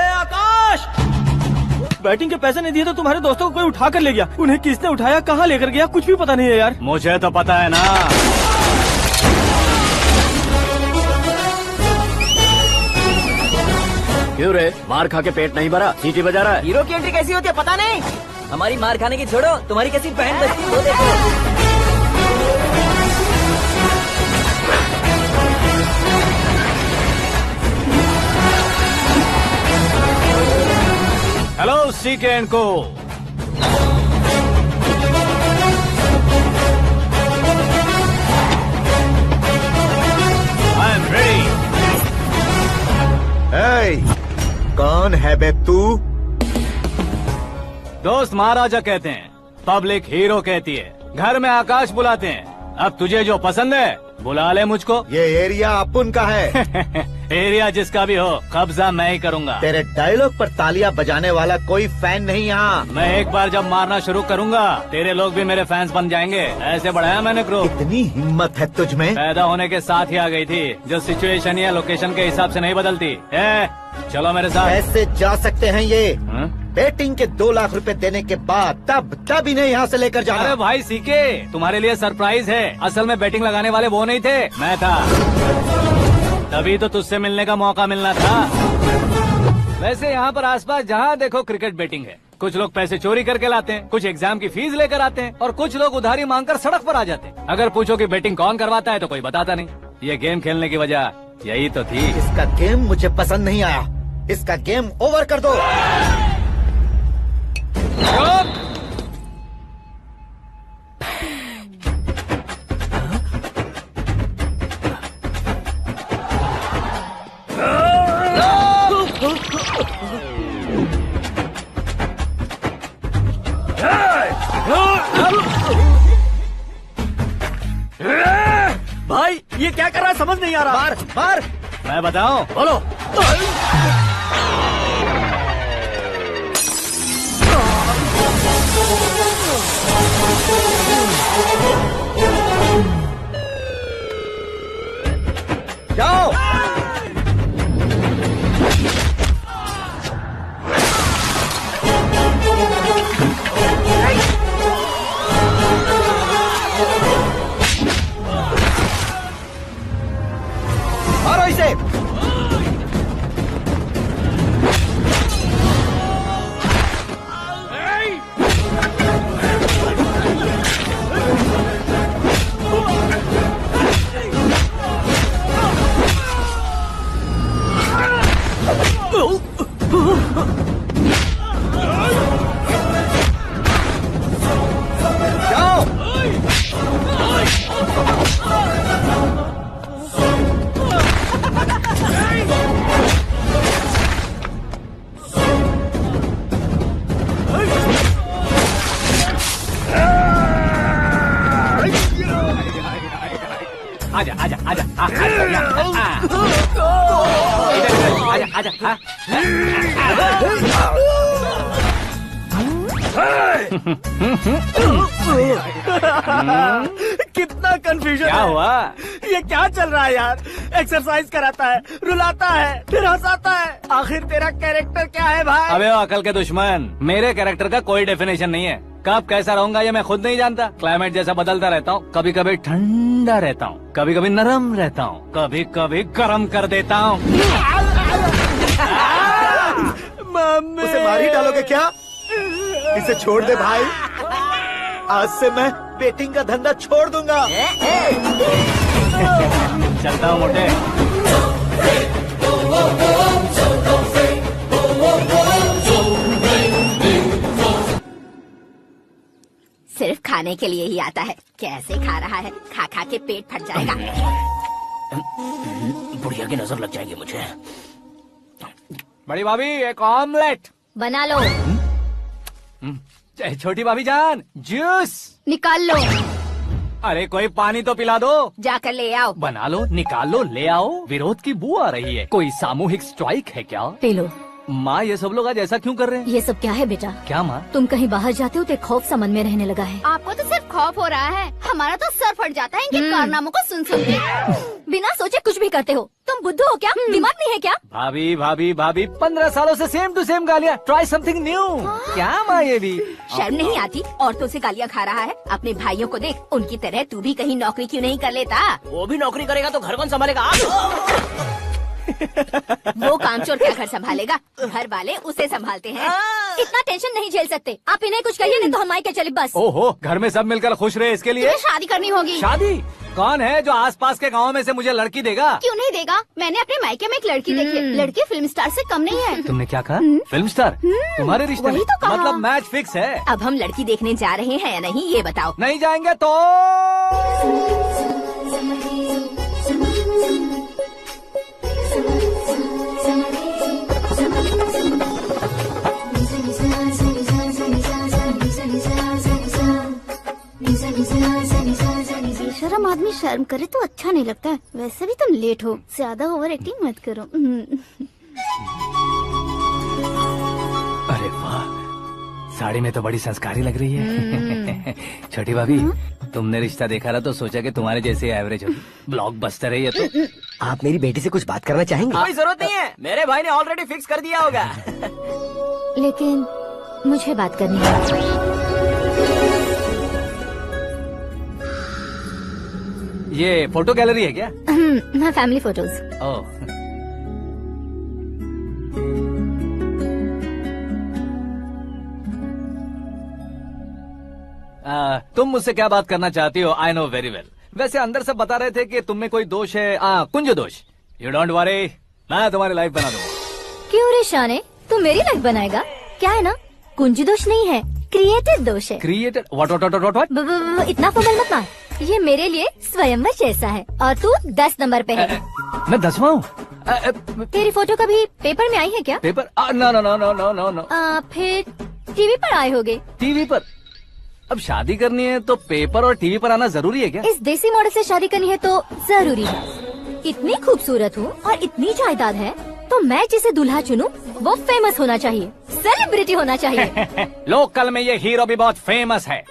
आकाश, batting के पैसे नहीं दिए तो तुम्हारे दोस्तों को कोई उठा कर ले गया। उन्हें किसने उठाया, कहाँ लेकर गया, कुछ भी पता नहीं है यार। मुझे तो पता है ना। क्यों रे, मार खा के पेट नहीं भरा, सीटी बजा रहा है? हीरो की एंट्री कैसी होती है पता नहीं। हमारी मार खाने की छोड़ो, तुम्हारी कैसी बैंड बजती है वो देखो। हेलो सीके एंड को। I am ready. कौन है बे तू? दोस्त महाराजा कहते हैं, पब्लिक हीरो कहती है, घर में आकाश बुलाते हैं। अब तुझे जो पसंद है बुला ले मुझको। ये एरिया अपुन का है। एरिया जिसका भी हो, कब्जा मैं ही करूंगा। तेरे डायलॉग पर तालियां बजाने वाला कोई फैन नहीं यहाँ। मैं एक बार जब मारना शुरू करूंगा, तेरे लोग भी मेरे फैंस बन जाएंगे। ऐसे बढ़ाया मैंने ग्रुप। इतनी हिम्मत है तुझ में? पैदा होने के साथ ही आ गई थी, जो सिचुएशन या लोकेशन के हिसाब से नहीं बदलती। चलो मेरे साथ। कैसे जा सकते हैं ये? हाँ? बेटिंग के 2 लाख रुपए देने के बाद तब इन्हें यहाँ से लेकर जाना। अरे भाई सीके, तुम्हारे लिए सरप्राइज है। असल में बैटिंग लगाने वाले वो नहीं थे, मैं था। तभी तो तुझसे मिलने का मौका मिलना था। वैसे यहाँ पर आसपास जहाँ देखो क्रिकेट बैटिंग है। कुछ लोग पैसे चोरी करके लाते हैं, कुछ एग्जाम की फीस लेकर आते हैं, और कुछ लोग उधारी मांगकर सड़क पर आ जाते हैं। अगर पूछो कि बैटिंग कौन करवाता है तो कोई बताता नहीं। ये गेम खेलने की वजह यही तो थी। इसका गेम मुझे पसंद नहीं आया। इसका गेम ओवर कर दो। भाई ये क्या कर रहा है, समझ नहीं आ रहा। मार मार। मैं बताऊं? बोलो। जाओ। मारो इसे। आजा आजा आजा आजा आजा। कितना कंफ्यूजन क्या है। हुआ? ये क्या चल रहा है यार? एक्सरसाइज कराता है, रुलाता है, फिर हंसाता है। आखिर तेरा कैरेक्टर क्या है भाई? अबे ओ अकल के दुश्मन, मेरे कैरेक्टर का कोई डेफिनेशन नहीं है। कब कैसा रहूंगा ये मैं खुद नहीं जानता। क्लाइमेट जैसा बदलता रहता हूँ। कभी कभी ठंडा रहता हूँ, कभी कभी नरम रहता हूँ, कभी कभी गर्म कर देता हूँ। मम्मी, उसे मार ही डालोगे क्या? इसे छोड़ दे भाई। आज से मैं बेटिंग का धंधा छोड़ दूंगा। चलता हूँ मोटे। सिर्फ खाने के लिए ही आता है। कैसे खा रहा है, खा खा के पेट फट जाएगा। बुढ़िया की नजर लग जाएगी मुझे। बड़ी भाभी एक ऑमलेट बना लो। छोटी भाभी जान जूस निकाल लो। अरे कोई पानी तो पिला दो। जाकर ले आओ। बना लो, निकाल लो, ले आओ। विरोध की बू आ रही है। कोई सामूहिक स्ट्राइक है क्या? P low. माँ ये सब लोग आज ऐसा क्यों कर रहे हैं? ये सब क्या है बेटा? क्या माँ? तुम कहीं बाहर जाते हो तो एक खौफ सा मन में रहने लगा है। आपको तो सिर्फ खौफ हो रहा है, हमारा तो सर फट जाता है इनके कारनामों को सुन सुन के। बिना सोचे कुछ भी करते हो। तुम बुद्धू हो क्या? दिमाग नहीं है क्या? भाभी भाभी भाभी 15 सालों से सेम टू सेम गालियाँ। Try something new. क्या माँ ये भी? शर्म नहीं आती? औरतों से गालियाँ खा रहा है। अपने भाइयों को देख, उनकी तरह तू भी कहीं नौकरी क्यों नहीं कर लेता? वो भी नौकरी करेगा तो घर कौन संभालेगा? आप वो कामचोर क्या घर संभालेगा? घर वाले उसे संभालते हैं। इतना टेंशन नहीं झेल सकते। आप इन्हें कुछ कहिए नहीं तो हम मायके चले बस। ओहो, घर में सब मिलकर खुश रहे इसके लिए। तुम्हें शादी करनी होगी। शादी? कौन है जो आसपास के गाँव में से मुझे लड़की देगा? क्यों नहीं देगा? मैंने अपने मायके में एक लड़की देखी है। लड़की फिल्म स्टार से कम नहीं है। तुमने क्या कहा? Film star? तुम्हारे रिश्ते में? वही तो कहा। मतलब मैच फिक्स है? अब हम लड़की देखने जा रहे हैं या नहीं, ये बताओ। नहीं जाएंगे तो? बेशरम आदमी शर्म करे तो अच्छा नहीं लगता है। वैसे भी तुम लेट हो, ज्यादा ओवर एक्टिंग मत करो। अरे वाह, साड़ी में तो बड़ी संस्कारी लग रही है। छोटी भाभी, तुमने रिश्ता देखा था तो सोचा कि तुम्हारे जैसे एवरेज हो। ब्लॉकबस्टर है ये तो। आप मेरी बेटी से कुछ बात करना चाहेंगे? कोई जरूरत नहीं है, मेरे भाई ने ऑलरेडी फिक्स कर दिया होगा। लेकिन मुझे बात करनी है। ये फोटो गैलरी है क्या? मैं फैमिली फोटोज। ओह, तुम मुझसे क्या बात करना चाहती हो? I know very well. वैसे अंदर से बता रहे थे कि तुम में कोई दोष है। कुंज दोष। यू डोंट वरी, मैं तुम्हारी लाइफ बना दूंगा। क्यों रे शाने, तू मेरी लाइफ बनाएगा? क्या है ना, कुंज दोष नहीं है, क्रिएटेड दोष है। क्रिएटेड? व्हाट? इतना फबल मत मार। ये मेरे लिए स्वयंवर जैसा है और तू 10 नंबर पे है। मैं 10वां हूँ? तेरी फोटो कभी पेपर में आई है क्या? Paper? No no no no no no no. फिर टीवी पर आए होगे। टीवी पर? अब शादी करनी है तो पेपर और टीवी पर आना जरूरी है क्या? इस देसी मॉडल से शादी करनी है तो जरूरी है। इतनी खूबसूरत हूँ और इतनी जायदाद है तो मैं जिसे दूल्हा चुनूं वो फेमस होना चाहिए, सेलिब्रिटी होना चाहिए। लोकल में ये हीरो भी बहुत फेमस है।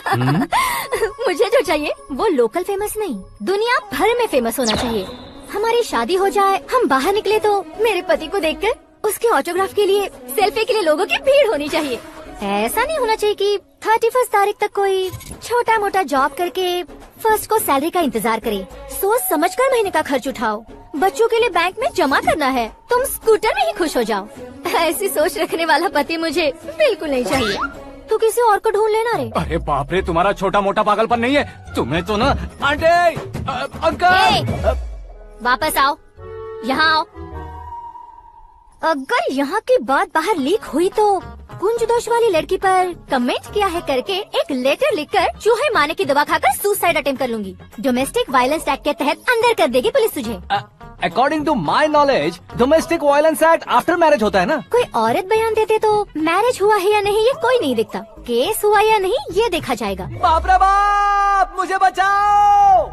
मुझे जो चाहिए वो लोकल फेमस नहीं, दुनिया भर में फेमस होना चाहिए। हमारी शादी हो जाए, हम बाहर निकले तो मेरे पति को देखकर उसके ऑटोग्राफ के लिए, सेल्फी के लिए लोगों की भीड़ होनी चाहिए। ऐसा नहीं होना चाहिए कि 31 तारीख तक कोई छोटा मोटा जॉब करके फर्स्ट को सैलरी का इंतजार करे। सोच समझकर महीने का खर्च उठाओ। बच्चों के लिए बैंक में जमा करना है, तुम स्कूटर में ही खुश हो जाओ। ऐसी सोच रखने वाला पति मुझे बिल्कुल नहीं चाहिए। तू किसी और को ढूंढ लेना रे। अरे बाप रे, तुम्हारा छोटा मोटा पागलपन नहीं है। तुम्हें तो ना आंटी, अंकल। वापस आओ, यहाँ आओ। अगर यहाँ की बात बाहर लीक हुई तो कुंज दोष वाली लड़की पर कमेंट किया है करके एक लेटर लिखकर चूहे मारने की दवा खाकर सुसाइड अटेम्प्ट कर लूंगी। डोमेस्टिक वायलेंस एक्ट के तहत अंदर कर देगी पुलिस तुझे। According to my knowledge domestic violence act after marriage होता है ना? कोई औरत बयान देते तो मैरिज हुआ है या नहीं ये कोई नहीं दिखता, केस हुआ या नहीं ये देखा जाएगा। बाप रे बाप, मुझे बचाओ।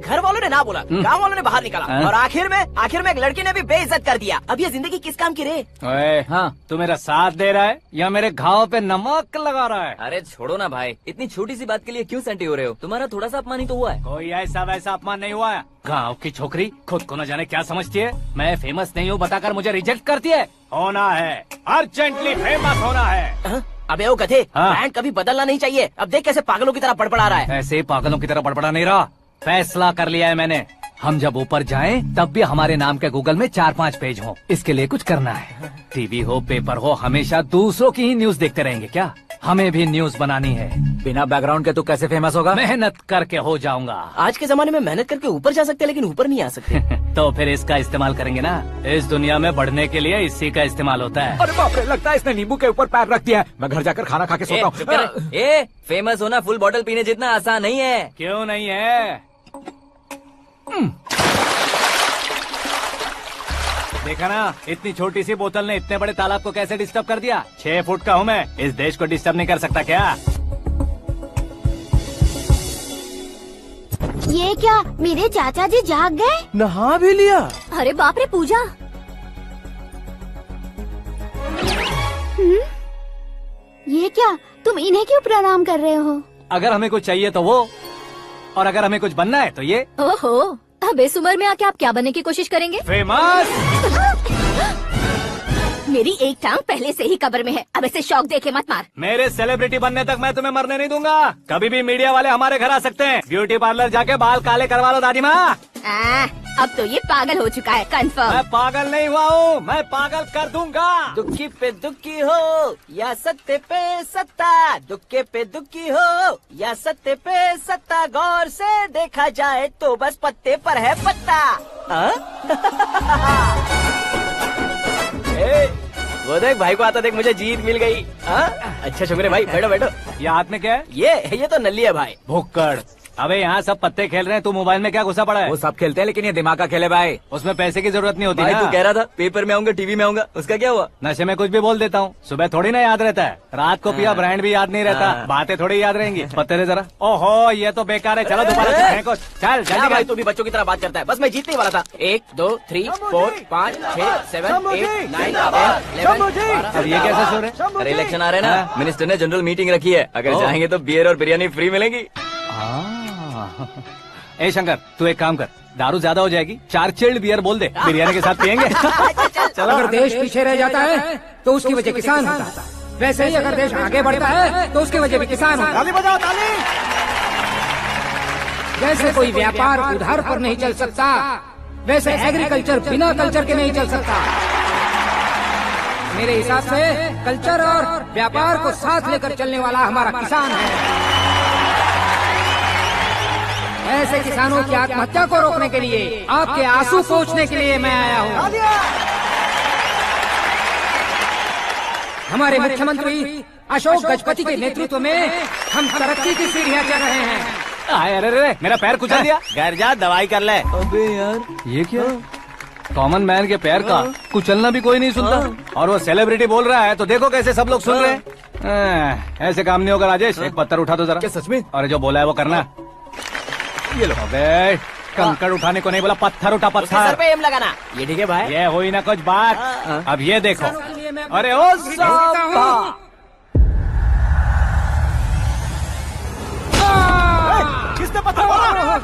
घर वालों ने ना बोला, गांव वालों ने बाहर निकाला और आखिर में एक लड़की ने भी बेइज्जत कर दिया। अब ये जिंदगी किस काम की रे? ओए, हाँ, तू मेरा साथ दे रहा है या मेरे घाव पे नमक लगा रहा है? अरे छोड़ो ना भाई, इतनी छोटी सी बात के लिए क्यों सेंटी हो रहे हो? तुम्हारा थोड़ा सा अपमान ही तो हुआ है। कोई ऐसा वैसा अपमान नहीं हुआ है। गाँव की छोकरी खुद को न जाने क्या समझती है। मैं फेमस नहीं हूँ बताकर मुझे रिजेक्ट करती है। होना है, अर्जेंटली फेमस होना है। अबे ओ गधे, हाँ। ब्रांड कभी बदलना नहीं चाहिए। अब देख कैसे पागलों की तरह बड़बड़ा रहा है। ऐसे पागलों की तरह बड़बड़ा नहीं रहा, फैसला कर लिया है मैंने। हम जब ऊपर जाएं तब भी हमारे नाम के गूगल में 4-5 पेज हो। इसके लिए कुछ करना है। टीवी हो, पेपर हो, हमेशा दूसरों की ही न्यूज देखते रहेंगे क्या? हमें भी न्यूज बनानी है। बिना बैकग्राउंड के तू कैसे फेमस होगा? मेहनत करके हो जाऊंगा। आज के जमाने में मेहनत करके ऊपर जा सकते हैं लेकिन ऊपर नहीं आ सकते। तो फिर इसका इस्तेमाल करेंगे ना। इस दुनिया में बढ़ने के लिए इसी का इस्तेमाल होता है। अरे बाप रे, लगता है इसने नींबू के ऊपर पैर रख दिया है। मैं घर जाकर खाना खा के सोता चुप कर। हूँ। फेमस होना फुल बॉटल पीने जितना आसान नहीं है। क्यों नहीं है? देखा ना, इतनी छोटी सी बोतल ने इतने बड़े तालाब को कैसे डिस्टर्ब कर दिया। 6 फुट का हूँ मैं, इस देश को डिस्टर्ब नहीं कर सकता क्या? ये क्या मेरे चाचा जी जाग गए? नहा भी लिया? अरे बाप रे पूजा। ये क्या तुम इन्हें क्यों प्रणाम कर रहे हो? अगर हमें कुछ चाहिए तो वो, और अगर हमें कुछ बनना है तो ये। ओहो, अब इस उम्र में आके आप क्या बनने की कोशिश करेंगे? फेमस। मेरी एक टांग पहले से ही कब्र में है, अब इसे शौक देके मत मार। मेरे सेलिब्रिटी बनने तक मैं तुम्हें मरने नहीं दूंगा। कभी भी मीडिया वाले हमारे घर आ सकते हैं। ब्यूटी पार्लर जाके बाल काले करवा लो दादी माँ। अब तो ये पागल हो चुका है, कंफर्म। मैं पागल नहीं हुआ हूँ, मैं पागल कर दूंगा। दुखी पे दुखी हो या सत्ते पे सत्ता, दुखे पे दुखी हो या सत्ते पे सत्ता, गौर से देखा जाए तो बस पत्ते पर है पत्ता। ए, वो देख भाई को आता देख, मुझे जीत मिल गई। अच्छा शुक्र है भाई, बैठो बैठो। ये हाथ में क्या है? ये तो नल्ली है भाई। भुक्कड़। अबे यहाँ सब पत्ते खेल रहे हैं, तू मोबाइल में क्या घुसा पड़ा है? वो सब खेलते हैं लेकिन ये दिमाग का खेल है भाई। उसमें पैसे की जरूरत नहीं होती भाई ना। तू कह रहा था पेपर में आऊंगा, टीवी में आऊंगा, उसका क्या हुआ? नशे में कुछ भी बोल देता हूँ, सुबह थोड़ी ना याद रहता है। रात को पिया ब्रांड भी याद नहीं रहता, बातें थोड़ी याद रहेंगी। पत्ते दे जरा। ओहो ये तो बेकार है, चलो दोबारा से फेंको। चल क्या जल्दी भाई कर। तू भी बच्चों की तरह बात करता है। बस मैं जीतने वाला था। 1 2 3 4 5 6 7 8 9 10 11 अब ये कैसे सो रहे? अरे इलेक्शन आ रहे हैं ना, मिनिस्टर ने जनरल मीटिंग रखी है, अगर जाएंगे तो बियर और बिरयानी फ्री मिलेगी। ए शंकर तू एक काम कर, दारू ज्यादा हो जाएगी, 4 चिल्ड बियर बोल दे, बिरयानी के साथ पियेंगे। चलो अगर देश पीछे रह जाता है तो उसकी वजह किसान होता है, वैसे ही अगर देश आगे बढ़ता है तो उसकी वजह भी किसान होता है। ताली बजाओ ताली। जैसे कोई व्यापार उधार पर नहीं चल सकता, वैसे एग्रीकल्चर बिना कल्चर के नहीं चल सकता। मेरे हिसाब से कल्चर और व्यापार को साथ लेकर चलने वाला हमारा किसान है। ऐसे किसानों की आत्महत्या को रोकने के लिए, आपके आंसू पोंछने के लिए मैं आया हूँ। हमारे मुख्यमंत्री अशोक गजपति के नेतृत्व में हम तरक्की की सीढ़ियाँ चढ़ रहे हैं। अरे अरे मेरा पैर कुचल दिया। घर जा दवाई कर ले। अबे यार ये क्या? कॉमन मैन के पैर का कुचलना भी कोई नहीं सुनता, और वो सेलिब्रिटी बोल रहा है तो देखो कैसे सब लोग सुन रहे हैं। ऐसे काम नहीं होगा राजेश, एक पत्थर उठा दो जरा। क्या सच में? और जो बोला है वो करना। ये लो। अबे कंकड़ उठाने को नहीं बोला, पत्थर उठा उसके सर पत्थर। पे एम लगाना। ये ठीक है भाई। ये हुई ना कुछ बात। अब ये देखो। अरे ओ साहब, किसने पत्थर मारा?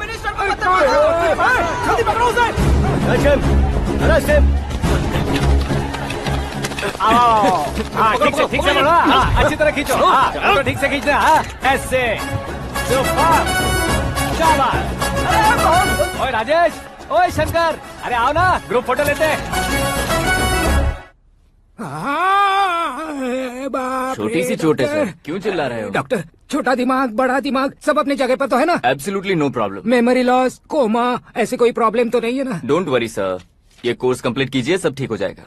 जल्दी पकड़ो उसे। आओ। हाँ ठीक से बढ़ो। हाँ अच्छी तरह खींचो। हाँ तो ठीक से खींचना। हाँ ऐसे। सुपर। शाबाश। ओए राजेश, ओए शंकर, अरे आओ ना, ग्रुप फोटो लेते हैं। छोटी सी चोट है सर, क्यों चिल्ला रहे हो? डॉक्टर, छोटा दिमाग बड़ा दिमाग सब अपनी जगह पर तो है ना? Absolutely no problem. Memory loss, coma, ऐसी कोई प्रॉब्लम तो नहीं है ना? डोंट वरी सर, ये कोर्स कंप्लीट कीजिए, सब ठीक हो जाएगा।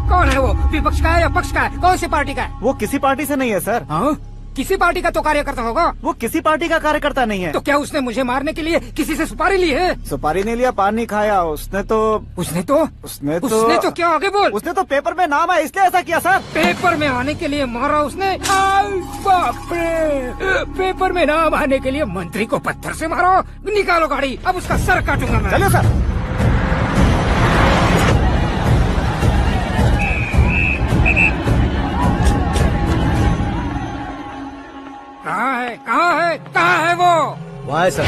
कौन है वो? विपक्ष का है या पक्ष का है? कौन सी पार्टी का है? वो किसी पार्टी से नहीं है सर। हाँ? किसी पार्टी का तो कार्यकर्ता होगा। वो किसी पार्टी का कार्यकर्ता नहीं है। तो क्या उसने मुझे मारने के लिए किसी से सुपारी ली है? सुपारी नहीं लिया, पान नहीं खाया। उसने तो क्या आगे बोल? उसने तो पेपर में नाम है इसलिए ऐसा किया सर। पेपर में आने के लिए मारा उसने? बाप रे! पेपर में नाम आने के लिए मंत्री को पत्थर से मारो? निकालो गाड़ी, अब उसका सर काटूंगा मैं। चलो सर। कहाँ है वो? वहाँ है सर,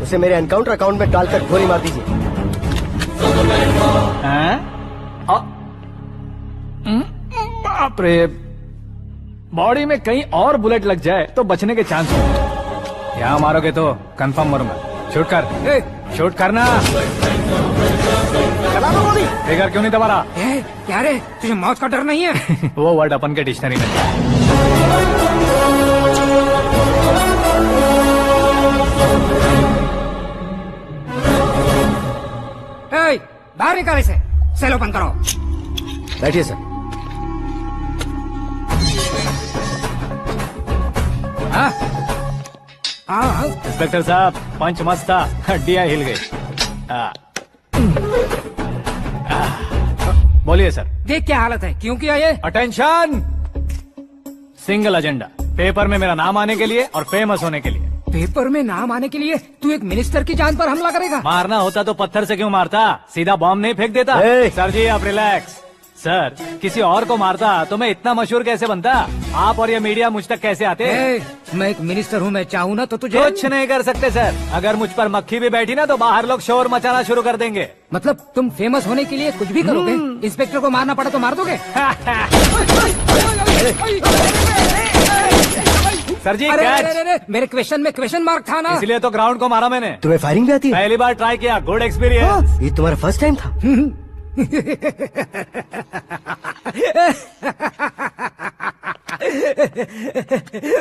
उसे मेरे एनकाउंटर अकाउंट में डालकर गोली मार दीजिए। बाप रे, बॉडी में कहीं और बुलेट लग जाए तो बचने के चांस हो। यहाँ मारोगे तो कंफर्म मरूंगा। शूट कर, शूट करना। चला दो गोली। फिगर क्यों नहीं दबा रहा? क्या रे, तुझे मौत का डर नहीं है? वो वर्ड अपन के डिक्शनरी में है। बाहर निकाले से, सेल ओपन करो। बैठिए सर। इंस्पेक्टर साहब, पंच मस्त था, हड्डियां हिल गई। बोलिए सर। देख क्या हालत है, क्यों किया ये? अटेंशन, सिंगल एजेंडा, पेपर में मेरा नाम आने के लिए और फेमस होने के लिए। पेपर में नाम आने के लिए तू एक मिनिस्टर की जान पर हमला करेगा? मारना होता तो पत्थर से क्यों मारता, सीधा बॉम्ब नहीं फेंक देता। ए! सर जी आप रिलैक्स। सर किसी और को मारता तो मैं इतना मशहूर कैसे बनता, आप और ये मीडिया मुझ तक कैसे आते। मैं एक मिनिस्टर हूँ, मैं चाहूँ ना तो तुझे कुछ नहीं कर सकते सर, अगर मुझ पर मक्खी भी बैठी ना तो बाहर लोग शोर मचाना शुरू कर देंगे। मतलब तुम फेमस होने के लिए कुछ भी करोगे? इंस्पेक्टर को मारना पड़ा तो मार दोगे? सर जी अरे, कैच। अरे, अरे, मेरे क्वेश्चन में क्वेश्चन मार्क था ना। इसलिए तो ग्राउंड को मारा मैंने। तुम्हें फायरिंग भी आती है? पहली बार ट्राई किया, गुड एक्सपीरियंस। ये तुम्हारा फर्स्ट टाइम था?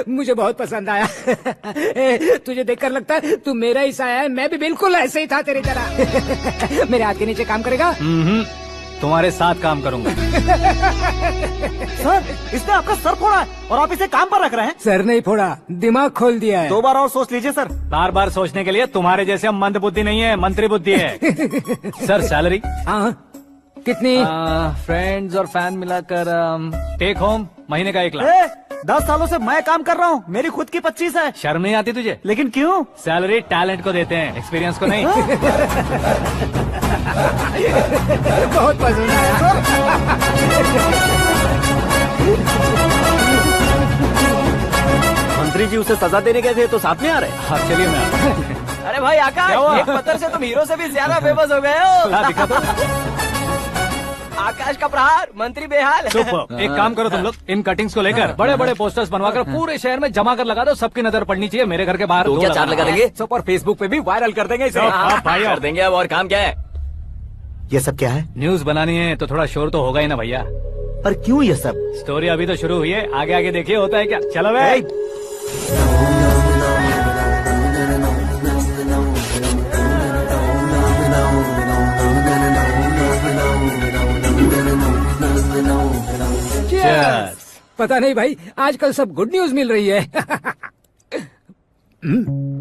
मुझे बहुत पसंद आया। तुझे देखकर लगता है तू मेरा ही साया है, मैं भी बिल्कुल ऐसे ही था तेरी तरह। मेरे हाथ के नीचे काम करेगा? तुम्हारे साथ काम करूंगा। सर इसने आपका सर फोड़ा है और आप इसे काम पर रख रहे हैं। सर नहीं फोड़ा, दिमाग खोल दिया है। 2 बार और सोच लीजिए सर। बार बार सोचने के लिए तुम्हारे जैसे मंद बुद्धि नहीं है, मंत्री बुद्धि है। सर सैलरी हाँ कितनी? फ्रेंड्स और फैन मिलाकर टेक होम महीने का 1 लाख। 10 सालों से मैं काम कर रहा हूँ, मेरी खुद की 25 है। शर्म नहीं आती तुझे? लेकिन क्यों? सैलरी टैलेंट को देते हैं, एक्सपीरियंस को नहीं। बहुत पसंद आया। मंत्री जी उसे सजा देने गए थे तो साथ में आ रहे। हाँ चलिए मैं आता हूँ। अरे भाई क्या हुआ? आकाश, एक पत्थर से तुम हीरो से भी ज्यादा फेमस हो गए हो। ला, दिखा तो। आकाश का प्रहार, मंत्री बेहाल। सुपर। एक काम करो तुम लोग, इन कटिंग्स को लेकर बड़े बड़े पोस्टर्स बनवाकर पूरे शहर में जमा कर लगा दो, सबकी नजर पड़नी चाहिए। मेरे घर के बाहर तो दो क्या 4 लगा देंगे? सब और फेसबुक पे भी वायरल कर देंगे इसे। हाँ, भाई कर देंगे अब, और काम क्या है? ये सब क्या है? न्यूज बनानी है तो थोड़ा शोर तो होगा ही ना भैया। पर क्यों ये सब? स्टोरी अभी तो शुरू हुई है, आगे आगे देखिए होता है क्या। चलो भाई। Cheers. पता नहीं भाई, आजकल सब गुड न्यूज मिल रही है।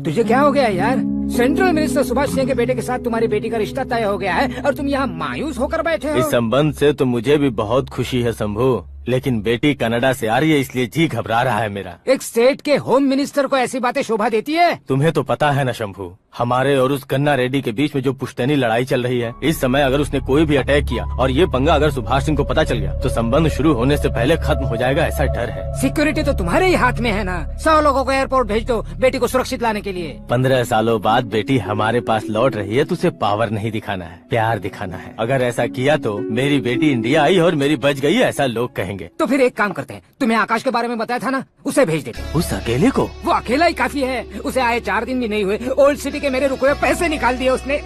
तुझे क्या हो गया यार? सेंट्रल मिनिस्टर सुभाष सिंह के बेटे के साथ तुम्हारी बेटी का रिश्ता तय हो गया है और तुम यहाँ मायूस होकर बैठे हो। इस संबंध से तो मुझे भी बहुत खुशी है शंभू, लेकिन बेटी कनाडा से आ रही है इसलिए जी घबरा रहा है मेरा। एक स्टेट के होम मिनिस्टर को ऐसी बातें शोभा देती है? तुम्हें तो पता है ना शंभू, हमारे और उस गन्ना रेड्डी के बीच में जो पुश्तैनी लड़ाई चल रही है, इस समय अगर उसने कोई भी अटैक किया और ये पंगा अगर सुभाष सिंह को पता चल गया तो संबंध शुरू होने से पहले खत्म हो जाएगा, ऐसा डर है। सिक्योरिटी तो तुम्हारे ही हाथ में है ना। 100 लोगों को एयरपोर्ट भेज दो बेटी को सुरक्षित लाने के लिए। 15 सालों बाद बेटी हमारे पास लौट रही है तो उसे पावर नहीं दिखाना है, प्यार दिखाना है। अगर ऐसा किया तो मेरी बेटी इंडिया आई और मेरी बच गई, ऐसा लोग कहेंगे। तो फिर एक काम करते हैं, तुम्हें आकाश के बारे में बताया था ना, उसे भेज देते। उस अकेले को? वो अकेला ही काफी है, उसे आए 4 दिन भी नहीं हुए, ओल्ड सिटी के मेरे रुके हुए पैसे निकाल दिए उसने।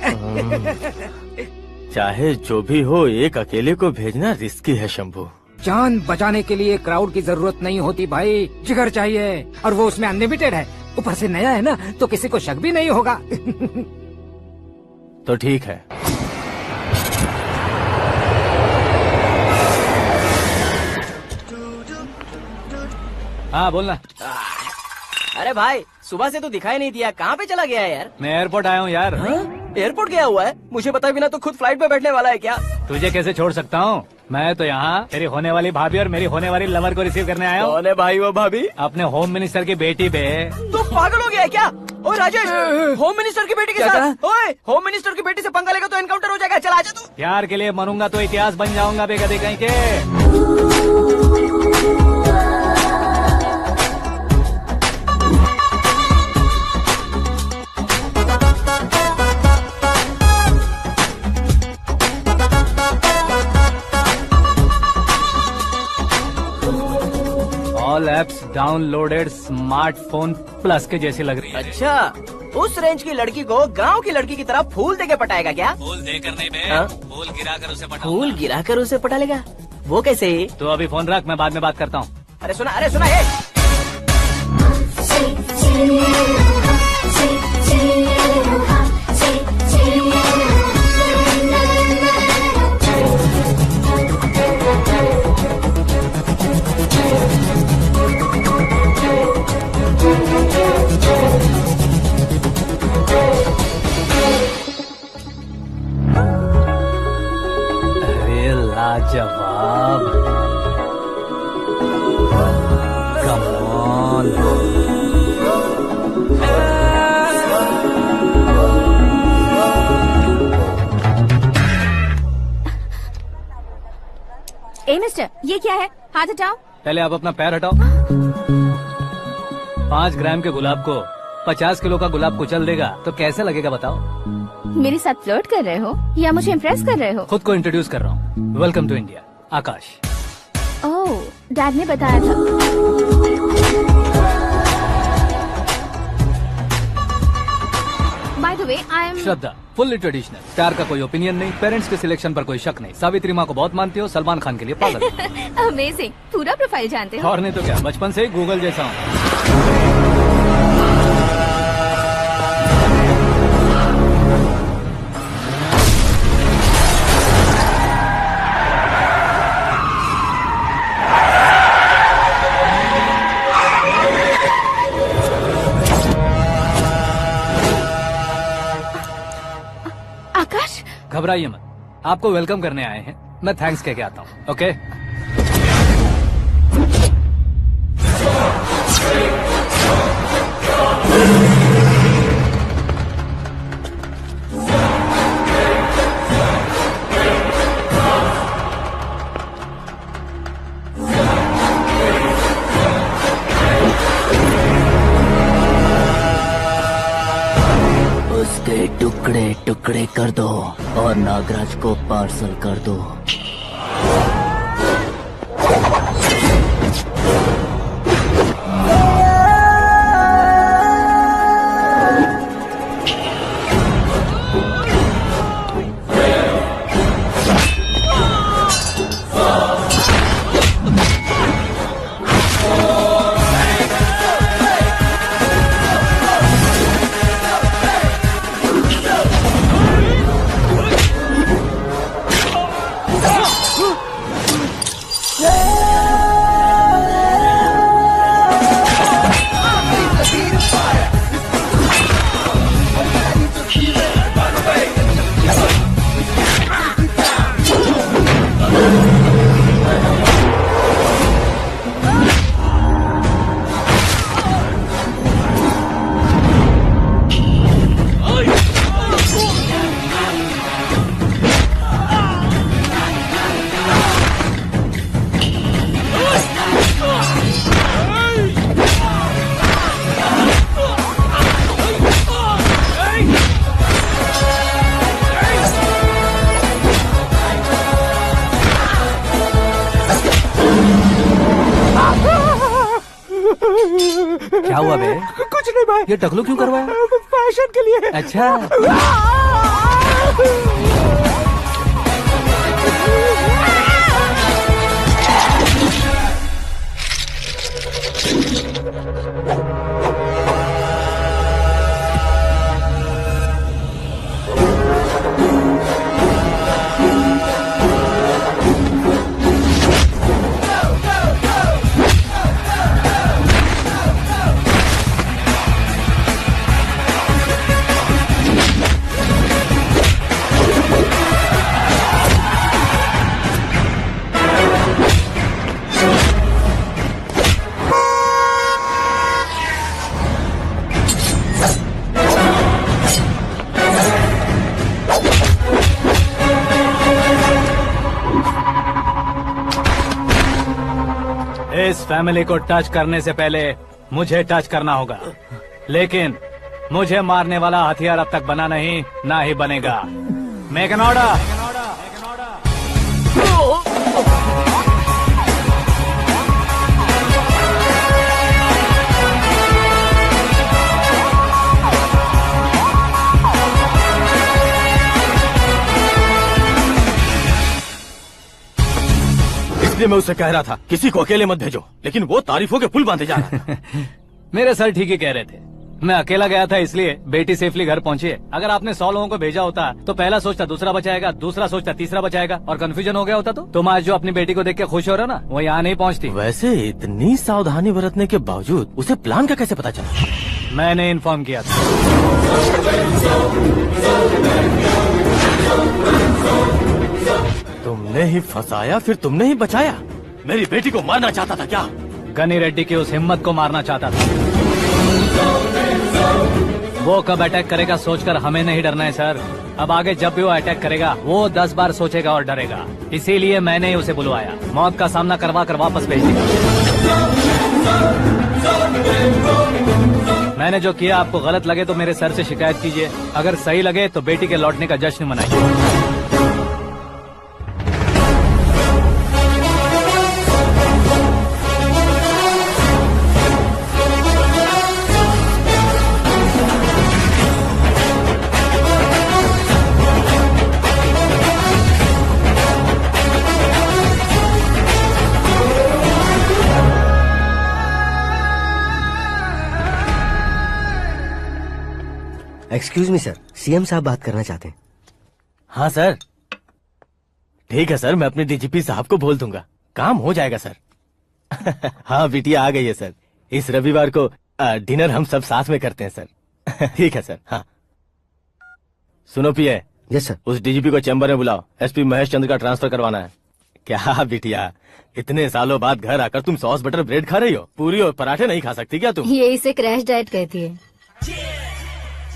चाहे जो भी हो, एक अकेले को भेजना रिस्की है शंभू। जान बचाने के लिए क्राउड की जरूरत नहीं होती भाई, जिगर चाहिए, और वो उसमें अनलिमिटेड है। ऊपर से नया है ना तो किसी को शक भी नहीं होगा। तो ठीक है। हाँ बोलना। अरे भाई सुबह से तो दिखाई नहीं दिया, कहाँ पे चला गया है यार? मैं एयरपोर्ट आया हूँ यार। एयरपोर्ट गया हुआ है? मुझे बताए बिना तो खुद फ्लाइट पे बैठने वाला है क्या? तुझे कैसे छोड़ सकता हूँ? मैं तो यहाँ तेरी होने वाली भाभी और मेरी होने वाली लवर को रिसीव करने आया हूँ। कौन है भाई वो भाभी? अपने होम मिनिस्टर की बेटी पे। तू पागल हो गया है क्या? ओए राजेश, होम मिनिस्टर की बेटी के साथ? ओए होम मिनिस्टर की बेटी से पंगा लेगा तो एनकाउंटर हो जाएगा, चल आजा तू। प्यार के लिए मरूंगा तो इतिहास बन जाऊंगा बेगदे कहीं के। All apps downloaded smartphone plus के जैसी लग रही है। अच्छा, उस रेंज की लड़की को गांव की लड़की की तरह फूल देके पटाएगा क्या? फूल देकर नहीं बे, हाँ? फूल गिराकर उसे पटाऊंगा। फूल गिराकर उसे पटा लेगा? वो कैसे? तो अभी फोन रख, मैं बाद में बात करता हूँ। अरे सुना ये। अरे लाजवाब, कम ऑन। ये क्या है? हाथ हटाओ। पहले आप अपना पैर हटाओ। 5 ग्राम के गुलाब को 50 किलो का गुलाब कुचल देगा तो कैसे लगेगा बताओ? मेरे साथ फ्लर्ट कर रहे हो या मुझे इम्प्रेस कर रहे हो? खुद को इंट्रोड्यूस कर रहा हूँ। Welcome to India, Aakash. Oh, dad ने बताया था। By the way, I am Shraddha, fully traditional. प्यार का कोई ओपिनियन नहीं, पेरेंट्स के सिलेक्शन पर कोई शक नहीं। सावित्री माँ को बहुत मानती हो, सलमान खान के लिए पागल हो। अमेजिंग, पूरा प्रोफाइल जानते हो। और नहीं तो क्या, बचपन से ही गूगल जैसा हूँ। आकाश, घबराइए मत, आपको वेलकम करने आए हैं। मैं थैंक्स कह के आता हूँ। ओके? उसके टुकड़े टुकड़े कर दो और नागराज को पार्सल कर दो। क्या हुआ बे? कुछ नहीं भाई। ये टकलू क्यों करवाया? फैशन के लिए। अच्छा। इस फैमिली को टच करने से पहले मुझे टच करना होगा, लेकिन मुझे मारने वाला हथियार अब तक बना नहीं, ना ही बनेगा। Make an order. इसलिए मैं उससे कह रहा था किसी को अकेले मत भेजो, लेकिन वो तारीफों के पुल बांधे जा रहा है। मेरे सर ठीक ही कह रहे थे। मैं अकेला गया था इसलिए बेटी सेफली घर पहुंची है। अगर आपने 100 लोगों को भेजा होता तो पहला सोचता दूसरा बचाएगा, दूसरा सोचता तीसरा बचाएगा, और कंफ्यूजन हो गया होता तो तुम आज जो अपनी बेटी को देख के खुश हो रहे हो ना, वो यहाँ नहीं पहुँचती। वैसे इतनी सावधानी बरतने के बावजूद उसे प्लान का कैसे पता चला? मैंने इन्फॉर्म किया था। तुमने ही फंसाया, फिर तुमने ही बचाया। मेरी बेटी को मारना चाहता था क्या? गनी रेड्डी की उस हिम्मत को मारना चाहता था। वो कब अटैक करेगा सोचकर हमें नहीं डरना है सर। अब आगे जब भी वो अटैक करेगा वो 10 बार सोचेगा और डरेगा। इसीलिए मैंने ही उसे बुलवाया। मौत का सामना करवा कर वापस भेज दिया। मैंने जो किया आपको गलत लगे तो मेरे सर से शिकायत कीजिए, अगर सही लगे तो बेटी के लौटने का जश्न मनाइए। एक्सक्यूज मी सर, सीएम साहब बात करना चाहते हैं। हाँ सर, ठीक है सर, मैं अपने डीजीपी साहब को बोल दूंगा, काम हो जाएगा सर। हाँ बिटिया आ गई है सर, इस रविवार को डिनर हम सब साथ में करते हैं सर। ठीक है सर। हाँ सुनो पिए। Yes sir. उस डीजीपी को चैम्बर में बुलाओ, एसपी महेश चंद्र का ट्रांसफर करवाना है। क्या बिटिया, इतने सालों बाद घर आकर तुम सॉस बटर ब्रेड खा रही हो? पूरी और पराठे नहीं खा सकती क्या तुम? ये इसे क्रैश डाइट कहती है।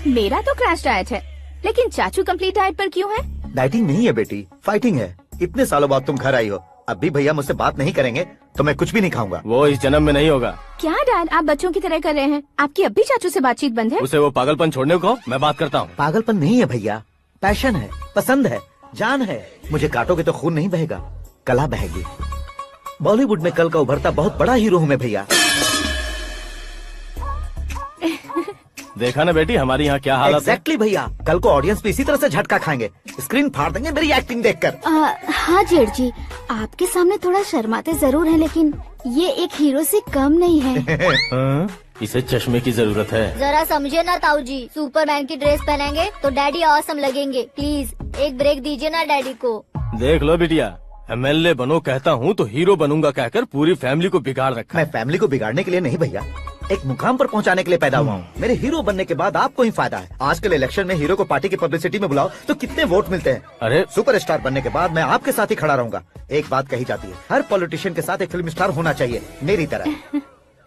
मेरा तो क्रैश डाइट है, लेकिन चाचू कंप्लीट डाइट पर क्यों है? डाइटिंग नहीं है बेटी, फाइटिंग है। इतने सालों बाद तुम घर आई हो, अब भी भैया मुझसे बात नहीं करेंगे तो मैं कुछ भी नहीं खाऊंगा। वो इस जन्म में नहीं होगा। क्या डैड, आप बच्चों की तरह कर रहे हैं? आपकी अब भी चाचू से बातचीत बंद है? उसे वो पागलपन छोड़ने को मैं बात करता हूँ। पागलपन नहीं है भैया, पैशन है, पसंद है, जान है। मुझे काटोगे तो खून नहीं बहेगा, कला बहेगी। बॉलीवुड में कल का उभरता बहुत बड़ा हीरो हूँ मैं भैया। देखा ना बेटी हमारी यहाँ क्या हालत है। एग्जैक्टली भैया, कल को ऑडियंस भी इसी तरह से झटका खाएंगे, स्क्रीन फाड़ देंगे मेरी एक्टिंग देखकर। हाँ जेठ जी, आपके सामने थोड़ा शर्माते जरूर हैं, लेकिन ये एक हीरो से कम नहीं है। इसे चश्मे की जरूरत है। जरा समझे ना ताऊ जी, सुपरमैन की ड्रेस पहनेंगे तो डैडी ऑसम लगेंगे। प्लीज एक ब्रेक दीजिए ना डैडी को। देख लो बिटिया, एमएलए बनो कहता हूँ तो हीरो बनूंगा कहकर पूरी फैमिली को बिगाड़ रखा। मैं फैमिली को बिगाड़ने के लिए नहीं भैया, एक मुकाम पर पहुंचाने के लिए पैदा हुआ हूँ। मेरे हीरो बनने के बाद आपको ही फायदा है। आजकल इलेक्शन में हीरो को पार्टी की पब्लिसिटी में बुलाओ तो कितने वोट मिलते हैं। अरे सुपरस्टार बनने के बाद मैं आपके साथ ही खड़ा रहूंगा। एक बात कही जाती है, हर पॉलिटिशियन के साथ एक फिल्म स्टार होना चाहिए, मेरी तरह।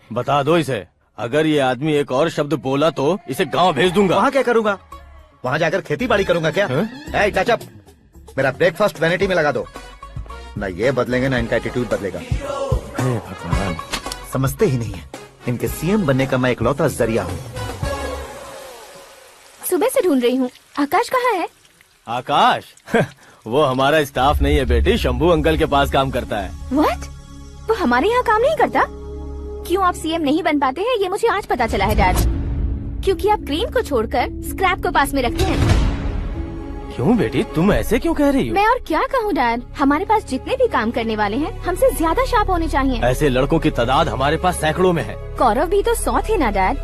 बता दो इसे, अगर ये आदमी एक और शब्द बोला तो इसे गाँव भेज दूंगा। वहाँ क्या करूँगा? वहाँ जाकर खेती बाड़ी करूँगा क्या? टचअप, मेरा ब्रेकफास्ट वैनिटी में लगा दो। न ये बदलेंगे न इनका एटीट्यूड बदलेगा। भगवान, समझते ही नहीं है, इनके सीएम बनने का मैं इकलौता जरिया हूँ। सुबह से ढूंढ रही हूँ, आकाश कहाँ है? आकाश? वो हमारा स्टाफ नहीं है बेटी, शंभू अंकल के पास काम करता है। व्हाट? वो हमारे यहाँ काम नहीं करता? क्यों आप सीएम नहीं बन पाते हैं ये मुझे आज पता चला है डैड। क्योंकि आप क्रीम को छोड़कर स्क्रैप को पास में रखते हैं। क्यों बेटी, तुम ऐसे क्यों कह रही हो? मैं और क्या कहूँ डैड, हमारे पास जितने भी काम करने वाले हैं हमसे ज्यादा शार्प होने चाहिए। ऐसे लड़कों की तादाद हमारे पास सैकड़ों में है। कौरव भी तो 100 थे ना डैड।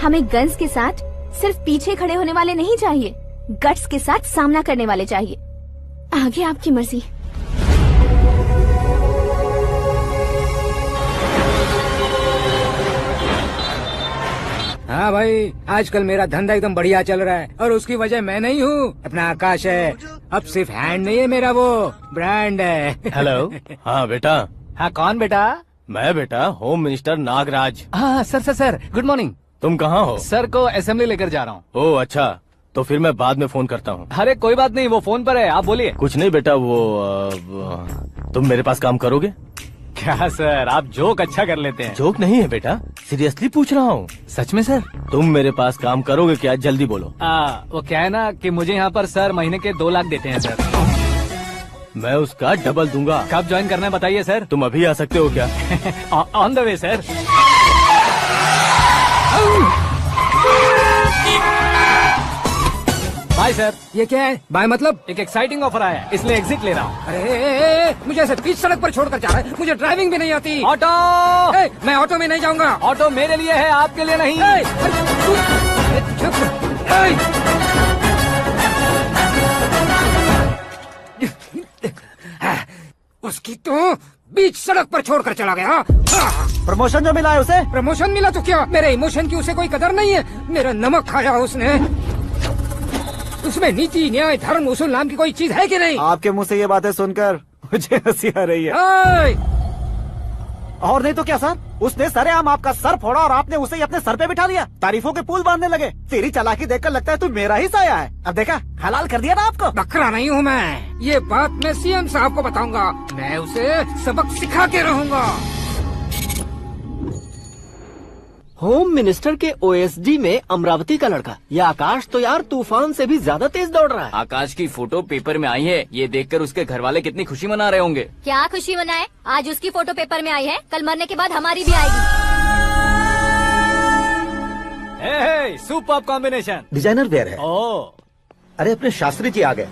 हमें गन्स के साथ सिर्फ पीछे खड़े होने वाले नहीं चाहिए, गट्स के साथ सामना करने वाले चाहिए। आगे आपकी मर्जी। हाँ भाई, आजकल मेरा धंधा एकदम बढ़िया चल रहा है और उसकी वजह मैं नहीं हूँ, अपना आकाश है। अब सिर्फ हैंड नहीं है मेरा, वो ब्रांड है। हेलो। हाँ बेटा। हाँ कौन बेटा? मैं बेटा होम मिनिस्टर नागराज। हाँ सर गुड मॉर्निंग। तुम कहाँ हो? सर को असेंबली लेकर जा रहा हूँ। ओह अच्छा, तो फिर मैं बाद में फोन करता हूँ। अरे कोई बात नहीं, वो फोन पर है, आप बोलिए। कुछ नहीं बेटा, तुम मेरे पास काम करोगे? क्या सर, आप जोक अच्छा कर लेते हैं। जोक नहीं है बेटा, सीरियसली पूछ रहा हूँ। सच में सर? तुम मेरे पास काम करोगे क्या? जल्दी बोलो। वो क्या है ना कि मुझे यहाँ पर सर महीने के 2 लाख देते हैं सर। मैं उसका डबल दूंगा। कब ज्वाइन करना है बताइए सर। तुम अभी आ सकते हो क्या? On the way sir. Bye sir. ये क्या है? बाय मतलब? एक एक्साइटिंग ऑफर आया है, इसलिए एग्जिट ले रहा हूँ। अरे मुझे ऐसे बीच सड़क पर छोड़कर जा रहा है, मुझे ड्राइविंग भी नहीं आती। ऑटो! मैं ऑटो में नहीं जाऊंगा। ऑटो मेरे लिए है, आपके लिए नहीं। उसकी तो बीच सड़क पर छोड़कर चला गया। प्रमोशन जो मिला है उसे? प्रमोशन मिला तो क्या, मेरे इमोशन की उसे कोई कदर नहीं है। मेरा नमक खाया उसने। उसमें नीति न्याय धर्म उसूल नाम की कोई चीज है कि नहीं? आपके मुंह से ये बातें सुनकर मुझे हंसी आ रही है। और नहीं तो क्या सर, उसने सरेआम आपका सर फोड़ा और आपने उसे ही अपने सर पे बिठा लिया। तारीफों के पुल बांधने लगे। तेरी चालाकी देखकर लगता है तू मेरा ही साया है। अब देखा, हलाल कर दिया ना आपको। बकरा नहीं हूँ मैं, ये बात मैं सीएम साहब को बताऊंगा। मैं उसे सबक सिखा के रहूंगा। होम मिनिस्टर के ओएसडी में अमरावती का लड़का। ये आकाश तो यार तूफान से भी ज्यादा तेज दौड़ रहा है। आकाश की फोटो पेपर में आई है, ये देखकर उसके घर वाले कितनी खुशी मना रहे होंगे। क्या खुशी मनाए, आज उसकी फोटो पेपर में आई है, कल मरने के बाद हमारी भी आएगी। Super combination. डिजाइनर वेयर है। ओ, अरे अपने शास्त्री जी आ गए।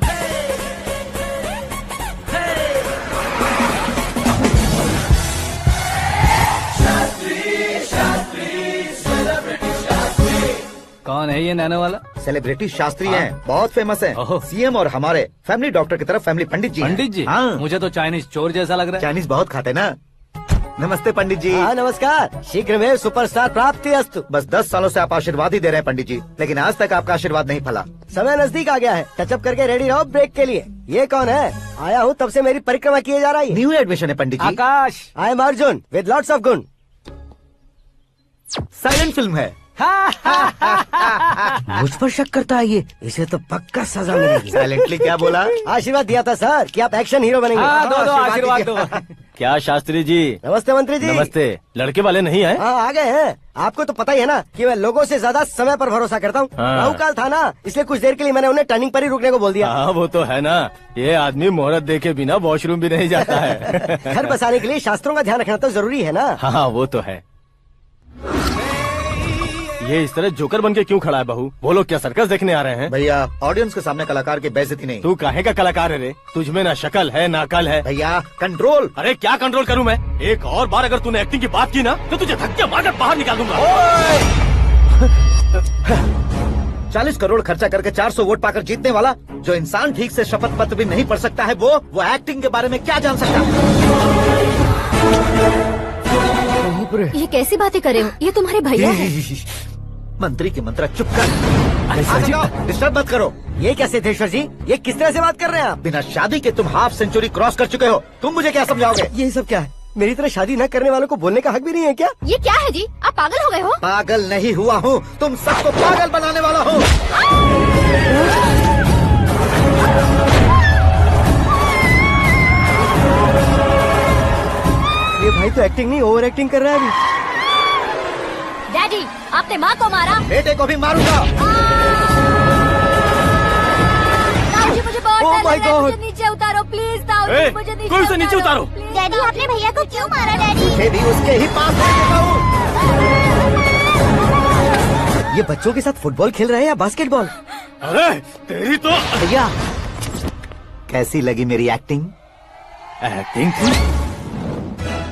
कौन है ये नैनो वाला? सेलिब्रिटी शास्त्री हैं, बहुत फेमस हैं। ओहो। सीएम और हमारे फैमिली डॉक्टर की तरफ फैमिली पंडित जी हैं। पंडित जी? हाँ, मुझे तो चाइनीज चोर जैसा लग रहा है। चाइनीज बहुत खाते ना। नमस्ते पंडित जी। हाँ नमस्कार, शीघ्र में सुपरस्टार प्राप्ति अस्तु। बस 10 सालों से आप आशीर्वाद ही दे रहे हैं पंडित जी, लेकिन आज तक आपका आशीर्वाद नहीं फला। समय नजदीक आ गया है, टचअप करके रेडी रहो ब्रेक के लिए। ये कौन है? आया हूँ तब से मेरी परिक्रमा किए जा रही है। न्यू एडमिशन है Pandit ji. Akash. I am Arjun with lots of गुण। साइलेंट फिल्म है। मुझ पर शक करता है ये, इसे तो पक्का सजा मिलेगी। साइलेंटली क्या बोला? आशीर्वाद दिया था सर कि आप एक्शन हीरो बनेंगे। हाँ, दो आशीर्वाद दो। क्या शास्त्री जी? नमस्ते मंत्री जी। नमस्ते। लड़के वाले नहीं आए? हाँ आ गए हैं। आपको तो पता ही है ना कि मैं लोगों से ज्यादा समय पर भरोसा करता हूँ। हाँ। राहु काल था ना, इसलिए कुछ देर के लिए मैंने उन्हें टर्निंग पर ही रुकने को बोल दिया। हाँ वो तो है ना, ये आदमी मुहूर्त देखे बिना वॉशरूम भी नहीं जाता है। घर बसाने के लिए शास्त्रों का ध्यान रखना तो जरूरी है ना। हाँ वो तो है। ये इस तरह जोकर बन के क्यों खड़ा है बहू? वो लोग क्या सर्कस देखने आ रहे हैं? भैया ऑडियंस के सामने कलाकार की बेइज्जती नहीं। तू काहे का कलाकार है रे? तुझमें ना शक्ल है ना अकल है। भैया कंट्रोल। अरे क्या कंट्रोल करूं मैं? एक और बार अगर तूने एक्टिंग की बात की ना तो तुझे धक्के मारकर बाहर निकाल दूंगा। 40 करोड़ खर्चा करके 400 वोट पाकर जीतने वाला, जो इंसान ठीक से शपथ पत्र भी नहीं पढ़ सकता है, वो एक्टिंग के बारे में क्या जान सकता है? ये कैसी बातें कर रहे हो? ये तुम्हारे भैया है। मंत्री की मंत्रा चुप कर। डिस्टर्ब मत करो। ये क्या सिद्धेश्वर जी, ये किस तरह से बात कर रहे हैं आप? बिना शादी के तुम हाफ सेंचुरी क्रॉस कर चुके हो, तुम मुझे क्या समझाओगे? ये सब क्या है? मेरी तरह शादी न करने वालों को बोलने का हक भी नहीं है क्या? ये क्या है जी, आप पागल हो गए हो? पागल नहीं हुआ हूँ, तुम सबको पागल बनाने वाला हूँ। ये भाई तो एक्टिंग नहीं ओवर एक्टिंग कर रहा है अभी। डैडी, आपने माँ को मारा। बेटे को भी मारूंगा। ताऊजी, मुझे बहुत Oh डर my लग रहा है, God! मुझे नीचे उतारो प्लीज। ताऊजी, मुझे नीचे कोई उसे नीचे उतारो। please, डैडी आपने भैया को क्यों मारा डैडी? मुझे भी उसके ही पास भेजना हूँ। ये बच्चों के साथ फुटबॉल खेल रहे हैं या बास्केटबॉल? अरे तेरी तो भैया कैसी लगी मेरी एक्टिंग? एक्टिंग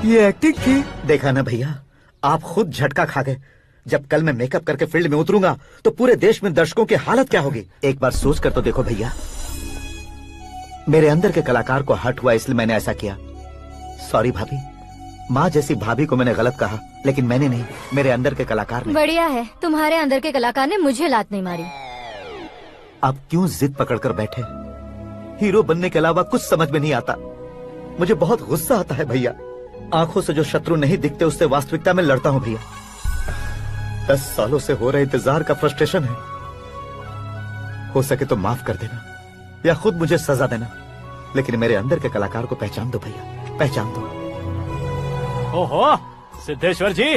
ये एक्टिंग थी। देखा ना भैया, आप खुद झटका खा गए। जब कल मैं मेकअप करके फील्ड में उतरूंगा तो पूरे देश में दर्शकों की हालत क्या होगी? एक बार सोच कर तो देखो भैया। मेरे अंदर के कलाकार को हर्ट हुआ इसलिए मैंने ऐसा किया। सॉरी भाभी। माँ जैसी भाभी को मैंने गलत कहा, लेकिन मैंने नहीं, मेरे अंदर के कलाकार ने। बढ़िया है, तुम्हारे अंदर के कलाकार ने मुझे लात नहीं मारी। आप क्यों जिद पकड़कर बैठे? हीरो बनने के अलावा कुछ समझ में नहीं आता। मुझे बहुत गुस्सा आता है भैया। आंखों से जो शत्रु नहीं दिखते उससे वास्तविकता में लड़ता हूँ भैया। 10 सालों से हो रहे इंतजार का फ्रस्ट्रेशन है। हो सके तो माफ कर देना या खुद मुझे सजा देना, लेकिन मेरे अंदर के कलाकार को पहचान दो भैया, पहचान दो। ओहो सिद्धेश्वर जी,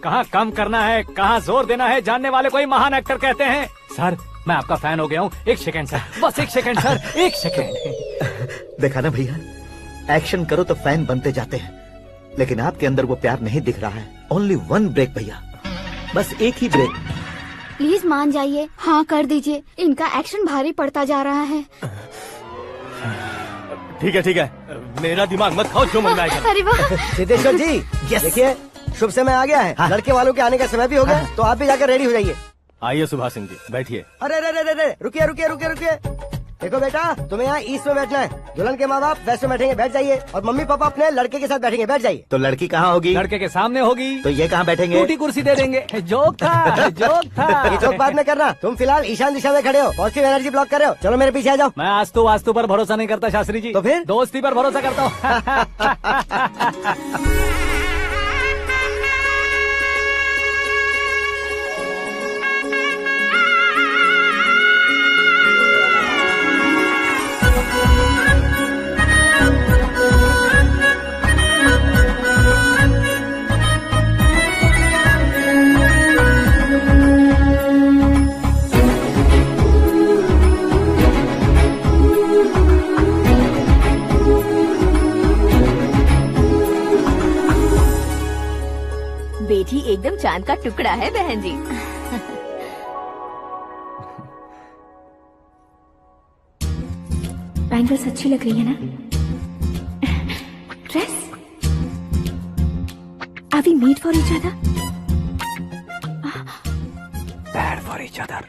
कहाँ कम करना है, कहाँ जोर देना है, जानने वाले को ही महान एक्टर कहते हैं। सर मैं आपका फैन हो गया हूँ। एक सेकंड सर, बस एक सेकंड सर, एक सेकंड। देखा ना भैया, एक्शन करो तो फैन बनते जाते हैं, लेकिन आपके अंदर वो प्यार नहीं दिख रहा है। ओनली 1 ब्रेक भैया, बस एक ही ब्रेक। प्लीज मान जाइए, हाँ कर दीजिए। इनका एक्शन भारी पड़ता जा रहा है। ठीक है, मेरा दिमाग मत खाओ, जो मन में आएगा। अरे वाह, सिद्धेश्वर जी देखिए, शुभ समय आ गया है। हाँ। लड़के वालों के आने का समय भी हो गया, तो आप भी जाकर रेडी हो जाइए। आइए सुभाष सिंह जी, बैठिए। अरे रुकिए। देखो बेटा, तुम्हें यहाँ ईस्ट में बैठना है। दुल्हन के माँ बाप वेस्ट में बैठेंगे, बैठ जाइए। और मम्मी पापा अपने लड़के के साथ बैठेंगे, बैठ जाइए। तो लड़की कहाँ होगी? लड़के के सामने होगी। तो ये कहाँ बैठेंगे? टूटी कुर्सी दे देंगे। जोक था, जोक ये था। जोक बाद में करना। तुम फिलहाल ईशान दिशा में खड़े हो, पॉजिटिव एनर्जी ब्लॉक कर रहे हो। चलो मेरे पीछे आ जाओ। मैं आस्तु वास्तु पर भरोसा नहीं करता शास्त्री जी। तो फिर? दोस्ती पर भरोसा करता हूँ। बेटी एकदम चांद का टुकड़ा है बहन जी। बैंगल्स अच्छी लग रही है ना? Dress? Are we made for each other? Bad for each other.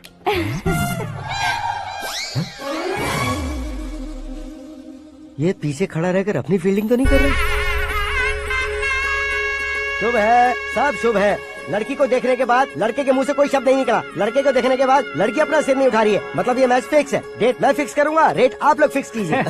ये पीछे खड़ा रहकर अपनी फील्डिंग तो नहीं कर रहा? शुभ है, सब शुभ है। लड़की को देखने के बाद लड़के के मुंह से कोई शब्द नहीं निकला। लड़के को देखने के बाद लड़की अपना सिर नहीं उठा रही है। मतलब ये मैच फिक्स है। डेट मैं फिक्स करूंगा, रेट आप लोग फिक्स कीजिए।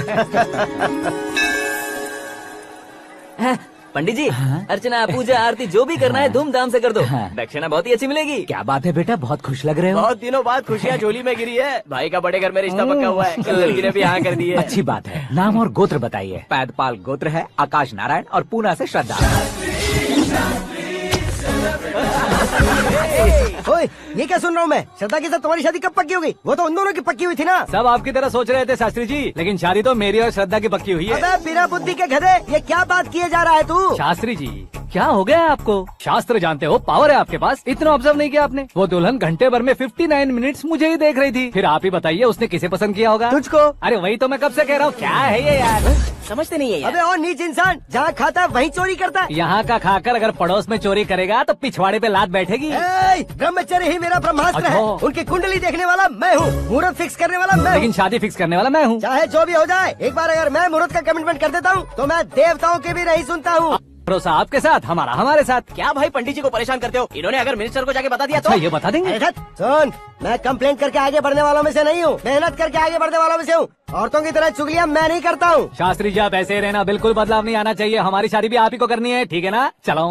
पंडित जी, अर्चना पूजा आरती जो भी करना है धूमधाम से कर दो। दक्षिणा बहुत ही अच्छी मिलेगी। क्या बात है बेटा, बहुत खुश लग रहे हो। बहुत दिनों बाद खुशियाँ झोली में गिरी है। भाई का बड़े घर में रिश्ता पक्का हुआ है। कल लड़की ने भी हाँ कर दी है। अच्छी बात है। नाम और गोत्र बताइए। पैदपाल गोत्र है, आकाश नारायण और पूना से श्रद्धा। ओए, ये क्या सुन रहा हूँ मैं? श्रद्धा के साथ तुम्हारी शादी कब पक्की हो गई? वो तो उन दोनों की पक्की हुई थी ना। सब आपकी तरह सोच रहे थे शास्त्री जी, लेकिन शादी तो मेरी और श्रद्धा की पक्की हुई है। अबे बिना बुद्धि के गधे, ये क्या बात किए जा रहा है तू? शास्त्री जी, क्या हो गया है आपको? शास्त्र जानते हो, पावर है आपके पास। इतना ऑब्जर्व नहीं किया आपने? वो दुल्हन घंटे भर में 59 मिनट्स मुझे ही देख रही थी। फिर आप ही बताइए उसने किसे पसंद किया होगा? तुझको। अरे वही तो मैं कब से कह रहा हूँ, क्या है ये यार? समझते नहीं है यार। अबे और नीच इंसान, जहाँ खाता है वहीं चोरी करता है। यहाँ का खाकर अगर पड़ोस में चोरी करेगा तो पिछवाड़े पे लात बैठेगी। ब्रह्मचर्य ही मेरा ब्रह्मास्त्र है। अच्छा। उनकी कुंडली देखने वाला मैं हूँ, मुहूर्त फिक्स करने वाला मैं हूँ। लेकिन शादी फिक्स करने वाला मैं हूँ। चाहे जो भी हो जाए, एक बार अगर मैं मुहूर्त का कमिटमेंट कर देता हूँ तो मैं देवताओं के भी नहीं सुनता हूँ। भरोसा आपके साथ, हमारा हमारे साथ। क्या भाई पंडित जी को परेशान करते हो? इन्होंने अगर मिनिस्टर को जाके बता दिया अच्छा, तो ये बता देंगे? अरे सुन, मैं कंप्लेंट करके आगे बढ़ने वालों में से नहीं हूँ, मेहनत करके आगे बढ़ने वालों में से हूँ। औरतों की तरह चुगलियाँ मैं नहीं करता हूँ। शास्त्री जी आप ऐसे ही रहना, बिल्कुल बदलाव नहीं आना चाहिए। हमारी शादी भी आप ही को करनी है, ठीक है ना? चलो।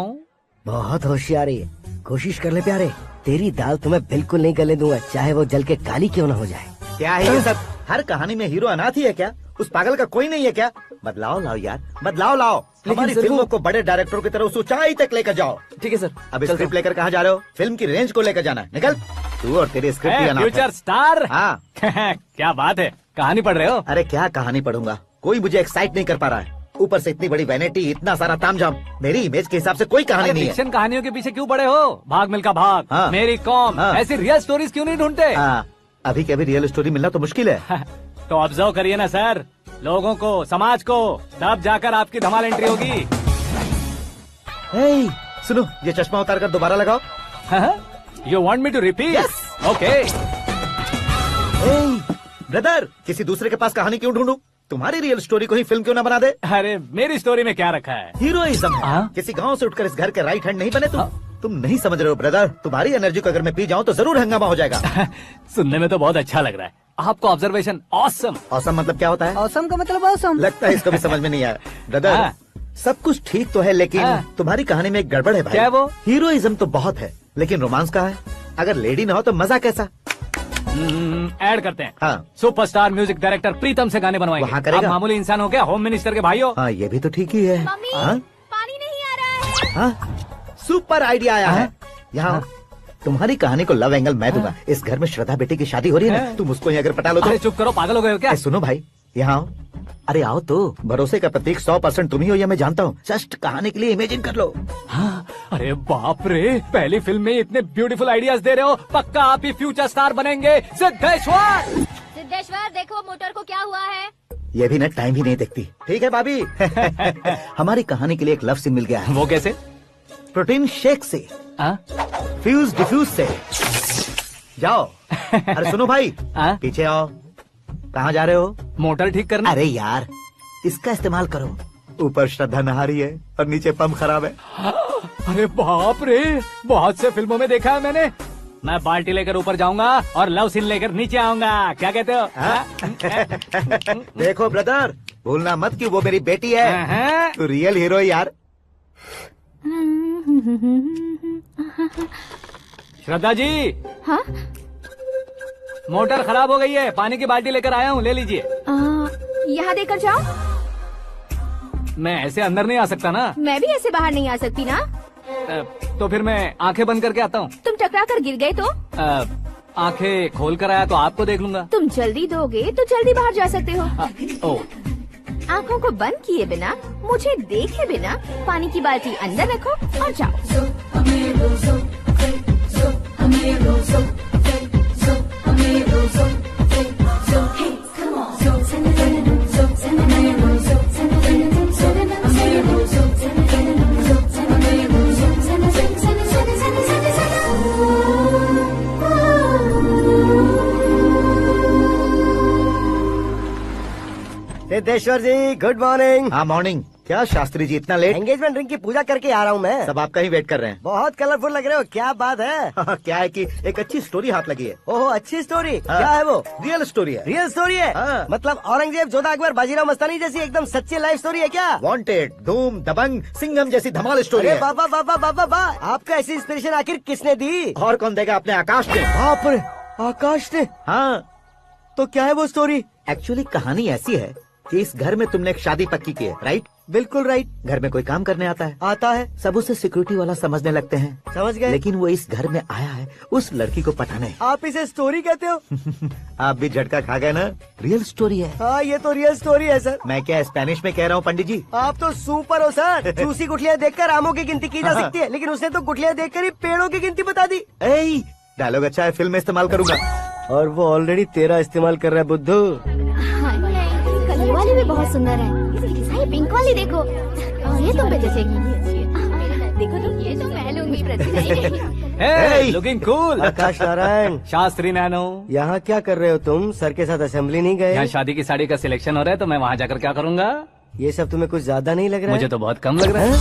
बहुत होशियारी है, कोशिश कर ले प्यारे। तेरी दाल तुम्हें बिल्कुल नहीं गलने दूंगा, चाहे वो जल के काली क्यों न हो जाए। क्या है ये सब? हर कहानी में हीरो अनाथ ही है क्या? उस पागल का कोई नहीं है क्या? बदलाव लाओ यार, बदलाव लाओ। हमारी फिल्मों को बड़े डायरेक्टरों की तरह उस ऊंचाई तक लेकर जाओ। ठीक है सर। अब स्क्रिप्ट लेकर कहाँ जा रहे हो? फिल्म की रेंज को लेकर जाना है। निकल तू और तेरी स्क्रिप्ट ही अनाथ है। Future star. हाँ। क्या बात है, कहानी पढ़ रहे हो? अरे क्या कहानी पढ़ूंगा, कोई मुझे एक्साइट नहीं कर पा रहा है। ऊपर से इतनी बड़ी वैनिटी, इतना सारा तामझाम। मेरी इमेज के हिसाब से कोई कहानी नहीं है। फिक्शन कहानियों के पीछे क्यों पड़े हो? भाग मिल्खा भाग, हाँ। मेरी कॉम, हाँ। ऐसी रियल स्टोरीज क्यों नहीं ढूंढते? हाँ, अभी के अभी रियल स्टोरी मिलना तो मुश्किल है। तो ऑब्जर्व करिए ना सर, लोगों को, समाज को, तब जाकर आपकी धमाल एंट्री होगी। सुनो, ये चश्मा उतार कर दोबारा लगाओ। You want me to repeat? Okay. Brother, किसी दूसरे के पास कहानी क्यों ढूंढूं? तुम्हारी रियल स्टोरी को ही फिल्म क्यों ना बना दे? अरे मेरी स्टोरी में क्या रखा है? हीरोइज्म है। हाँ? किसी गांव से उठकर इस घर के राइट हैंड नहीं बने तुम। तुम नहीं समझ रहे हो ब्रदर, तुम्हारी एनर्जी को अगर मैं पी जाऊं तो जरूर हंगामा हो जाएगा। सुनने में तो बहुत अच्छा लग रहा है। आपको ऑब्जर्वेशन ऑसम। ऑसम मतलब क्या होता है? औसम का मतलब औसम। लगता है इसको भी समझ में नहीं आया। ब्रदर, हाँ। सब कुछ ठीक तो है, लेकिन हाँ। तुम्हारी कहानी में एक गड़बड़ है भाई। क्या है वो? हीरोइज्म तो बहुत है, लेकिन रोमांस का है। अगर लेडी ना हो तो मजा कैसा? ऐड करते हैं। हाँ। सुपरस्टार म्यूजिक डायरेक्टर प्रीतम से गाने बनवाएंगे। वहाँ करेगा? आप मामूली इंसान हो क्या? होम मिनिस्टर के भाई हो। हाँ, ये भी तो ठीक ही है। मम्मी, हाँ? पानी नहीं आ रहा है। हाँ? सुपर आइडिया आया है। यहाँ तुम्हारी कहानी को लव एंगल मैं दूंगा। इस घर में श्रद्धा बेटी की शादी हो रही है ना, तुम उसको ही अगर पटा लो तो। अरे चुप करो, पागल हो गए हो क्या? सुनो भाई, यहाँ आओ। अरे आओ तो, भरोसे का प्रतीक 100% तुम ही हो, ये मैं जानता हूँ। जस्ट कहानी के लिए इमेजिन कर लो। हाँ, अरे बाप रे, पहली फिल्म में इतने ब्यूटीफुल आइडियाज दे रहे हो। पक्का आप ही फ्यूचर स्टार बनेंगे। सिद्धेश्वर, सिद्धेश्वर देखो मोटर को क्या हुआ है। ये भी ना टाइम ही नहीं देखती। ठीक है भाभी। हमारी कहानी के लिए एक लव सीन मिल गया है। वो कैसे? प्रोटीन शेक से, फ्यूज डिफ्यूज से। जाओ। अरे सुनो भाई, पीछे आओ। कहाँ जा रहे हो? मोटर ठीक करना। अरे यार, इसका इस्तेमाल करो। ऊपर श्रद्धा नहा रही है और नीचे पंप खराब है। अरे बाप रे, बहुत से फिल्मों में देखा है मैंने। मैं बाल्टी लेकर ऊपर जाऊंगा और लव सीन लेकर नीचे आऊंगा। क्या कहते हो? देखो ब्रदर, भूलना मत कि वो मेरी बेटी है। तू रियल हीरो यार। श्रद्धा जी। हाँ? मोटर खराब हो गई है, पानी की बाल्टी लेकर आया हूँ, ले लीजिए। यहाँ देकर जाओ। मैं ऐसे अंदर नहीं आ सकता ना। मैं भी ऐसे बाहर नहीं आ सकती ना। तो फिर मैं आंखें बंद करके आता हूँ। तुम टकरा कर गिर गए तो? आंखें खोल कर आया तो आपको देख लूंगा। तुम जल्दी दोगे तो जल्दी बाहर जा सकते हो। ओ, आँखों को बंद किए बिना, मुझे देखे बिना पानी की बाल्टी अंदर रखो और जाओ। सिद्धेश्वर जी गुड मॉर्निंग। हाँ मॉर्निंग। क्या शास्त्री जी इतना लेट? एंगेजमेंट रिंग की पूजा करके आ रहा हूँ मैं। सब आपका ही वेट कर रहे हैं। बहुत कलरफुल लग रहे हो, क्या बात है? क्या है कि एक अच्छी स्टोरी हाथ लगी है। ओह अच्छी स्टोरी, क्या है वो? रियल स्टोरी है। रियल स्टोरी है? हाँ। मतलब औरंगजेब, जोधा अकबर, बाजीराव मस्तानी जैसी एकदम सच्ची लाइफ स्टोरी है क्या? वांटेड, धूम, दबंग, सिंघम जैसी धमाल स्टोरी अरे है। बाबा बाबा बाबा बा, आपका ऐसी इंस्पिरेशन आखिर किसने दी? और कौन देगा? अपने आकाश ने। बाप रे, आकाश ने? हाँ। तो क्या है वो स्टोरी? एक्चुअली कहानी ऐसी है कि इस घर में तुमने एक शादी पक्की की है, राइट? बिल्कुल राइट। घर में कोई काम करने आता है? आता है। सब उसे सिक्योरिटी वाला समझने लगते हैं। समझ गए। लेकिन वो इस घर में आया है उस लड़की को पटाने। आप इसे स्टोरी कहते हो? आप भी झटका खा गए ना? रियल स्टोरी है। हाँ ये तो रियल स्टोरी है सर। मैं क्या स्पेनिश में कह रहा हूँ पंडित जी? आप तो सुपर हो सर। चूसी गुठलियाँ देखकर आमों की गिनती की जा सकती है, लेकिन उसने तो गुठलियाँ देखकर ही पेड़ों की गिनती बता दी। डायलॉग अच्छा है, फिल्म में इस्तेमाल करूंगा। और वो ऑलरेडी तेरा इस्तेमाल कर रहा है बुद्धू। कलर वाली भी बहुत सुंदर है। ये पिंक वाली देखो, और ये तुम पे जचेगी। देखो तो ये तो मैं लूंगी। Hey, looking cool। आकाश नारायण। शास्त्री नैनो। यहाँ क्या कर रहे हो तुम? सर के साथ असेंबली नहीं गए? यहाँ शादी की साड़ी का सिलेक्शन हो रहा है, तो मैं वहाँ जाकर क्या करूँगा? ये सब तुम्हें कुछ ज्यादा नहीं लग रहा है? मुझे तो बहुत कम लग रहा है।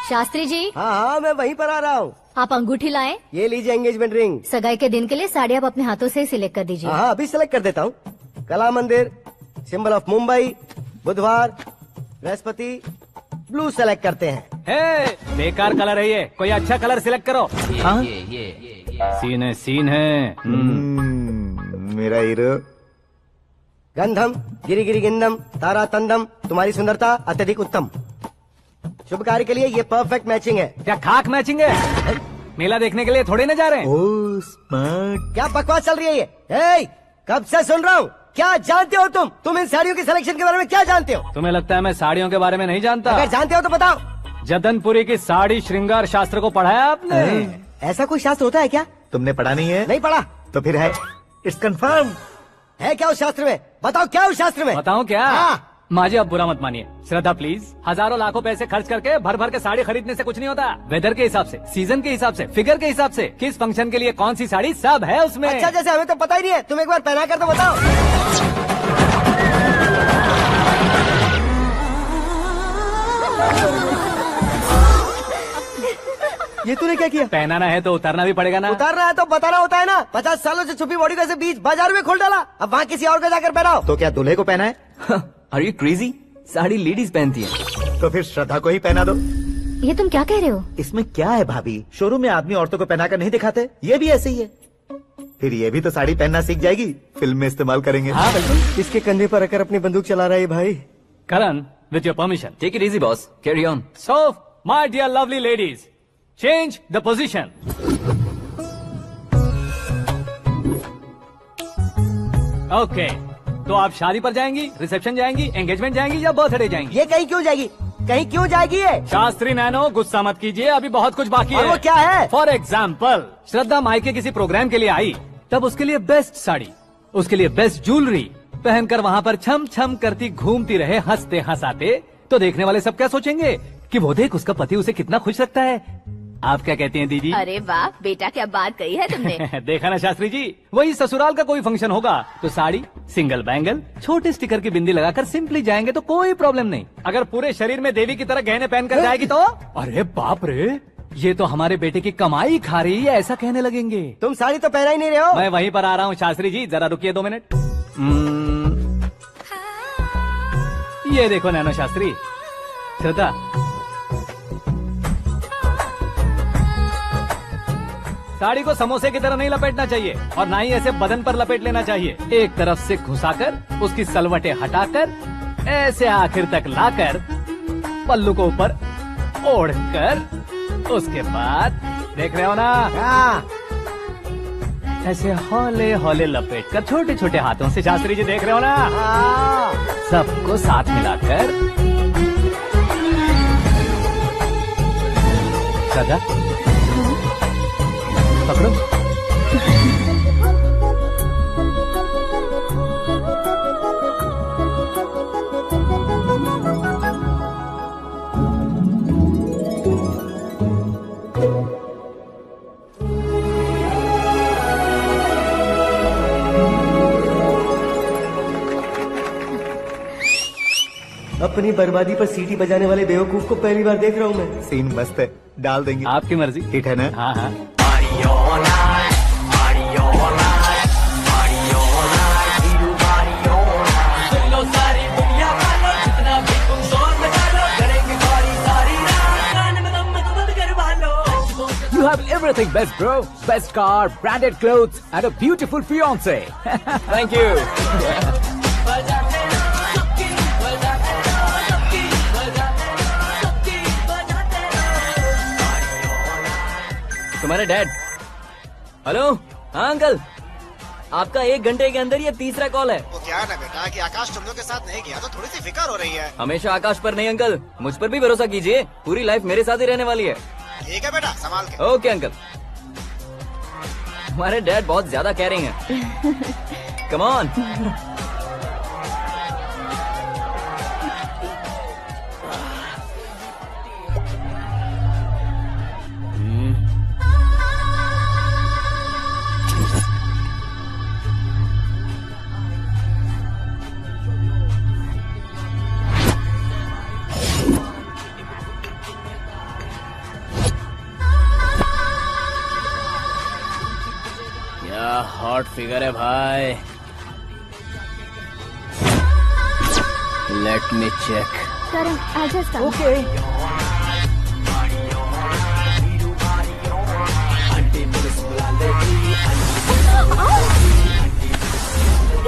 शास्त्री जी। हाँ हाँ मैं वहीं पर आ रहा हूँ। आप अंगूठी लाएं। ये लीजिए एंगेजमेंट रिंग। सगाई के दिन के लिए साड़ी आप अपने हाथों से सिलेक्ट कर दीजिए। हाँ अभी सिलेक्ट कर देता हूँ। कला मंदिर, सिंबल ऑफ मुंबई, बुधवार, बृहस्पति, ब्लू सेलेक्ट करते हैं। बेकार कलर है ये, कोई अच्छा कलर सिलेक्ट करो। हाँ? सीन है। मेरा हीरो। गंधम गिरी गिरी गिंदम तारा तंदम, तुम्हारी सुंदरता अत्यधिक उत्तम। शुभ कार्य के लिए ये परफेक्ट मैचिंग है। क्या खाक मैचिंग है? मेला देखने के लिए थोड़ी न जा रहे हैं। Oh smart. क्या बकवास चल रही है ये? ए, कब से सुन रहा हूँ। क्या जानते हो तुम इन साड़ियों की सिलेक्शन के बारे में क्या जानते हो? तुम्हें लगता है मैं साड़ियों के बारे में नहीं जानता? अगर जानते हो तो बताओ। जदनपुरी की साड़ी श्रृंगार शास्त्र को पढ़ा है आपने? ऐसा कोई शास्त्र होता है क्या? तुमने पढ़ा नहीं है? नहीं पढ़ा। तो फिर है, इट्स कंफर्म। है क्या उस शास्त्र में? बताओ क्या उस शास्त्र में? बताऊं क्या? हाँ। माजी आप बुरा मत मानिए, श्रद्धा प्लीज। हजारों लाखों पैसे खर्च करके भर भर के साड़ी खरीदने से कुछ नहीं होता। वेदर के हिसाब से, सीजन के हिसाब से, फिगर के हिसाब से, किस फंक्शन के लिए कौन सी साड़ी, सब है उसमें। अच्छा जैसे हमें तो पता ही नहीं है, तुम एक बार पहना कर तो बताओ। ये तूने क्या किया? पहनाना है तो उतारना भी पड़ेगा ना। उतारना है तो बताना होता है ना। 50 सालों से छुपी बॉडी को ऐसे बीच बाजार में खोल डाला, अब वहाँ किसी और को जाकर पहनाओ। तो क्या दूल्हे को पहना है? Are you crazy? Sari ladies पहनती है। तो फिर श्रद्धा को ही पहना दो। ये तुम क्या कह रहे हो? इसमें क्या है भाभी? शोरूम में आदमी औरतों को पहनाकर नहीं दिखाते, ये भी ऐसे ही है। फिर ये भी तो साड़ी पहनना सीख जाएगी, फिल्म में इस्तेमाल करेंगे। हाँ बिल्कुल। इसके कंधे पर रखकर अपनी बंदूक चला रहा है भाई। करण, with your permission. Take it easy, boss. Carry on. So, my dear lovely ladies, change the position. Okay. तो आप शादी पर जाएंगी, रिसेप्शन जाएंगी, एंगेजमेंट जाएंगी या बर्थडे जाएंगी? ये कहीं क्यों जाएगी? कहीं क्यों जाएगी ये? शास्त्री नैनो गुस्सा मत कीजिए, अभी बहुत कुछ बाकी है। और वो क्या है? फॉर एग्जाम्पल, श्रद्धा मायके किसी प्रोग्राम के लिए आई, तब उसके लिए बेस्ट साड़ी, उसके लिए बेस्ट ज्वेलरी पहनकर वहाँ पर छम छम करती घूमती रहे हंसते हंसाते, तो देखने वाले सब क्या सोचेंगे कि वो देख उसका पति उसे कितना खुश रखता है। आप क्या कहती हैं दीदी? अरे वाह बेटा, क्या बात कही है तुमने। देखा ना शास्त्री जी, वही ससुराल का कोई फंक्शन होगा तो साड़ी, सिंगल बैंगल, छोटे स्टिकर की बिंदी लगाकर सिंपली जाएंगे तो कोई प्रॉब्लम नहीं। अगर पूरे शरीर में देवी की तरह गहने पहनकर जाएगी तो अरे बाप रे, ये तो हमारे बेटे की कमाई खा रही है, ऐसा कहने लगेंगे। तुम साड़ी तो पहना ही नहीं रहे हो। मैं वहीं पर आ रहा हूँ शास्त्री जी, जरा रुकिए 2 मिनट। ये देखो नैनो शास्त्री, श्रद्धा, साड़ी को समोसे की तरह नहीं लपेटना चाहिए और ना ही ऐसे बदन पर लपेट लेना चाहिए। एक तरफ से घुसाकर, उसकी सलवटें हटाकर, ऐसे आखिर तक लाकर, पल्लू को ऊपर ओढ़कर, उसके बाद देख रहे हो ना, ऐसे हौले हौले लपेट कर छोटे छोटे हाथों से, शास्त्री जी देख रहे हो ना, सबको साथ मिलाकर सजा पकड़ो। अपनी बर्बादी पर सीटी बजाने वाले बेवकूफ को पहली बार देख रहा हूँ मैं। सीन मस्त है, डाल देंगे। आपकी मर्जी। हिट है ना? हाँ हाँ। You have everything best, bro. Best car, branded clothes, and a beautiful fiance. Thank you. तुम्हारे डैड। हेलो, हाँ अंकल, आपका 1 घंटे के अंदर ये तीसरा कॉल है। वो क्या है ना बेटा कि आकाश तुम लोग के साथ नहीं गया तो थोड़ी सी फिक्र हो रही है। हमेशा आकाश पर नहीं अंकल, मुझ पर भी भरोसा कीजिए, पूरी लाइफ मेरे साथ ही रहने वाली है। ठीक है बेटा, संभाल के। Okay uncle. हमारे डैड बहुत ज्यादा केयरिंग है। Come on. हॉट फिगर है भाई। Let me check. Karan, I just come. Okay.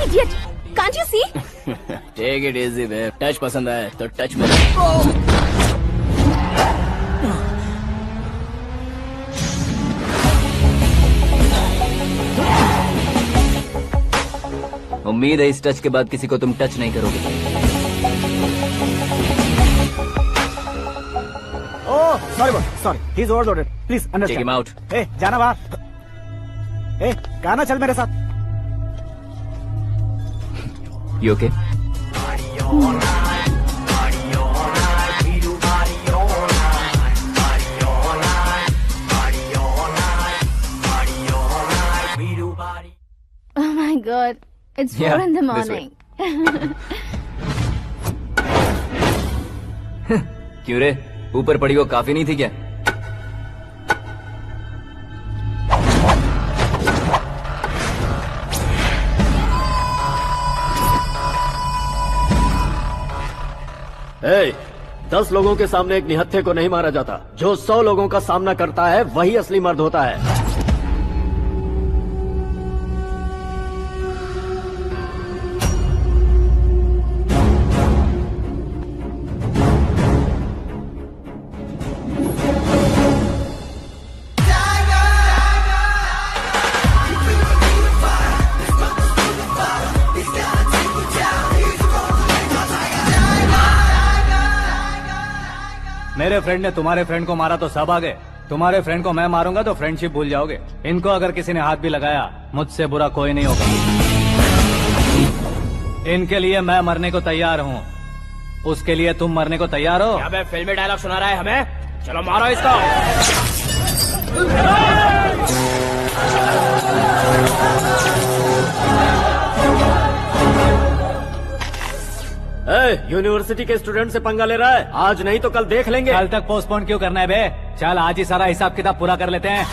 Idiot! Can't you see? Take it easy babe. Touch पसंद आए तो टच में। उम्मीद है इस टच के बाद किसी को तुम टच नहीं करोगे। Oh sorry sorry, he is overloaded, please take understand. Him out. ए जाना बाहर। ए गाना चल मेरे साथ। You okay? Oh my God! It's 4 Yeah, in the this way. morning. क्यों रे, ऊपर पड़ी वो काफी नहीं थी क्या? ए, 10 लोगों के सामने एक निहत्थे को नहीं मारा जाता। जो 100 लोगों का सामना करता है वही असली मर्द होता है। मेरे फ्रेंड ने तुम्हारे फ्रेंड को मारा तो सब आ गए, तुम्हारे फ्रेंड को मैं मारूंगा तो फ्रेंडशिप भूल जाओगे। इनको अगर किसी ने हाथ भी लगाया, मुझसे बुरा कोई नहीं होगा। इनके लिए मैं मरने को तैयार हूँ, उसके लिए तुम मरने को तैयार हो? अबे फिल्मी डायलॉग सुना रहा है हमें? चलो मारो इसको। यूनिवर्सिटी के स्टूडेंट से पंगा ले रहा है, आज नहीं तो कल देख लेंगे। कल तक पोस्टपोन क्यों करना है बे? चल आज ही सारा हिसाब किताब पूरा कर लेते हैं।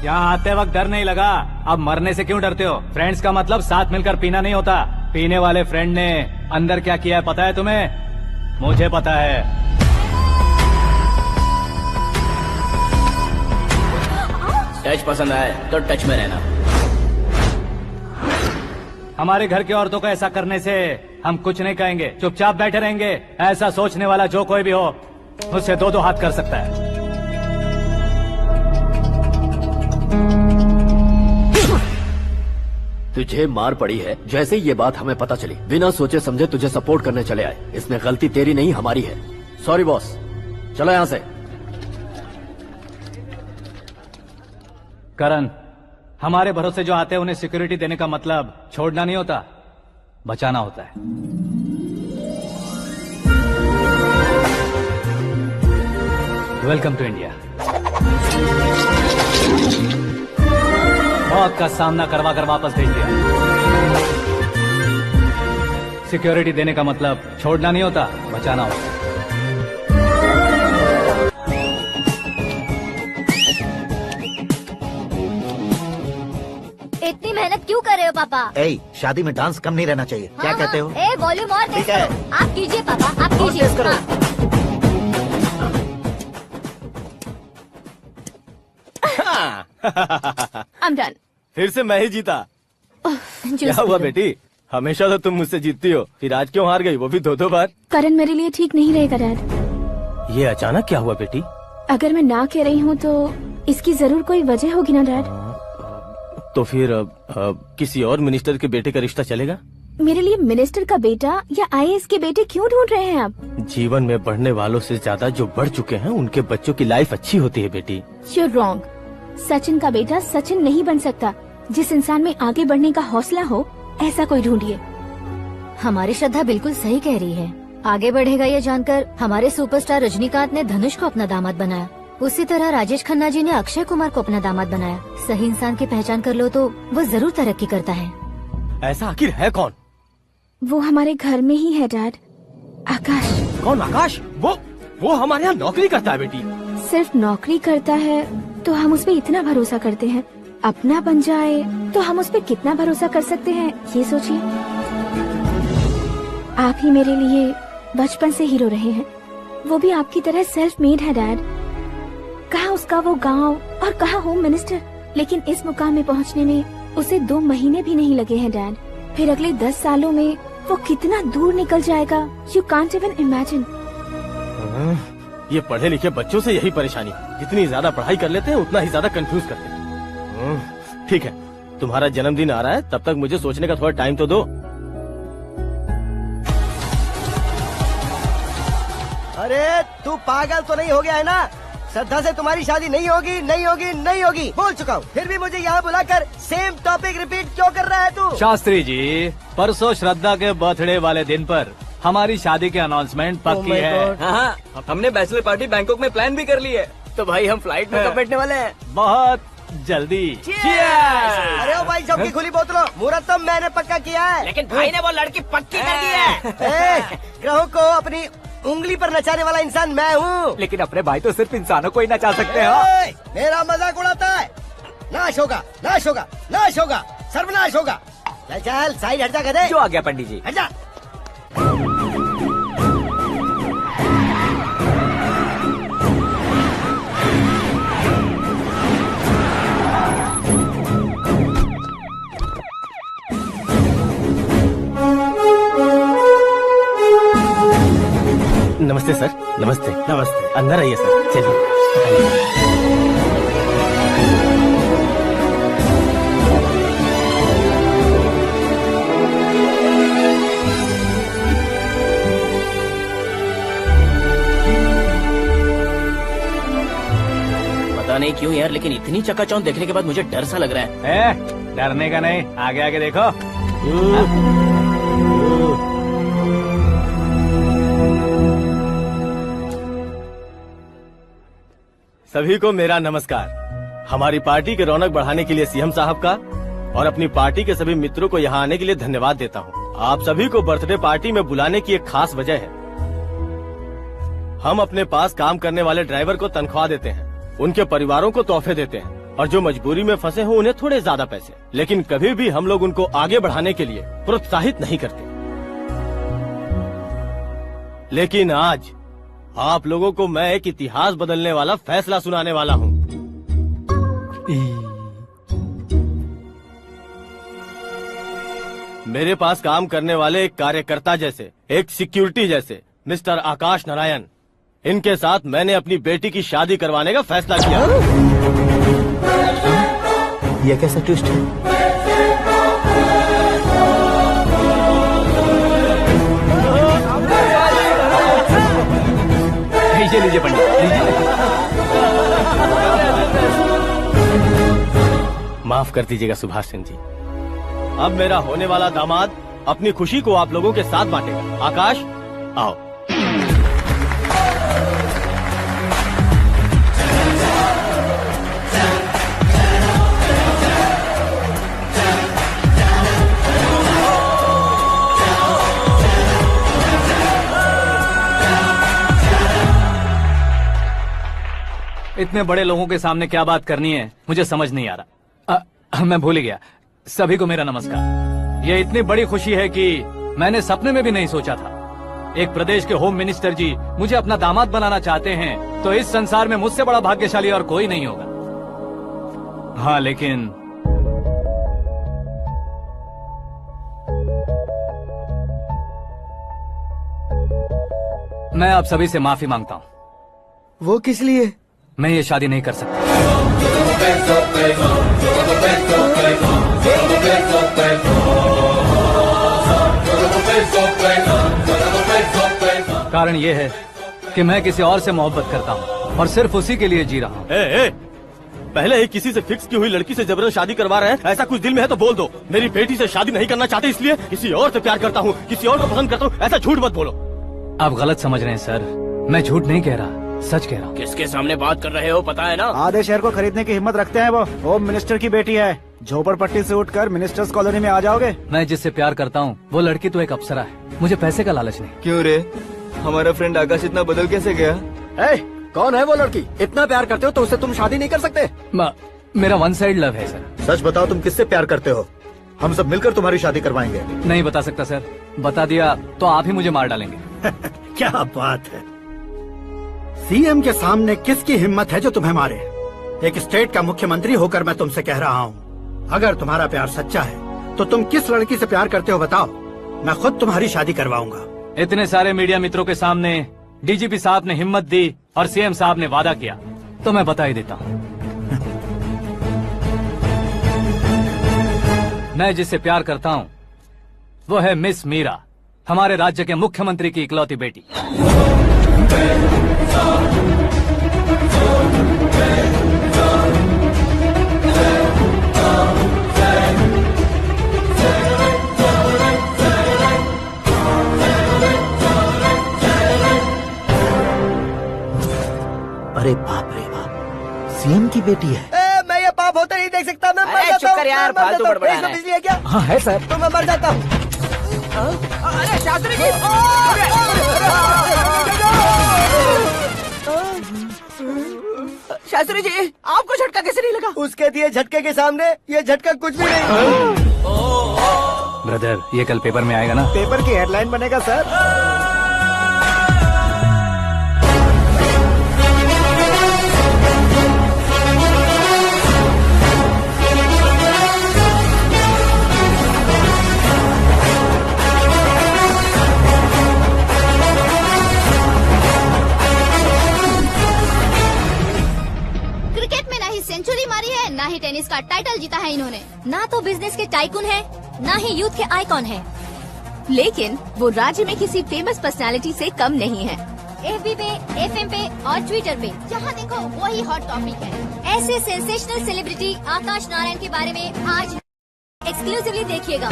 यहाँ आते वक्त डर नहीं लगा, अब मरने से क्यों डरते हो? फ्रेंड्स का मतलब साथ मिलकर पीना नहीं होता। पीने वाले फ्रेंड ने अंदर क्या किया है पता है तुम्हें? मुझे पता है। टच पसंद आए तो टच में रहना। हमारे घर की औरतों को ऐसा करने से हम कुछ नहीं कहेंगे, चुपचाप बैठे रहेंगे। ऐसा सोचने वाला जो कोई भी हो उससे दो हाथ कर सकता है। तुझे मार पड़ी है। जैसे ही ये बात हमें पता चली, बिना सोचे समझे तुझे सपोर्ट करने चले आए। इसमें गलती तेरी नहीं हमारी है। सॉरी बॉस, चलो यहाँ से। करण, हमारे भरोसे जो आते हैं उन्हें सिक्योरिटी देने का मतलब छोड़ना नहीं होता, बचाना होता है। Welcome to India. मौत का सामना करवा कर वापस भेज दिया। सिक्योरिटी देने का मतलब छोड़ना नहीं होता, बचाना होता है। इतनी मेहनत क्यों कर रहे हो पापा? ए, शादी में डांस कम नहीं रहना चाहिए। क्या कहते हो? ए, वॉल्यूम और तेज ठीक है। करो। आप कीजिए पापा, आप और कीजिए। तेज करो। I'm done. फिर से मैं ही जीता। क्या हुआ बेटी? हमेशा तो तुम मुझसे जीतती हो, फिर आज क्यों हार गई, वो भी 2-2 बार? करण मेरे लिए ठीक नहीं रहेगा डैड। ये अचानक क्या हुआ बेटी? अगर मैं ना कह रही हूँ तो इसकी जरूर कोई वजह होगी ना डैड। तो फिर किसी और मिनिस्टर के बेटे का रिश्ता चलेगा? मेरे लिए मिनिस्टर का बेटा या IAS के बेटे क्यों ढूंढ रहे हैं आप? जीवन में बढ़ने वालों से ज्यादा जो बढ़ चुके हैं उनके बच्चों की लाइफ अच्छी होती है बेटी। You're wrong. सचिन का बेटा सचिन नहीं बन सकता। जिस इंसान में आगे बढ़ने का हौसला हो, ऐसा कोई ढूंढिए। हमारी श्रद्धा बिल्कुल सही कह रही है। आगे बढ़ेगा ये जानकर हमारे सुपरस्टार रजनीकांत ने धनुष को अपना दामाद बनाया। उसी तरह राजेश खन्ना जी ने अक्षय कुमार को अपना दामाद बनाया। सही इंसान की पहचान कर लो तो वो जरूर तरक्की करता है। ऐसा आखिर है कौन? वो हमारे घर में ही है डैड। आकाश। कौन आकाश? वो हमारे यहाँ नौकरी करता है बेटी। सिर्फ नौकरी करता है तो हम उस पे इतना भरोसा करते हैं। अपना बन जाए तो हम उस पे कितना भरोसा कर सकते हैं, ये सोचिए। आप ही मेरे लिए बचपन से हीरो रहे हैं। वो भी आपकी तरह सेल्फ मेड है डैड। कहाँ उसका वो गांव और कहाँ होम मिनिस्टर, लेकिन इस मुकाम में पहुँचने में उसे 2 महीने भी नहीं लगे हैं डैड। फिर अगले 10 सालों में वो कितना दूर निकल जाएगा, यू कांट इवन इमेजिन। ये पढ़े लिखे बच्चों से यही परेशानी, जितनी ज्यादा पढ़ाई कर लेते हैं उतना ही ज्यादा कंफ्यूज करते हैं। ठीक है, तुम्हारा जन्मदिन आ रहा है, तब तक मुझे सोचने का थोड़ा टाइम तो दो। अरे तू पागल तो नहीं हो गया है ना? श्रद्धा से तुम्हारी शादी नहीं होगी, नहीं होगी, नहीं होगी, बोल चुका हूँ। फिर भी मुझे यहाँ बुलाकर सेम टॉपिक रिपीट क्यों कर रहा है तू? शास्त्री जी, परसों श्रद्धा के बर्थडे वाले दिन पर हमारी शादी की अनाउंसमेंट पक्की है। हाँ, हमने बैचलर पार्टी बैंकॉक में प्लान भी कर ली है। तो भाई हम फ्लाइट में कब बैठने वाले हैं? बहुत जल्दी। अरे ओ भाई, सबकी खुली बोतलों, मुहूर्त तो मैंने पक्का किया है। लेकिन भाई ने वो लड़की पक्की कर दी है। ग्रहों को अपनी उंगली पर नचाने वाला इंसान मैं हूँ। लेकिन अपने भाई तो सिर्फ इंसानों को ही नचा सकते हो। मेरा मजाक उड़ाता है। नाश होगा, नाश होगा, नाश होगा, सर्वनाश होगा। चल चल, साइड हट जा गधे। जो आ गया पंडित जी। हट जा। नमस्ते सर। नमस्ते। नमस्ते। अंदर आइए सर, चलिए। पता नहीं क्यों यार, लेकिन इतनी चकाचौंध देखने के बाद मुझे डर सा लग रहा है। डरने का नहीं, आगे आगे देखो। सभी को मेरा नमस्कार। हमारी पार्टी की रौनक बढ़ाने के लिए सीएम साहब का और अपनी पार्टी के सभी मित्रों को यहाँ आने के लिए धन्यवाद देता हूँ। आप सभी को बर्थडे पार्टी में बुलाने की एक खास वजह है। हम अपने पास काम करने वाले ड्राइवर को तनख्वाह देते हैं, उनके परिवारों को तोहफे देते हैं और जो मजबूरी में फंसे हो उन्हें थोड़े ज्यादा पैसे। लेकिन कभी भी हम लोग उनको आगे बढ़ाने के लिए प्रोत्साहित नहीं करते। लेकिन आज आप लोगों को मैं एक इतिहास बदलने वाला फैसला सुनाने वाला हूँ। मेरे पास काम करने वाले एक कार्यकर्ता जैसे, एक सिक्योरिटी जैसे मिस्टर आकाश नारायण, इनके साथ मैंने अपनी बेटी की शादी करवाने का फैसला किया। यह कैसा ट्विस्ट है? लीजिए पंडित, लीजिए। माफ कर दीजिएगा सुभाष सिंह जी। अब मेरा होने वाला दामाद अपनी खुशी को आप लोगों के साथ बांटेगा। आकाश, आओ। इतने बड़े लोगों के सामने क्या बात करनी है मुझे समझ नहीं आ रहा। मैं भूल ही गया। सभी को मेरा नमस्कार। ये इतनी बड़ी खुशी है कि मैंने सपने में भी नहीं सोचा था। एक प्रदेश के होम मिनिस्टर जी मुझे अपना दामाद बनाना चाहते हैं तो इस संसार में मुझसे बड़ा भाग्यशाली और कोई नहीं होगा। हाँ, लेकिन मैं आप सभी से माफी मांगता हूँ। वो किस लिए? मैं ये शादी नहीं कर सकता। कारण ये है कि मैं किसी और से मोहब्बत करता हूँ और सिर्फ उसी के लिए जी रहा हूँ। पहले ही किसी से फिक्स की हुई लड़की से जबरन शादी करवा रहे हैं, ऐसा कुछ दिल में है तो बोल दो। मेरी बेटी से शादी नहीं करना चाहते इसलिए किसी और से प्यार करता हूँ, किसी और को पसंद करता हूँ, ऐसा झूठ मत बोलो। आप गलत समझ रहे हैं सर, मैं झूठ नहीं कह रहा, सच कह रहा हूँ। किसके सामने बात कर रहे हो पता है ना? आधे शहर को खरीदने की हिम्मत रखते हैं वो। होम मिनिस्टर की बेटी है। झोपड़पट्टी से उठकर मिनिस्टर्स कॉलोनी में आ जाओगे। मैं जिससे प्यार करता हूँ वो लड़की तो एक अप्सरा है, मुझे पैसे का लालच नहीं। क्यों रे, हमारा फ्रेंड आकाश इतना बदल कैसे गया? कौन है वो लड़की? इतना प्यार करते हो तो उससे तुम शादी नहीं कर सकते? मेरा वन साइड लव है सर। सच बताओ, तुम किससे प्यार करते हो? हम सब मिलकर तुम्हारी शादी करवाएंगे। नहीं बता सकता सर, बता दिया तो आप ही मुझे मार डालेंगे। क्या बात है, सीएम के सामने किसकी हिम्मत है जो तुम्हें मारे? एक स्टेट का मुख्यमंत्री होकर मैं तुमसे कह रहा हूँ, अगर तुम्हारा प्यार सच्चा है तो तुम किस लड़की से प्यार करते हो बताओ, मैं खुद तुम्हारी शादी करवाऊंगा। इतने सारे मीडिया मित्रों के सामने डीजीपी साहब ने हिम्मत दी और सीएम साहब ने वादा किया तो मैं बता ही देता हूँ। मैं जिससे प्यार करता हूँ वो है मिस मीरा, हमारे राज्य के मुख्यमंत्री की इकलौती बेटी। अरे बाप रे बाप, सीएम की बेटी है। मैं ये पाप होते नहीं देख सकता। मैं मर जाता हूँ यार, फालतू बड़बड़ा रहा है। बिजली है क्या? हाँ है सर। तो मैं मर जाता हूँ। अरे शास्त्री जी, शास्त्री जी आपको झटका कैसे नहीं लगा? उसके दिए झटके के सामने ये झटका कुछ भी नहीं। ब्रदर, ये कल पेपर में आएगा ना? पेपर की हेडलाइन बनेगा सर। सेंचुरी मारी है, ना ही टेनिस का टाइटल जीता है इन्होंने। ना तो बिजनेस के टाइकून है, ना ही यूथ के आइकॉन है, लेकिन वो राज्य में किसी फेमस पर्सनालिटी से कम नहीं है। FB पे, FM पे और ट्विटर पे जहाँ देखो वही हॉट टॉपिक है। ऐसे सेंसेशनल सेलिब्रिटी आकाश नारायण के बारे में आज एक्सक्लूसिवली देखिएगा।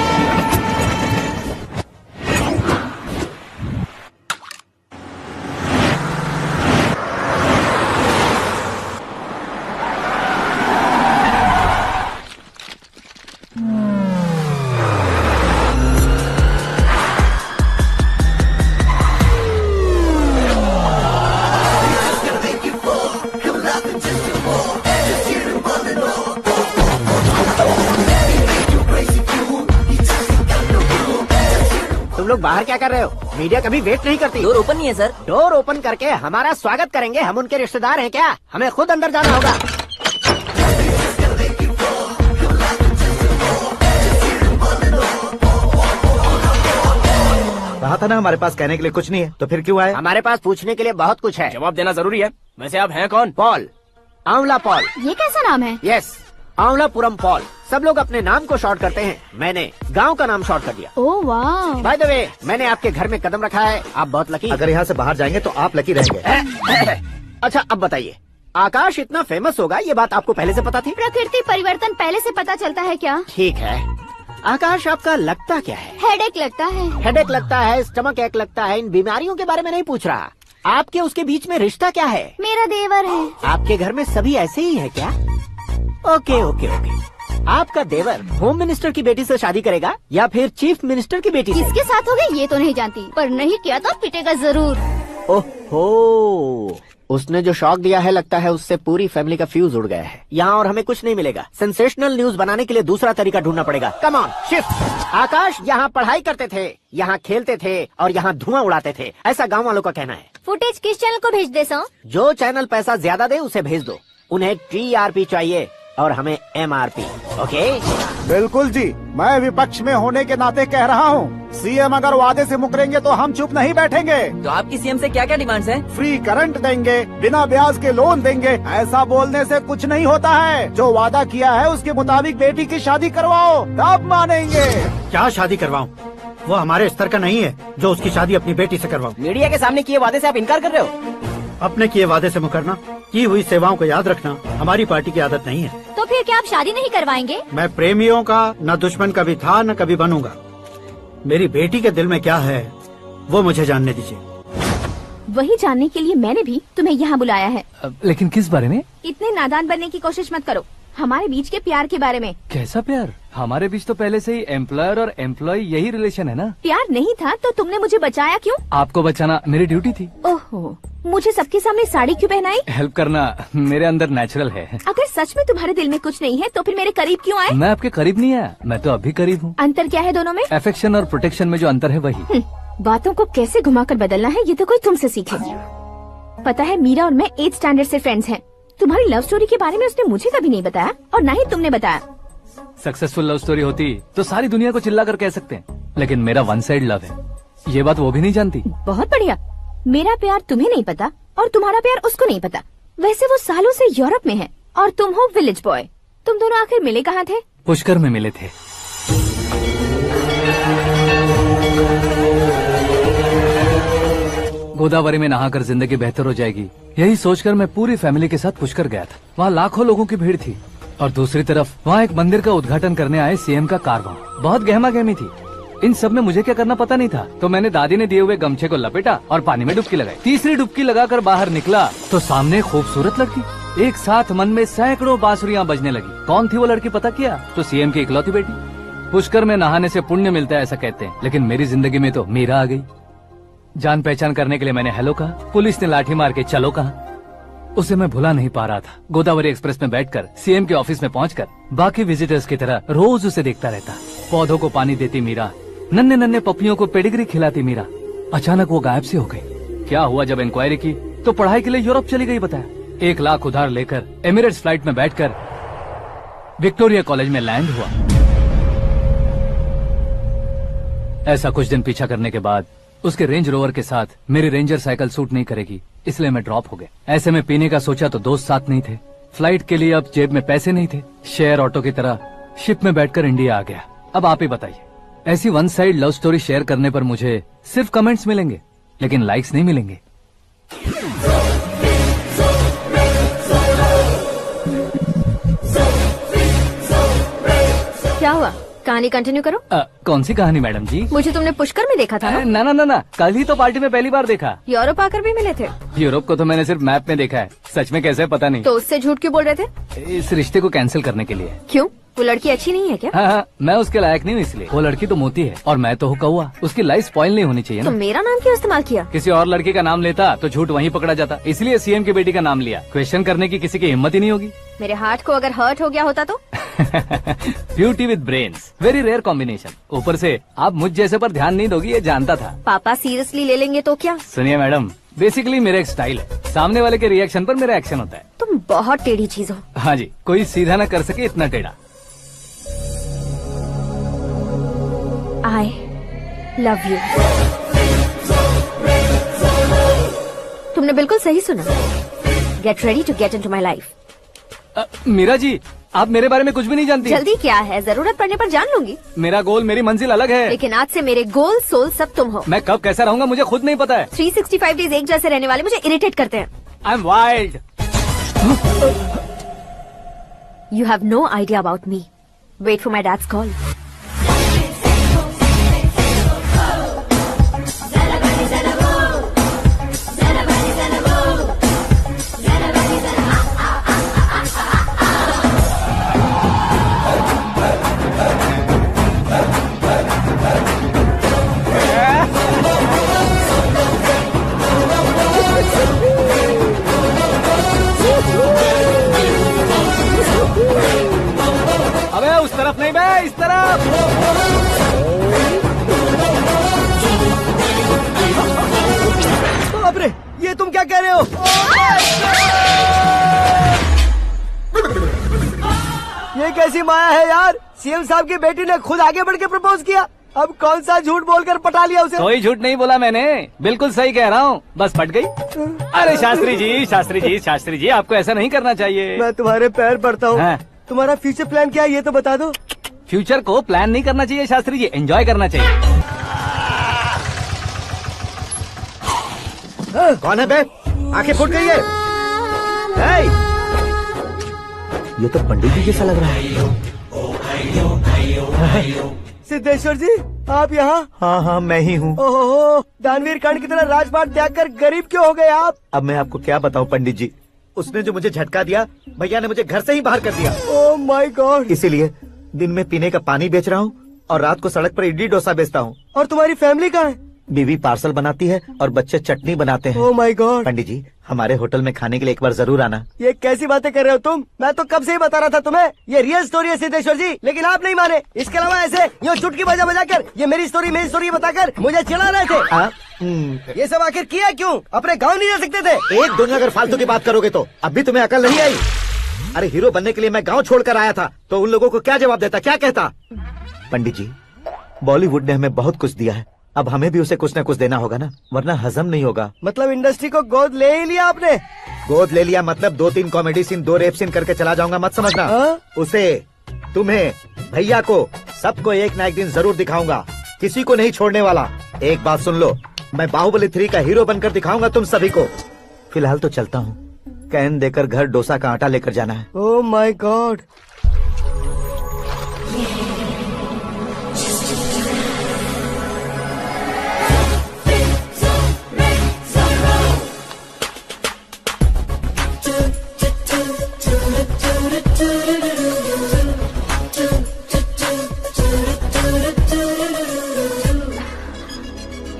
लोग बाहर क्या कर रहे हो? मीडिया कभी वेट नहीं करती। डोर ओपन नहीं है सर। डोर ओपन करके हमारा स्वागत करेंगे, हम उनके रिश्तेदार हैं क्या? हमें खुद अंदर जाना होगा। कहा था ना हमारे पास कहने के लिए कुछ नहीं है, तो फिर क्यों आए? हमारे पास पूछने के लिए बहुत कुछ है। जवाब देना जरूरी है। वैसे आप हैं कौन? पॉल, आंवला पॉल। ये कैसा नाम है? Yes, Aonlapuram Paul. सब लोग अपने नाम को शॉर्ट करते हैं, मैंने गांव का नाम शॉर्ट कर दिया। ओह वाह। बाय द वे, मैंने आपके घर में कदम रखा है, आप बहुत लकी। अगर यहाँ से बाहर जाएंगे तो आप लकी रहेंगे। अच्छा अब बताइए, आकाश इतना फेमस होगा ये बात आपको पहले से पता थी? प्रकृति परिवर्तन पहले से पता चलता है क्या? ठीक है, आकाश आपका लगता क्या है? हेडेक लगता है। हेडेक लगता है, स्टमक एक लगता है, इन बीमारियों के बारे में नहीं पूछ रहा। आपके उसके बीच में रिश्ता क्या है? मेरा देवर है। आपके घर में सभी ऐसे ही है क्या? Okay okay okay. आपका देवर होम मिनिस्टर की बेटी से शादी करेगा या फिर चीफ मिनिस्टर की बेटी से? किसके साथ होगा ये तो नहीं जानती, पर नहीं किया तो पिटेगा जरूर। ओहो, उसने जो शॉक दिया है लगता है उससे पूरी फैमिली का फ्यूज उड़ गया है। यहाँ और हमें कुछ नहीं मिलेगा। सेंसेशनल न्यूज बनाने के लिए दूसरा तरीका ढूंढना पड़ेगा। Come on shift. आकाश यहाँ पढ़ाई करते थे, यहाँ खेलते थे और यहाँ धुआं उड़ाते थे, ऐसा गाँव वालों का कहना है। फुटेज किस चैनल को भेज दे सो? जो चैनल पैसा ज्यादा दे उसे भेज दो। उन्हें TRP चाहिए और हमें MRP। ओके बिल्कुल जी, मैं विपक्ष में होने के नाते कह रहा हूँ, सीएम अगर वादे से मुकरेंगे तो हम चुप नहीं बैठेंगे। तो आपकी सीएम से क्या क्या डिमांड्स हैं? फ्री करंट देंगे, बिना ब्याज के लोन देंगे। ऐसा बोलने से कुछ नहीं होता है। जो वादा किया है उसके मुताबिक बेटी की शादी करवाओ, तब मानेंगे। क्या शादी करवाऊं? वो हमारे स्तर का नहीं है जो उसकी शादी अपनी बेटी से करवाऊं। मीडिया के सामने किए वादे से आप इनकार कर रहे हो? अपने किए वादे से मुकरना, की हुई सेवाओं को याद रखना हमारी पार्टी की आदत नहीं है। तो फिर क्या आप शादी नहीं करवाएंगे? मैं प्रेमियों का न दुश्मन कभी था न कभी बनूंगा। मेरी बेटी के दिल में क्या है वो मुझे जानने दीजिए। वही जानने के लिए मैंने भी तुम्हें यहाँ बुलाया है। लेकिन किस बारे में? इतने नादान बनने की कोशिश मत करो। हमारे बीच के प्यार के बारे में। कैसा प्यार? हमारे बीच तो पहले से ही एम्प्लॉयर और एम्प्लॉय यही रिलेशन है ना। प्यार नहीं था तो तुमने मुझे बचाया क्यों? आपको बचाना मेरी ड्यूटी थी। ओहो, मुझे सबके सामने साड़ी क्यों पहनाई? हेल्प करना मेरे अंदर नेचुरल है। अगर सच में तुम्हारे दिल में कुछ नहीं है तो फिर मेरे करीब क्यों आए? मैं आपके करीब नहीं आया, मैं तो अभी करीब हूँ। अंतर क्या है दोनों में? अफेक्शन और प्रोटेक्शन में जो अंतर है वही। बातों को कैसे घुमाकर बदलना है ये तो कोई तुमसे सीखे। पता है मीरा और मैं 8th स्टैंडर्ड से फ्रेंड्स हैं। तुम्हारी लव स्टोरी के बारे में उसने मुझे कभी नहीं बताया और न ही तुमने बताया। सक्सेसफुल लव स्टोरी होती तो सारी दुनिया को चिल्ला कर कह सकते हैं, लेकिन मेरा वन साइड लव है, ये बात वो भी नहीं जानती। बहुत बढ़िया। मेरा प्यार तुम्हें नहीं पता और तुम्हारा प्यार उसको नहीं पता। वैसे वो सालों से यूरोप में है और तुम हो विलेज बॉय। तुम दोनों आखिर मिले कहाँ थे? पुष्कर में मिले थे। गोदावरी में नहाकर जिंदगी बेहतर हो जाएगी, यही सोचकर मैं पूरी फैमिली के साथ पुष्कर गया था। वहाँ लाखों लोगों की भीड़ थी और दूसरी तरफ वहाँ एक मंदिर का उद्घाटन करने आए सीएम का कारवां। बहुत गहमा गहमी थी। इन सब में मुझे क्या करना पता नहीं था, तो मैंने दादी ने दिए हुए गमछे को लपेटा और पानी में डुबकी लगाई। तीसरी डुबकी लगाकर बाहर निकला तो सामने खूबसूरत लड़की। एक साथ मन में सैकड़ों बांसुरियां बजने लगी। कौन थी वो लड़की पता किया? तो सीएम की इकलौती बेटी। पुष्कर में नहाने से पुण्य मिलता है ऐसा कहते हैं, लेकिन मेरी जिंदगी में तो मीरा आ गई। जान पहचान करने के लिए मैंने हेलो कहा, पुलिस ने लाठी मार के चलो कहा। उसे मैं भुला नहीं पा रहा था। गोदावरी एक्सप्रेस में बैठकर सीएम के ऑफिस में पहुंचकर बाकी विजिटर्स की तरह रोज उसे देखता रहता। पौधों को पानी देती मीरा, नन्हे नन्हे पपियों को पेडिग्री खिलाती मीरा। अचानक वो गायब सी हो गई। क्या हुआ? जब इंक्वायरी की तो पढ़ाई के लिए यूरोप चली गई बताया। 1 लाख उधार लेकर एमिरेट्स फ्लाइट में बैठकर विक्टोरिया कॉलेज में लैंड हुआ। ऐसा कुछ दिन पीछा करने के बाद उसके रेंज रोवर के साथ मेरी रेंजर साइकिल सूट नहीं करेगी, इसलिए मैं ड्रॉप हो गया। ऐसे में पीने का सोचा तो दोस्त साथ नहीं थे। फ्लाइट के लिए अब जेब में पैसे नहीं थे। शेयर ऑटो की तरह शिप में बैठकर इंडिया आ गया। अब आप ही बताइए, ऐसी one side love story share करने पर मुझे सिर्फ कमेंट्स मिलेंगे, लेकिन लाइक्स नहीं मिलेंगे। क्या हुआ? कहानी कंटिन्यू करो। कौन सी कहानी मैडम जी? मुझे तुमने पुष्कर में देखा था ना? ना, कल ही तो पार्टी में पहली बार देखा। यूरोप आकर भी मिले थे? यूरोप को तो मैंने सिर्फ मैप में देखा है, सच में कैसे पता नहीं। तो उससे झूठ क्यों बोल रहे थे? इस रिश्ते को कैंसिल करने के लिए। क्यों? वो लड़की अच्छी नहीं है क्या? हाँ, मैं उसके लायक नहीं हूँ इसलिए। वो लड़की तो मोती है और मैं तो हूँ कौवा। उसकी लाइफ स्पॉइल नहीं होनी चाहिए ना। तो मेरा नाम क्यों इस्तेमाल किया? किसी और लड़की का नाम लेता तो झूठ वहीं पकड़ा जाता, इसलिए सीएम की बेटी का नाम लिया। क्वेश्चन करने की किसी की हिम्मत ही नहीं होगी। मेरे हार्ट को अगर हर्ट हो गया होता तो? Beauty with brains, very rare combination. ऊपर से आप मुझ जैसे पर ध्यान नहीं दोगी ये जानता था। पापा सीरियसली ले लेंगे तो क्या? सुनिए मैडम, बेसिकली मेरा एक स्टाइल है, सामने वाले के रिएक्शन पर मेरा एक्शन होता है। तुम बहुत टेढ़ी चीज हो। हाँ जी, कोई सीधा न कर सके इतना टेढ़ा। I love you. तुमने बिल्कुल सही सुना। Get ready to get into my life. Meera ji, आप मेरे बारे में कुछ भी नहीं जानती। जल्दी क्या है, जरूरत पड़ने पर जान लूंगी। मेरा गोल, मेरी मंजिल अलग है। लेकिन आज से मेरे गोल सोल सब तुम हो। मैं कब कैसा रहूंगा मुझे खुद नहीं पता है। 365 डेज एक जैसे रहने वाले मुझे इरिटेट करते हैं। I am wild. You have no idea about me. Wait for my dad's call. अबे उस तरफ नहीं बे, इस तरफ। बाप रे, ये तुम क्या कह रहे हो? ये कैसी माया है यार? सीएम साहब की बेटी ने खुद आगे बढ़ के प्रपोज किया। अब कौन सा झूठ बोलकर पटा लिया उसे? कोई झूठ नहीं बोला मैंने, बिल्कुल सही कह रहा हूँ, बस फट गई। अरे शास्त्री जी, शास्त्री जी, शास्त्री जी, आपको ऐसा नहीं करना चाहिए। मैं तुम्हारे पैर पड़ता हूँ। हाँ। तुम्हारा फ्यूचर प्लान क्या है ये तो बता दो। फ्यूचर को प्लान नहीं करना चाहिए शास्त्री जी, एंजॉय करना चाहिए। कौन है बे? आंखें फूट गई है। ये तो पंडित जी जैसा लग रहा है। सिद्धेश्वर जी, आप यहाँ? हाँ हाँ, मैं ही हूँ। ओहो, दानवीर कर्ण की तरह राजपाट त्याग कर गरीब क्यों हो गए आप? अब मैं आपको क्या बताऊँ पंडित जी, उसने जो मुझे झटका दिया, भैया ने मुझे घर से ही बाहर कर दिया। Oh my God. इसीलिए दिन में पीने का पानी बेच रहा हूँ और रात को सड़क पर इडली डोसा बेचता हूँ। और तुम्हारी फैमिली कहाँ है? बीवी पार्सल बनाती है और बच्चे चटनी बनाते हैं। Oh my God. पंडित जी, हमारे होटल में खाने के लिए एक बार जरूर आना। ये कैसी बातें कर रहे हो तुम? मैं तो कब से ही बता रहा था तुम्हें, ये रियल स्टोरी है सिद्धेश्वर जी, लेकिन आप नहीं माने। इसके अलावा ऐसे यो चुटकी बजा बजा कर ये मेरी स्टोरी बताकर मुझे चिढ़ा रहे थे। ये सब आखिर किया क्यों? अपने गाँव नहीं जा सकते थे? एक दिन अगर फालतू की बात करोगे तो अब भी तुम्हें अकल नहीं आई। अरे हीरो बनने के लिए मैं गाँव छोड़कर आया था तो उन लोगों को क्या जवाब देता, क्या कहता? पंडित जी, बॉलीवुड ने हमें बहुत कुछ दिया है, अब हमें भी उसे कुछ न कुछ देना होगा ना, वरना हजम नहीं होगा। मतलब इंडस्ट्री को गोद ले ही लिया आपने? गोद ले लिया मतलब 2-3 कॉमेडी सीन 2 रेप सीन करके चला जाऊंगा मत समझना। उसे, तुम्हें, भैया को, सबको एक ना एक दिन जरूर दिखाऊंगा, किसी को नहीं छोड़ने वाला। एक बात सुन लो, मैं बाहुबली 3 का हीरो बनकर दिखाऊंगा तुम सभी को। फिलहाल तो चलता हूँ, कैन देकर घर डोसा का आटा लेकर जाना है। Oh my God.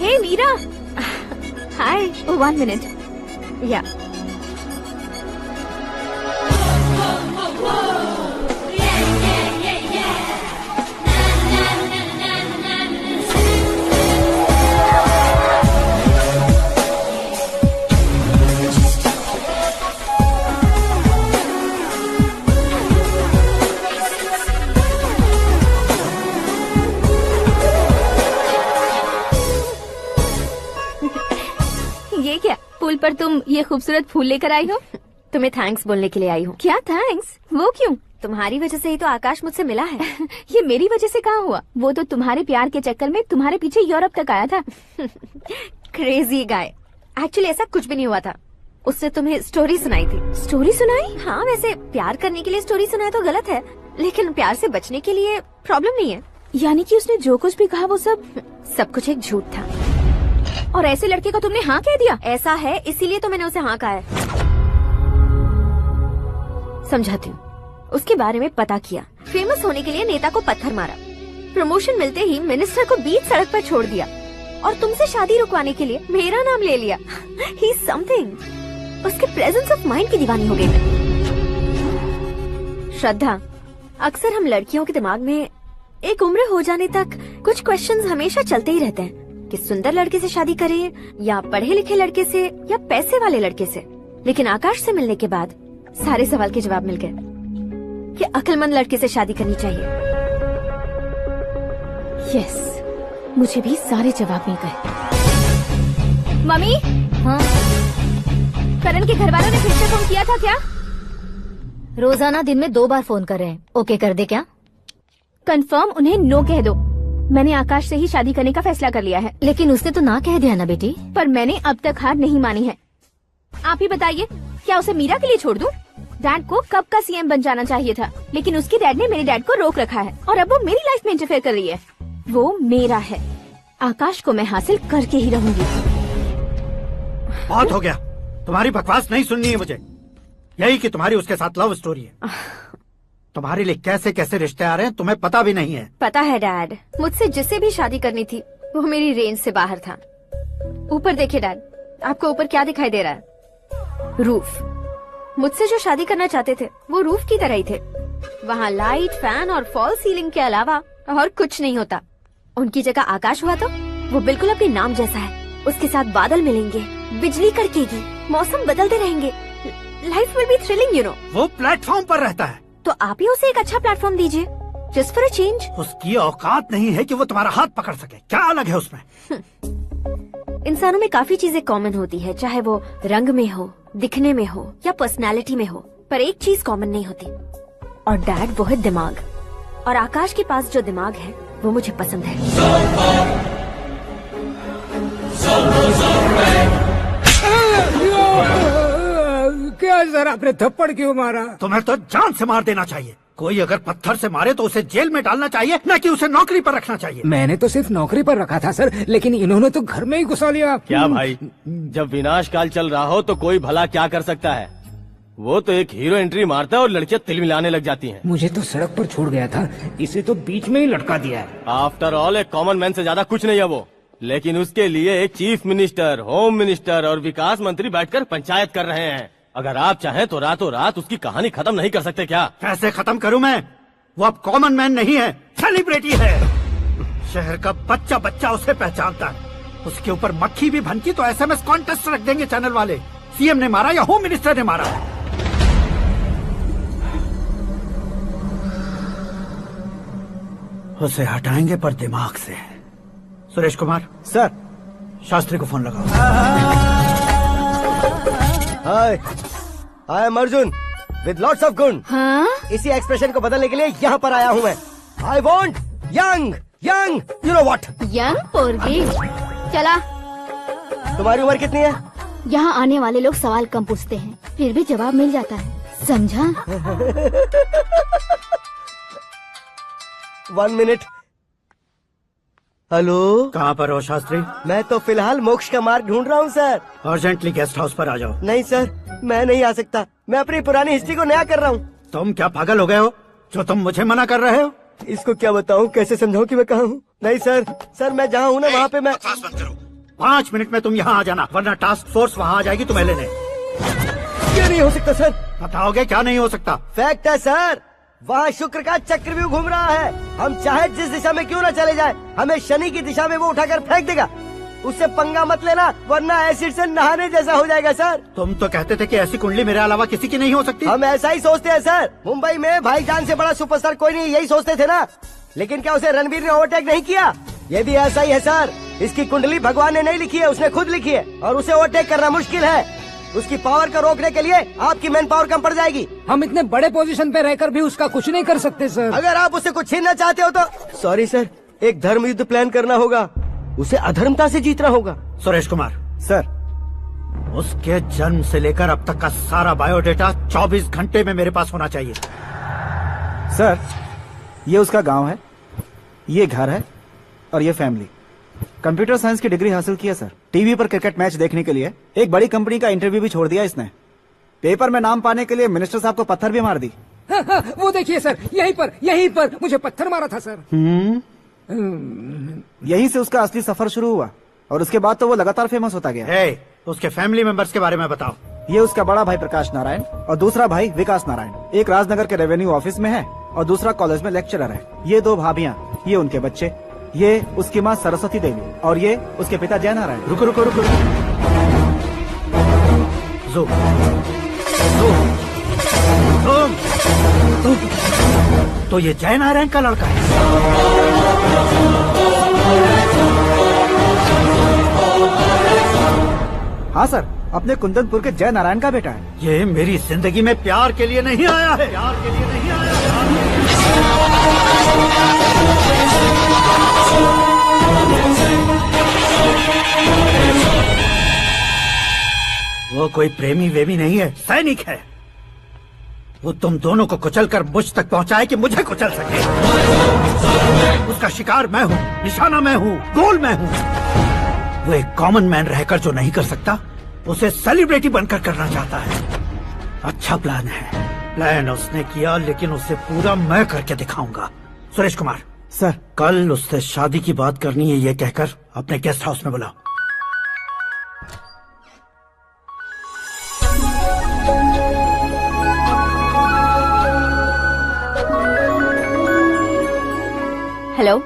Hey Meera. Hi. Oh, 1 minute. Yeah. ये क्या, पुल पर तुम ये खूबसूरत फूल लेकर आई हो? तुम्हें थैंक्स बोलने के लिए आई हूँ। क्या थैंक्स? वो क्यों? तुम्हारी वजह से ही तो आकाश मुझसे मिला है। ये मेरी वजह से कहाँ हुआ? वो तो तुम्हारे प्यार के चक्कर में तुम्हारे पीछे यूरोप तक आया था। Crazy guy. एक्चुअली ऐसा कुछ भी नहीं हुआ था, उसने तुम्हें स्टोरी सुनाई थी। स्टोरी सुनाई? हाँ, वैसे प्यार करने के लिए स्टोरी सुनाए तो गलत है, लेकिन प्यार से बचने के लिए प्रॉब्लम नहीं है। यानी कि उसने जो कुछ भी कहा वो सब कुछ एक झूठ था। और ऐसे लड़के को तुमने हाँ कह दिया? ऐसा है, इसीलिए तो मैंने उसे हाँ कहा है। समझाती हूँ। उसके बारे में पता किया, फेमस होने के लिए नेता को पत्थर मारा, प्रमोशन मिलते ही मिनिस्टर को बीच सड़क पर छोड़ दिया और तुमसे शादी रुकवाने के लिए मेरा नाम ले लिया। He is something. उसके प्रेजेंस ऑफ माइंड की दीवानी हो गई मैं। श्रद्धा, अक्सर हम लड़कियों के दिमाग में एक उम्र हो जाने तक कुछ क्वेश्चंस हमेशा चलते ही रहते हैं कि सुंदर लड़के से शादी करें या पढ़े लिखे लड़के से या पैसे वाले लड़के से। लेकिन आकाश से मिलने के बाद सारे सवाल के जवाब मिल गए कि अक्लमंद लड़के से शादी करनी चाहिए। यस, मुझे भी सारे जवाब मिल गए। मम्मी, हाँ? करण के घर वालों ने फिर से फोन किया था क्या? रोजाना दिन में 2 बार फोन कर रहे हैं। ओके कर दे क्या? कंफर्म उन्हें नो कह दो। मैंने आकाश से ही शादी करने का फैसला कर लिया है। लेकिन उसने तो ना कह दिया ना बेटी। पर मैंने अब तक हार नहीं मानी है। आप ही बताइए, क्या उसे मीरा के लिए छोड़ दूं? डैड को कब का सीएम बन जाना चाहिए था, लेकिन उसके डैड ने मेरे डैड को रोक रखा है और अब वो मेरी लाइफ में इंटरफेयर कर रही है। वो मेरा है, आकाश को मैं हासिल करके ही रहूंगी। बहुत हो गया, तुम्हारी बकवास नहीं सुननी है मुझे। यही कि तुम्हारी उसके साथ लव स्टोरी है। तुम्हारे लिए कैसे कैसे रिश्ते आ रहे हैं तुम्हें पता भी नहीं है। पता है डैड, मुझसे जिसे भी शादी करनी थी वो मेरी रेंज से बाहर था। ऊपर देखिए डैड, आपको ऊपर क्या दिखाई दे रहा है? रूफ। मुझसे जो शादी करना चाहते थे वो रूफ की तरह ही थे। वहाँ लाइट, फैन और फॉल सीलिंग के अलावा और कुछ नहीं होता। उनकी जगह आकाश हुआ तो वो बिल्कुल अपने नाम जैसा है। उसके साथ बादल मिलेंगे, बिजली कड़केगी, मौसम बदलते रहेंगे। Life will be thrilling, you know. वो प्लेटफॉर्म पर रहता है तो आप ही उसे एक अच्छा प्लेटफॉर्म दीजिए, जस्ट फॉर अ चेंज। उसकी औकात नहीं है कि वो तुम्हारा हाथ पकड़ सके। क्या अलग है उसमें? इंसानों में काफी चीजें कॉमन होती है, चाहे वो रंग में हो, दिखने में हो या पर्सनालिटी में हो, पर एक चीज कॉमन नहीं होती, और डैड वो है दिमाग। और आकाश के पास जो दिमाग है वो मुझे पसंद है। क्या सर, आपने थप्पड़ क्यों मारा? तुम्हें तो जान से मार देना चाहिए। कोई अगर पत्थर से मारे तो उसे जेल में डालना चाहिए, न कि उसे नौकरी पर रखना चाहिए। मैंने तो सिर्फ नौकरी पर रखा था सर, लेकिन इन्होंने तो घर में ही घुसा लिया। क्या भाई, जब विनाश काल चल रहा हो तो कोई भला क्या कर सकता है? वो तो एक हीरो एंट्री मारता है और लड़कियां तिल मिलाने लग जाती हैं। मुझे तो सड़क पर छोड़ गया था, इसे तो बीच में ही लटका दिया है। आफ्टर ऑल एक कॉमन मैन से ज्यादा कुछ नहीं है वो, लेकिन उसके लिए एक चीफ मिनिस्टर, होम मिनिस्टर और विकास मंत्री बैठकर पंचायत कर रहे हैं। अगर आप चाहें तो रातों रात उसकी कहानी खत्म नहीं कर सकते क्या? कैसे खत्म करूं मैं? वो अब कॉमन मैन नहीं है, सेलिब्रिटी है। शहर का बच्चा बच्चा उसे पहचानता है। उसके ऊपर मक्खी भी भनकी तो SMS कॉन्टेस्ट रख देंगे चैनल वाले। सीएम ने मारा या होम मिनिस्टर ने मारा? उसे हटाएंगे पर दिमाग से। सुरेश कुमार सर, शास्त्री को फोन लगाओ। Hi, I am Arjun with lots of गुण। हाँ? इसी एक्सप्रेशन को बदलने के लिए यहाँ पर आया हूँ मैं। I want young young, you know what? Young पोरगी। चला। तुम्हारी उम्र कितनी है? यहाँ आने वाले लोग सवाल कम पूछते हैं, फिर भी जवाब मिल जाता है, समझा? 1 मिनट। हेलो, कहाँ पर हो शास्त्री? मैं तो फिलहाल मोक्ष का मार्ग ढूंढ रहा हूँ सर। अर्जेंटली गेस्ट हाउस पर आ जाओ। नहीं सर, मैं नहीं आ सकता। मैं अपनी पुरानी हिस्ट्री को नया कर रहा हूँ। तुम क्या पागल हो गए हो जो तुम मुझे मना कर रहे हो? इसको क्या बताऊँ, कैसे समझाऊँ कि मैं कहाँ हूँ? नहीं सर, सर मैं जहाँ हूँ ना वहाँ पे मैं। 5 मिनट में तुम यहाँ आ जाना, वरना टास्क फोर्स वहाँ आ जाएगी तुम्हें लेने। क्या नहीं हो सकता सर? बताओगे क्या नहीं हो सकता? फैक्ट है सर, वहाँ शुक्र का चक्रव्यूह घूम रहा है। हम चाहे जिस दिशा में क्यों न चले जाए, हमें शनि की दिशा में वो उठाकर फेंक देगा। उससे पंगा मत लेना, वरना एसिड से नहाने जैसा हो जाएगा सर। तुम तो कहते थे कि ऐसी कुंडली मेरे अलावा किसी की नहीं हो सकती। हम ऐसा ही सोचते हैं सर। मुंबई में भाईजान से बड़ा सुपरस्टार कोई नहीं, यही सोचते थे ना। लेकिन क्या उसे रणवीर ने ओवरटेक नहीं किया? ये भी ऐसा ही है सर। इसकी कुंडली भगवान ने नहीं लिखी है, उसने खुद लिखी है, और उसे ओवरटेक करना मुश्किल है। उसकी पावर को रोकने के लिए आपकी मैन पावर कम पड़ जाएगी। हम इतने बड़े पोजीशन पे रहकर भी उसका कुछ नहीं कर सकते सर। अगर आप उसे कुछ छीनना चाहते हो तो सॉरी सर, एक धर्म युद्ध प्लान करना होगा। उसे अधर्मता से जीतना होगा। सुरेश कुमार सर, उसके जन्म से लेकर अब तक का सारा बायोडेटा 24 घंटे में मेरे पास होना चाहिए। सर, ये उसका गांव है, ये घर है और ये फैमिली। कंप्यूटर साइंस की डिग्री हासिल की है सर। टीवी पर क्रिकेट मैच देखने के लिए एक बड़ी कंपनी का इंटरव्यू भी छोड़ दिया इसने। पेपर में नाम पाने के लिए मिनिस्टर साहब को पत्थर भी मार दी। वो देखिए सर, यहीं पर मुझे पत्थर मारा था सर। यहीं से उसका असली सफर शुरू हुआ और उसके बाद तो वो लगातार फेमस होता गया। उसके फैमिली मेंबर्स के बारे में बताओ। ये उसका बड़ा भाई प्रकाश नारायण और दूसरा भाई विकास नारायण। एक राजनगर के रेवेन्यू ऑफिस में है और दूसरा कॉलेज में लेक्चरर है। ये 2 भाभियां, ये उनके बच्चे, ये उसकी माँ सरस्वती देवी और ये उसके पिता जय नारायण। रुको रुको रुको, जो तो ये जय नारायण का लड़का है। हाँ सर, अपने कुंदनपुर के जय नारायण का बेटा है। ये मेरी जिंदगी में प्यार के लिए नहीं आया है, प्यार के लिए नहीं आया है। वो कोई प्रेमी वेमी नहीं है, सैनिक है। वो तुम दोनों को कुचलकर मुझ तक पहुंचाए कि मुझे कुचल सके। उसका शिकार मैं हूँ, निशाना मैं हूँ, गोल मैं हूँ। वो एक कॉमन मैन रहकर जो नहीं कर सकता, उसे सेलिब्रिटी बनकर करना चाहता है। अच्छा प्लान है, प्लान उसने किया, लेकिन उसे पूरा मैं करके दिखाऊंगा। सुरेश कुमार सर, कल उससे शादी की बात करनी है, ये कहकर अपने गेस्ट हाउस में बुलाओ। हेलो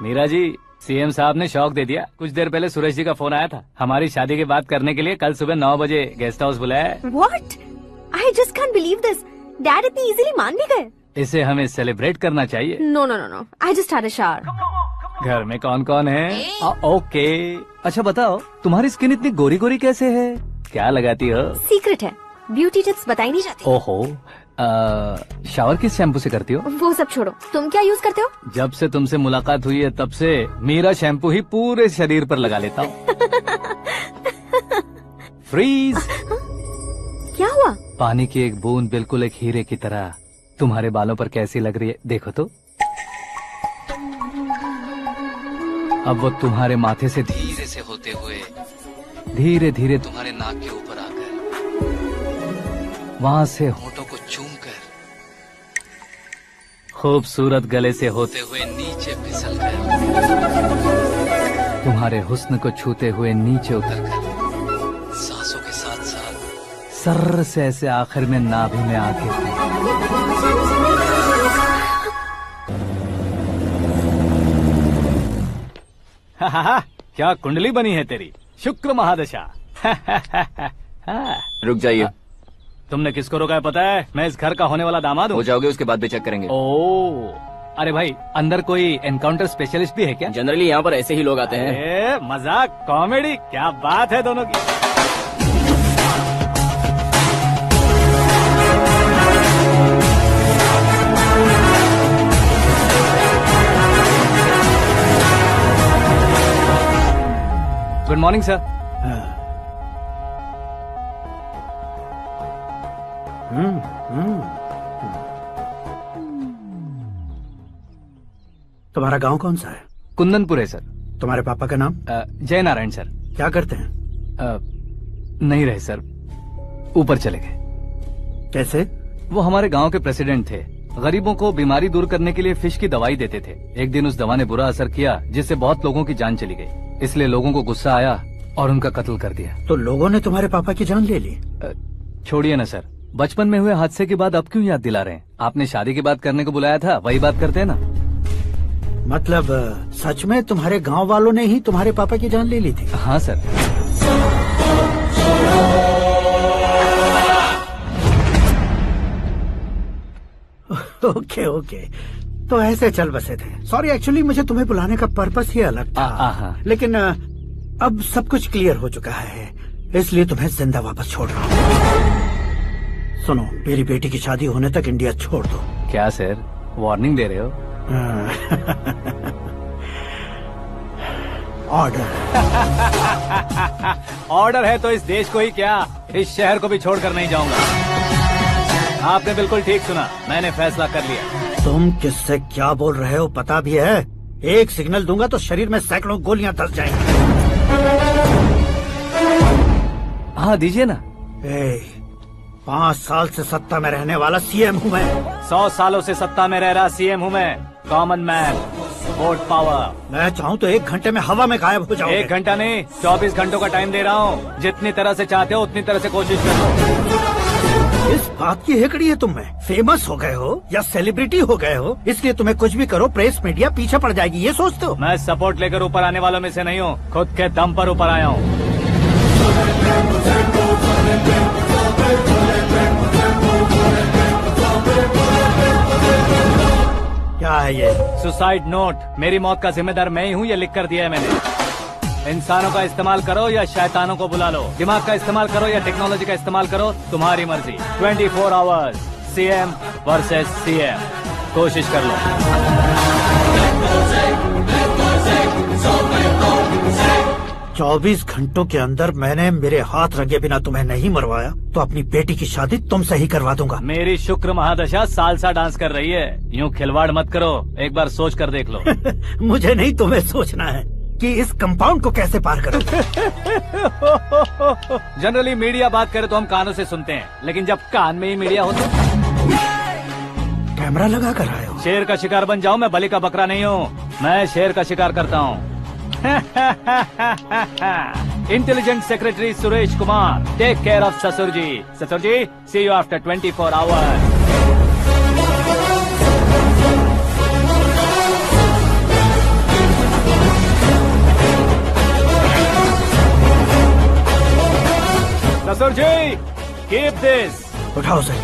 मीरा जी, सीएम साहब ने शौक दे दिया। कुछ देर पहले सुरेश जी का फोन आया था, हमारी शादी की बात करने के लिए कल सुबह 9 बजे गेस्ट हाउस बुलाया है। What? I just can't believe this. Dad इतनी इजीली मान भी गए। इसे हमें सेलिब्रेट करना चाहिए। No, no, no, no. I just had a shower. घर में कौन कौन है? ओके। अच्छा बताओ, तुम्हारी स्किन इतनी गोरी गोरी कैसे है? क्या लगाती हो? सीक्रेट है, ब्यूटी टिप्स बताई नहीं जाती। ओहो, शावर किस शैम्पू से करती हो? वो सब छोड़ो, तुम क्या यूज करते हो? जब से तुमसे मुलाकात हुई है तब से मेरा शैम्पू ही पूरे शरीर पर लगा लेता हूँ। फ्रीज। क्या हुआ? पानी की एक बूंद बिल्कुल एक हीरे की तरह तुम्हारे बालों पर कैसी लग रही है, देखो तो। अब वो तुम्हारे माथे से धीरे से होते हुए धीरे धीरे तुम्हारे नाक के ऊपर आकर वहां से होठों को चूमकर खूबसूरत गले से होते हुए नीचे फिसल कर तुम्हारे हुस्न को छूते हुए नीचे उतरकर सांसों के साथ साथ सर्र से ऐसे आखिर में नाभि में आके क्या कुंडली बनी है तेरी, शुक्र महादशा। रुक जाइए। तुमने किसको रोका है पता है? मैं इस घर का होने वाला दामाद हूँ। हो जाओगे उसके बाद भी चेक करेंगे। ओ, अरे भाई, अंदर कोई एनकाउंटर स्पेशलिस्ट भी है क्या? जनरली यहाँ पर ऐसे ही लोग आते हैं। मजाक, कॉमेडी, क्या बात है दोनों की। Good morning sir. तुम्हारा गांव कौन सा है? कुंदनपुर है सर। तुम्हारे पापा का नाम? जय नारायण सर। क्या करते हैं? नहीं रहे सर, ऊपर चले गए। कैसे? वो हमारे गांव के प्रेसिडेंट थे। गरीबों को बीमारी दूर करने के लिए फिश की दवाई देते थे। एक दिन उस दवा ने बुरा असर किया, जिससे बहुत लोगों की जान चली गई। इसलिए लोगों को गुस्सा आया और उनका कत्ल कर दिया। तो लोगों ने तुम्हारे पापा की जान ले ली? छोड़िए ना सर, बचपन में हुए हादसे के बाद अब क्यों याद दिला रहे हैं? आपने शादी की बात करने को बुलाया था, वही बात करते हैं ना। मतलब सच में तुम्हारे गांव वालों ने ही तुम्हारे पापा की जान ले ली थी? हाँ सर। ओके ओके, तो ऐसे चल बसे थे। सॉरी, एक्चुअली मुझे तुम्हें बुलाने का पर्पस ही अलग था। लेकिन अब सब कुछ क्लियर हो चुका है, इसलिए तुम्हें जिंदा वापस छोड़ रहा हूँ। सुनो, मेरी बेटी की शादी होने तक इंडिया छोड़ दो। क्या सर, वार्निंग दे रहे हो? ऑर्डर। ऑर्डर है तो इस देश को ही क्या, इस शहर को भी छोड़कर नहीं जाऊंगा। आपने बिल्कुल ठीक सुना, मैंने फैसला कर लिया। तुम किससे क्या बोल रहे हो पता भी है? एक सिग्नल दूंगा तो शरीर में सैकड़ों गोलियां धस जाएंगी। हाँ दीजिए ना। 5 साल से सत्ता में रहने वाला सीएम हूँ मैं। 100 सालों से सत्ता में रह रहा सीएम हूँ मैं। Common man, vote power. मैं चाहूँ तो 1 घंटे में हवा में गायब हो जाऊँ। 1 घंटा नहीं, 24 घंटों का टाइम दे रहा हूँ। जितनी तरह से चाहते हो उतनी तरह से कोशिश करो। इस बात की हेकड़ी है तुम में? फेमस हो गए हो या सेलिब्रिटी हो गए हो, इसलिए तुम्हें कुछ भी करो प्रेस मीडिया पीछे पड़ जाएगी, ये सोचते हो? मैं सपोर्ट लेकर ऊपर आने वालों में से नहीं हूँ, खुद के दम पर ऊपर आया हूँ। क्या है ये? Suicide note. मेरी मौत का जिम्मेदार मैं ही हूँ, ये लिख कर दिया है मैंने। इंसानों का इस्तेमाल करो या शैतानों को बुला लो, दिमाग का इस्तेमाल करो या टेक्नोलॉजी का इस्तेमाल करो, तुम्हारी मर्जी। 24 आवर्स सीएम वर्सेस सीएम, कोशिश कर लो। 24 घंटों के अंदर मैंने मेरे हाथ रंगे बिना तुम्हें नहीं मरवाया तो अपनी बेटी की शादी तुमसे ही करवा दूंगा। मेरी शुक्र महादशा सालसा डांस कर रही है, यूं खिलवाड़ मत करो, एक बार सोच कर देख लो। मुझे नहीं, तुम्हें सोचना है कि इस कंपाउंड को कैसे पार करूं। जनरली मीडिया बात करे तो हम कानों से सुनते हैं, लेकिन जब कान में ही मीडिया हो तो कैमरा लगा कर आए हो। शेर का शिकार बन जाओ, मैं बलि का बकरा नहीं हूँ, मैं शेर का शिकार करता हूँ। Intelligent secretary Suresh Kumar, take care of ससुर जी। ससुर जी, सी यू आफ्टर 24 आवर्स। ससुर जी, कीप दिस। उठाओ सर।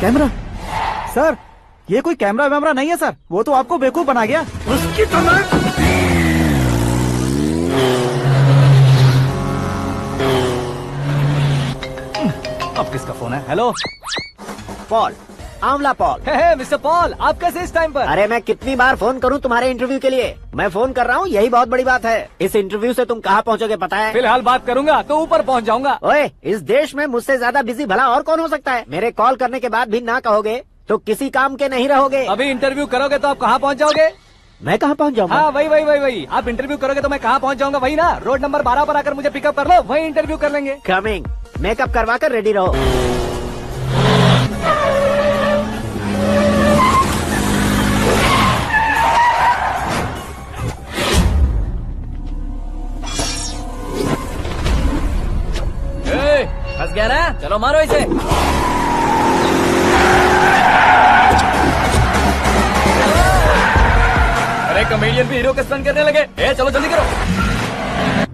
कैमरा सर, ये कोई कैमरा वैमरा नहीं है सर, वो तो आपको बेवकूफ बना गया। उसकी तो मैं अब किसका फोन है? हेलो पॉल, आंवला पॉल। मिस्टर पॉल, आप कैसे इस टाइम पर? अरे मैं कितनी बार फोन करूं तुम्हारे इंटरव्यू के लिए? मैं फोन कर रहा हूं, यही बहुत बड़ी बात है। इस इंटरव्यू से तुम कहां पहुंचोगे पता है? फिलहाल बात करूंगा तो ऊपर पहुंच जाऊंगा। ओए, इस देश में मुझसे ज्यादा बिजी भला और कौन हो सकता है? मेरे कॉल करने के बाद भी ना कहोगे तो किसी काम के नहीं रहोगे। अभी इंटरव्यू करोगे तो आप कहाँ पहुँच जाओगे? मैं कहाँ पहुँच जाऊंगा? हाँ, वही। आप इंटरव्यू करोगे तो मैं कहाँ पहुँच जाऊंगा? वही ना, रोड नंबर 12 पर आकर मुझे पिकअप कर लो, वही इंटरव्यू कर लेंगे। कमिंग। मेकअप करवा कर रेडी रहो। फंस गया ना, चलो मारो इसे। अरे कॉमेडियन भी हीरो का स्टंट करने लगे। चलो जल्दी करो।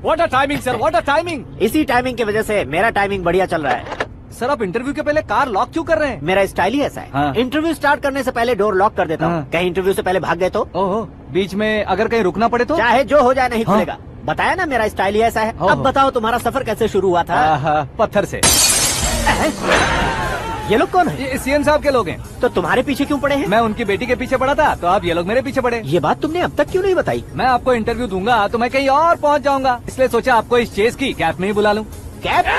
What a timing sir, what a timing. इसी टाइमिंग की वजह से मेरा टाइमिंग बढ़िया चल रहा है। सर, आप इंटरव्यू के पहले कार लॉक क्यों कर रहे हैं? मेरा स्टाइल ही ऐसा है। हाँ। इंटरव्यू स्टार्ट करने से पहले डोर लॉक कर देता हूँ। कहीं इंटरव्यू से पहले भाग गए तो? ओहो, बीच में अगर कहीं रुकना पड़े तो? चाहे जो हो जाए नहीं खुलेगा। बताया ना मेरा स्टाइल ही ऐसा है। अब बताओ तुम्हारा सफर कैसे शुरू हुआ था? पत्थर से। ये लोग कौन है? ये सीएम साहब के लोग हैं। तो तुम्हारे पीछे क्यों पड़े हैं? मैं उनकी बेटी के पीछे पड़ा था, तो आप ये लोग मेरे पीछे पड़े। ये बात तुमने अब तक क्यों नहीं बताई? मैं आपको इंटरव्यू दूंगा तो मैं कहीं और पहुंच जाऊंगा, इसलिए सोचा आपको इस चेस की कैप में ही बुला लूं। कैप में?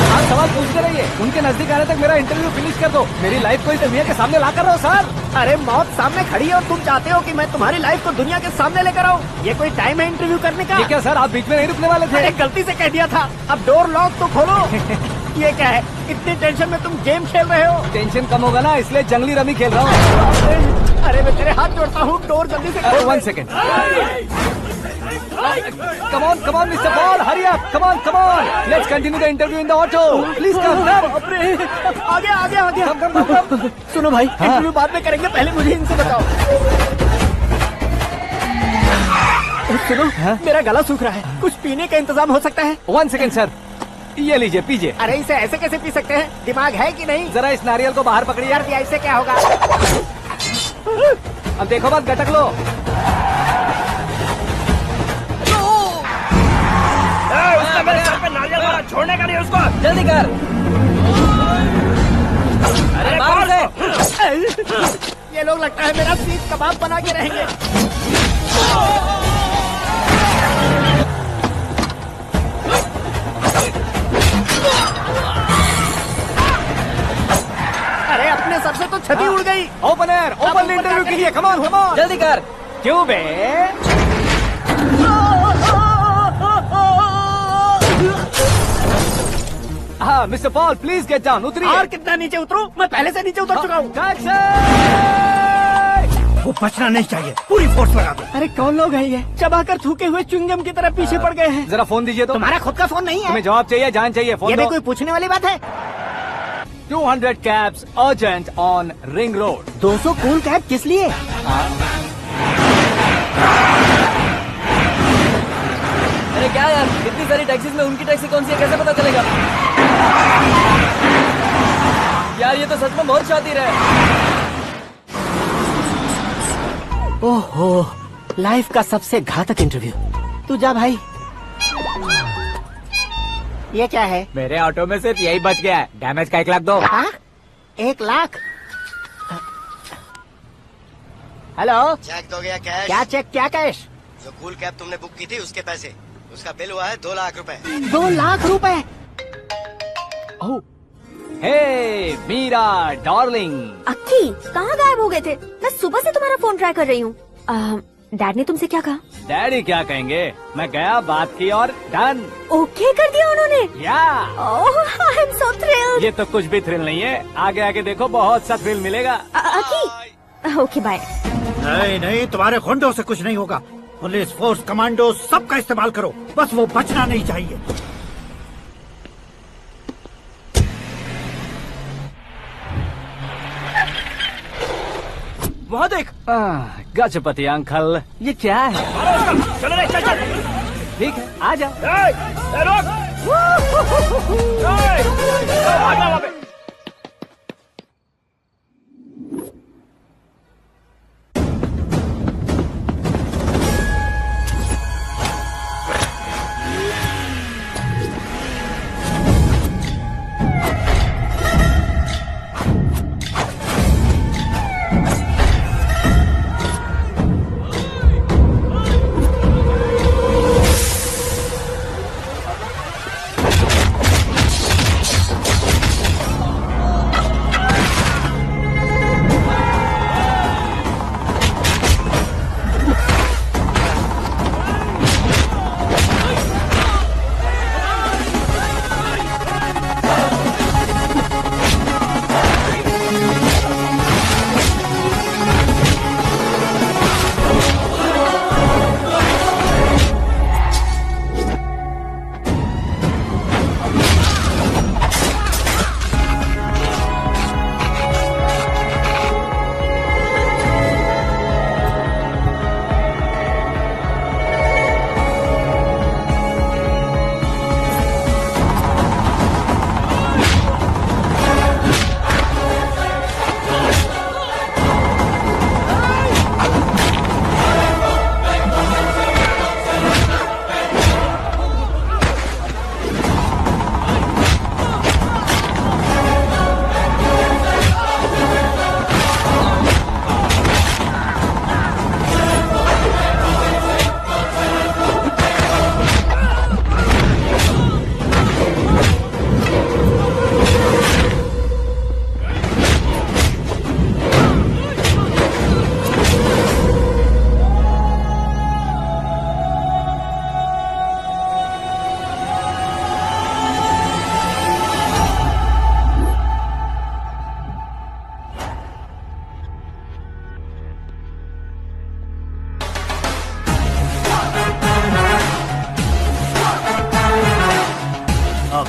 आप सवाल पूछते रहिए, उनके नजदीक आने तक मेरा इंटरव्यू फिनिश कर दो। मेरी लाइफ को इस दुनिया के सामने ला कर रहा हूँ सर। अरे मौत सामने खड़ी है और तुम चाहते हो कि मैं तुम्हारी लाइफ को दुनिया के सामने लेकर आऊं? ये कोई टाइम है इंटरव्यू करने का? ये क्या सर, आप बीच में नहीं रुकने वाले थे? अरे गलती से कह दिया था। अब डोर लॉक तो खोलो। ये क्या है? इतनी टेंशन में तुम गेम खेल रहे हो? टेंशन कम होगा ना, इसलिए जंगली रमी खेल रहा हूँ। अरे मैं तेरे हाथ जोड़ता हूँ, डोर जल्दी से खोलो। 1 second. Come on, Mr. Paul, hurry up! Come on. Let's continue the interview in the auto. Please come. आगे। Come. सुनो भाई, इंटरव्यू बाद में करेंगे, पहले मुझे इनसे बताओ। सुनो, मेरा गला सूख रहा है, कुछ पीने का इंतजाम हो सकता है? 1 सेकेंड सर, ये लीजिए, पीजिए। अरे इसे ऐसे कैसे पी सकते हैं? दिमाग है कि नहीं? जरा इस नारियल को बाहर पकड़िए। यार ऐसे क्या होगा? अब देखो बात, गटक लो। उसने मेरे सर पे नारियल मारा, छोड़ने का नहीं उसको। जल्दी कर। अरे मार उसे। ये लोग लगता है मेरा सीख कबाब बना के रहेंगे। अरे अपने सर से तो छवि उड़ गई। ओपन एयर, ओपन इंटरव्यू कीजिए। कम ऑन, जल्दी कर। क्यों बे? हाँ mister Paul, please get down, उतरिए। और कितना नीचे उतरूं? मैं पहले से नीचे उतर चुका हूँ। वो बचना नहीं चाहिए, पूरी फोर्स लगा दो। अरे कौन लोग हैं ये? चबाकर थूके हुए च्युइंगम की तरह पीछे पड़ गए हैं। जरा फोन दीजिए तो। तुम्हारा खुद का फोन नहीं है? तुम्हें जवाब चाहिए, जान चाहिए, फोन ये दो। भी कोई पूछने वाली बात है? 200 cabs urgent on Ring Road. 200 cool cab किस लिए? अरे क्या यार, इतनी सारी टैक्सीज में उनकी टैक्सी कौन सी है, कैसे पता चलेगा? यार ये तो सच में बहुत शातिर है। ओहो, लाइफ का सबसे घातक इंटरव्यू। तू जा भाई। ये क्या है? मेरे ऑटो में सिर्फ यही बच गया है। डैमेज का 1 लाख दो। हाँ? 1 लाख? हेलो, चेक तो गया कैश। क्या चेक, क्या कैश? जो कूल कैब तुमने बुक की थी उसके पैसे, उसका बिल हुआ है 2 लाख रुपए। 2 लाख रुपए? ओह, हे मीरा डार्लिंग। अक्की, कहाँ गायब हो गए थे? मैं सुबह से तुम्हारा फोन ट्राई कर रही हूँ। डैड ने तुमसे क्या कहा? डैडी क्या कहेंगे, मैं गया, बात की और डन। ओके कर दिया उन्होंने? या। ओह, आई एम सो थ्रिल्ड। ये तो कुछ भी थ्रिल नहीं है, आगे आगे देखो बहुत सा थ्रिल मिलेगा। अक्की, ओके बाय। नहीं नहीं, तुम्हारे गुंडों से कुछ नहीं होगा। पुलिस फोर्स, कमांडो, सबका इस्तेमाल करो, बस वो बचना नहीं चाहिए। वहाँ देख। गजपति अंकल, ये क्या है? चलो रे, चल चल। ठीक है, आ जा।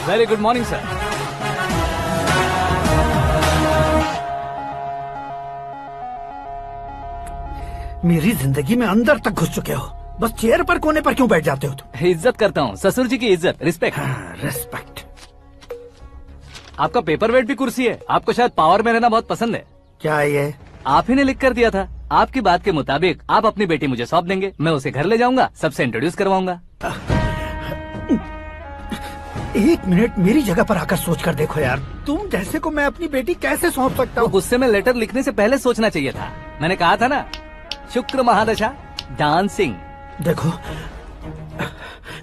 Very good morning sir. मेरी जिंदगी में अंदर तक घुस चुके हो, बस चेयर पर कोने पर क्यों बैठ जाते हो तुम? इज्जत करता हूँ, ससुर जी की इज्जत, रिस्पेक्ट। रिस्पेक्ट। आपका पेपर वेट भी कुर्सी है। आपको शायद पावर में रहना बहुत पसंद है। क्या ये? आप ही ने लिख कर दिया था। आपकी बात के मुताबिक आप अपनी बेटी मुझे सौंप देंगे, मैं उसे घर ले जाऊंगा, सबसे इंट्रोड्यूस करवाऊंगा। 1 मिनट मेरी जगह पर आकर सोच कर देखो यार, तुम जैसे को मैं अपनी बेटी कैसे सौंप सकता हूँ? गुस्से में लेटर लिखने से पहले सोचना चाहिए था। मैंने कहा था ना, शुक्र महादशा डांसिंग। देखो,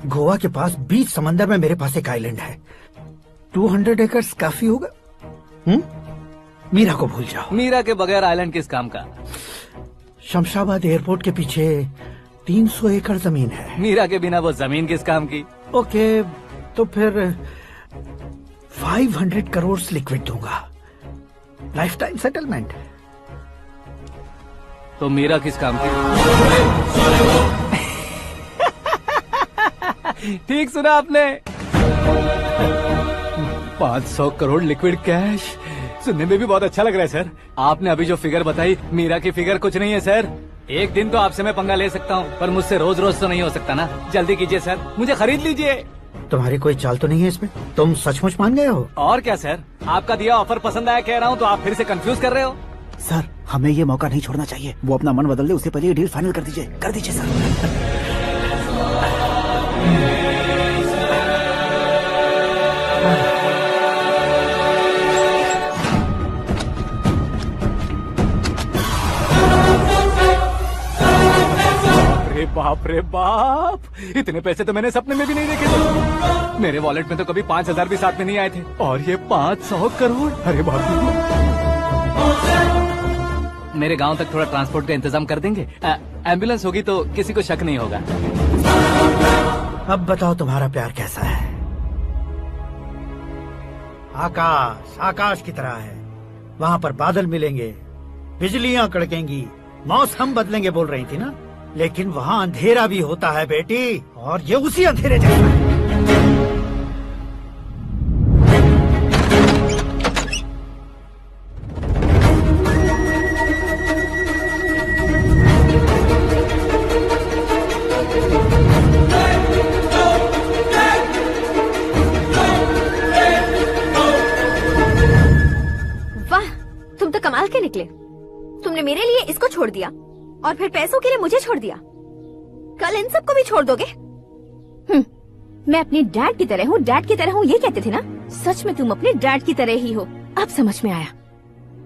गोवा के पास बीच समंदर में मेरे पास एक आइलैंड है। 200 एकर्स काफी होगा। मीरा को भूल जाओ। मीरा के बगैर आइलैंड किस काम का? शमशाबाद एयरपोर्ट के पीछे 300 एकड़ जमीन है। मीरा के बिना वो जमीन किस काम की? ओके, तो फिर 500 करोड़ लिक्विड दूंगा, लाइफ टाइम सेटलमेंट। तो मीरा किस काम की? ठीक सुना आपने। 500 करोड़ लिक्विड कैश सुनने में भी बहुत अच्छा लग रहा है सर। आपने अभी जो फिगर बताई, मीरा की फिगर कुछ नहीं है सर। एक दिन तो आपसे मैं पंगा ले सकता हूँ, पर मुझसे रोज रोज तो नहीं हो सकता ना। जल्दी कीजिए सर, मुझे खरीद लीजिए। तुम्हारी कोई चाल तो नहीं है इसमें? तुम सचमुच मान गए हो? और क्या सर, आपका दिया ऑफर पसंद आया कह रहा हूँ, तो आप फिर से कंफ्यूज कर रहे हो। सर हमें ये मौका नहीं छोड़ना चाहिए। वो अपना मन बदल दे, उससे पहले ये डील फाइनल कर दीजिए, कर दीजिए सर। अरे बाप रे बाप, इतने पैसे तो मैंने सपने में भी नहीं देखे थे। मेरे वॉलेट में तो कभी 5,000 भी साथ में नहीं आए थे, और ये 500 करोड़। अरे बाप रे। मेरे गांव तक थोड़ा ट्रांसपोर्ट का इंतजाम कर देंगे? एम्बुलेंस होगी तो किसी को शक नहीं होगा। अब बताओ तुम्हारा प्यार कैसा है? आकाश आकाश की तरह है, वहाँ पर बादल मिलेंगे, बिजलियां कड़केंगी, मौसम बदलेंगे बोल रही थी ना, लेकिन वहाँ अंधेरा भी होता है बेटी, और ये उसी अंधेरे जैसा है। वाह, तुम तो कमाल के निकले। तुमने मेरे लिए इसको छोड़ दिया और फिर पैसों के लिए मुझे छोड़ दिया। कल इन सबको भी छोड़ दोगे? मैं अपने डैड की तरह हूँ, डैड की तरह हूँ, ये कहते थे ना? सच में तुम अपने डैड की तरह ही हो। अब समझ में आया।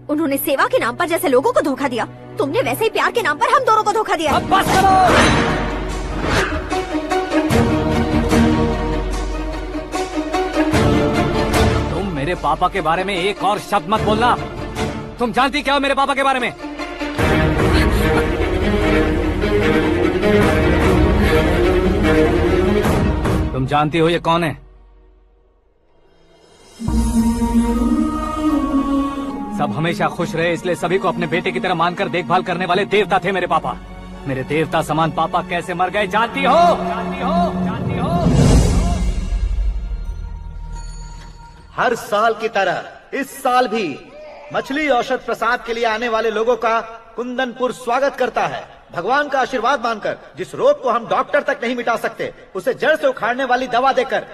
उन्होंने सेवा के नाम पर जैसे लोगों को धोखा दिया, तुमने वैसे ही प्यार के नाम पर हम दोनों को धोखा दिया। अब बस करो। तुम मेरे पापा के बारे में एक और शब्द मत बोलना। तुम जानती क्या हो मेरे पापा के बारे में? तुम जानती हो ये कौन है? सब हमेशा खुश रहे इसलिए सभी को अपने बेटे की तरह मानकर देखभाल करने वाले देवता थे मेरे पापा। मेरे देवता समान पापा कैसे मर गए जानती हो? जानती हो? जानती हो? हर साल की तरह इस साल भी मछली औषध प्रसाद के लिए आने वाले लोगों का कुंदनपुर स्वागत करता है। भगवान का आशीर्वाद मानकर जिस रोग को हम डॉक्टर तक नहीं मिटा सकते, उसे जड़ से उखाड़ने वाली दवा देकर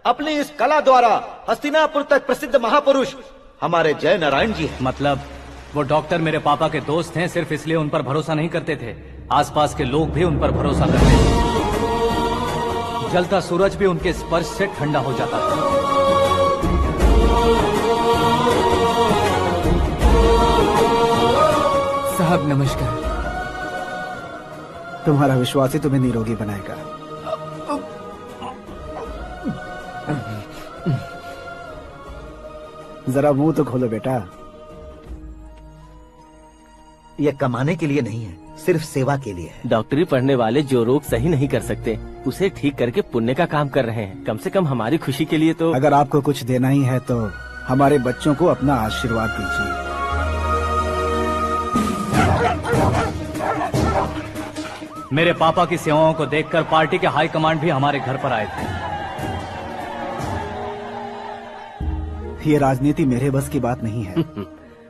अपनी इस कला द्वारा हस्तिनापुर तक प्रसिद्ध महापुरुष हमारे जय नारायण जी हैं। मतलब वो डॉक्टर मेरे पापा के दोस्त हैं, सिर्फ इसलिए उन पर भरोसा नहीं करते थे, आसपास के लोग भी उन पर भरोसा करते थे। जलता सूरज भी उनके स्पर्श से ठंडा हो जाता था। साहब नमस्कार। तुम्हारा विश्वास ही तुम्हें निरोगी बनाएगा। जरा मुंह तो खोलो बेटा। यह कमाने के लिए नहीं है, सिर्फ सेवा के लिए है। डॉक्टरी पढ़ने वाले जो रोग सही नहीं कर सकते उसे ठीक करके पुण्य का काम कर रहे हैं। कम से कम हमारी खुशी के लिए तो। अगर आपको कुछ देना ही है तो हमारे बच्चों को अपना आशीर्वाद दीजिए। मेरे पापा की सेवाओं को देखकर पार्टी के हाई कमांड भी हमारे घर पर आए थे। ये राजनीति मेरे बस की बात नहीं है।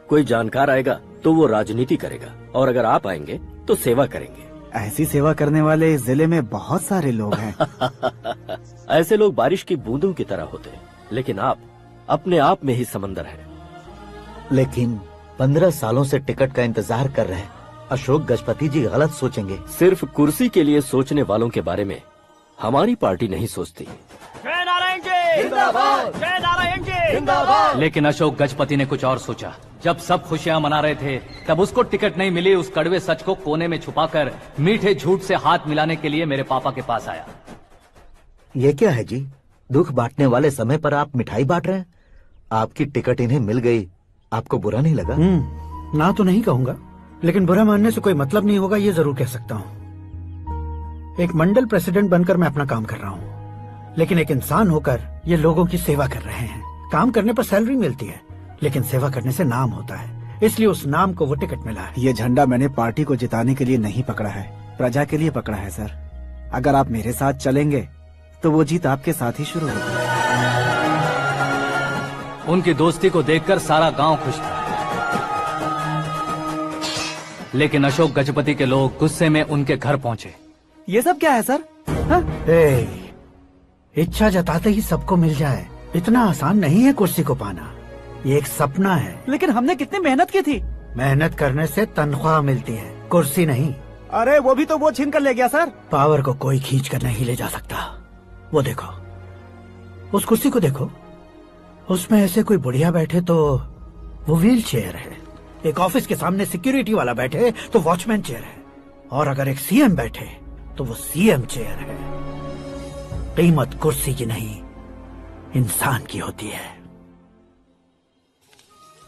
कोई जानकार आएगा तो वो राजनीति करेगा, और अगर आप आएंगे तो सेवा करेंगे। ऐसी सेवा करने वाले इस जिले में बहुत सारे लोग हैं। ऐसे लोग बारिश की बूंदों की तरह होते हैं, लेकिन आप अपने आप में ही समंदर हैं। लेकिन 15 सालों से टिकट का इंतजार कर रहे हैं। अशोक गजपति जी गलत सोचेंगे। सिर्फ कुर्सी के लिए सोचने वालों के बारे में हमारी पार्टी नहीं सोचती। जय नारायण जी जिंदाबाद, जय नारायण जी जिंदाबाद। लेकिन अशोक गजपति ने कुछ और सोचा। जब सब खुशियां मना रहे थे तब उसको टिकट नहीं मिली। उस कड़वे सच को कोने में छुपाकर मीठे झूठ से हाथ मिलाने के लिए मेरे पापा के पास आया। ये क्या है जी? दुख बांटने वाले समय पर आप मिठाई बांट रहे हैं। आपकी टिकट इन्हें मिल गई, आपको बुरा नहीं लगा? ना तो नहीं कहूंगा, लेकिन बुरा मानने से कोई मतलब नहीं होगा, ये जरूर कह सकता हूँ। एक मंडल प्रेसिडेंट बनकर मैं अपना काम कर रहा हूँ, लेकिन एक इंसान होकर ये लोगों की सेवा कर रहे हैं। काम करने पर सैलरी मिलती है, लेकिन सेवा करने से नाम होता है, इसलिए उस नाम को वो टिकट मिला है। ये झंडा मैंने पार्टी को जिताने के लिए नहीं पकड़ा है, प्रजा के लिए पकड़ा है सर। अगर आप मेरे साथ चलेंगे तो वो जीत आपके साथ ही शुरू होगी। उनकी दोस्ती को देखकर सारा गांव खुश था, लेकिन अशोक गजपति के लोग गुस्से में उनके घर पहुंचे। ये सब क्या है सर? इच्छा जताते ही सबको मिल जाए, इतना आसान नहीं है कुर्सी को पाना। ये एक सपना है। लेकिन हमने कितनी मेहनत की थी। मेहनत करने से तनख्वाह मिलती है, कुर्सी नहीं। अरे वो भी तो वो छीन कर ले गया सर। पावर को कोई खींच कर नहीं ले जा सकता। वो देखो, उस कुर्सी को देखो, उसमें ऐसे कोई बुढ़िया बैठे तो वो व्हील चेयर है, एक ऑफिस के सामने सिक्योरिटी वाला बैठे तो वॉचमैन चेयर है, और अगर एक सीएम बैठे तो वो सीएम चेयर है। कीमत कुर्सी की नहीं, इंसान की होती है।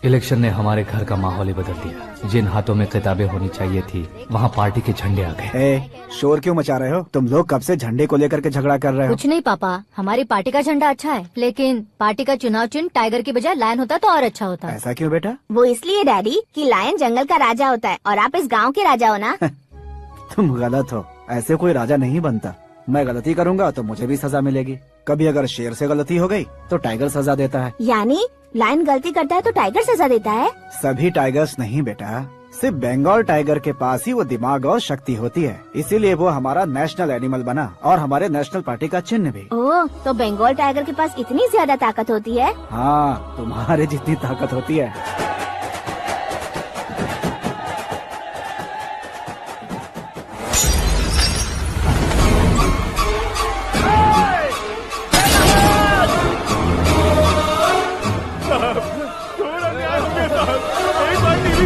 इलेक्शन ने हमारे घर का माहौल ही बदल दिया। जिन हाथों में किताबें होनी चाहिए थी, वहाँ पार्टी के झंडे आ गए। शोर क्यों मचा रहे हो? तुम लोग कब से झंडे को लेकर के झगड़ा कर रहे हो? कुछ नहीं पापा, हमारी पार्टी का झंडा अच्छा है, लेकिन पार्टी का चुनाव चिन्ह टाइगर की बजाय लायन होता तो और अच्छा होता। ऐसा क्यों बेटा? वो इसलिए डैडी कि लायन जंगल का राजा होता है और आप इस गांव के राजा हो ना। तुम गलत हो, ऐसे कोई राजा नहीं बनता। मैं गलती करूंगा तो मुझे भी सजा मिलेगी। कभी अगर शेर से गलती हो गई तो टाइगर सजा देता है। यानी लायन गलती करता है तो टाइगर सजा देता है? सभी टाइगर्स नहीं बेटा, सिर्फ बंगाल टाइगर के पास ही वो दिमाग और शक्ति होती है, इसीलिए वो हमारा नेशनल एनिमल बना और हमारे नेशनल पार्टी का चिन्ह भी। ओह, तो बंगाल टाइगर के पास इतनी ज्यादा ताकत होती है? हाँ, तुम्हारे जितनी ताकत होती है।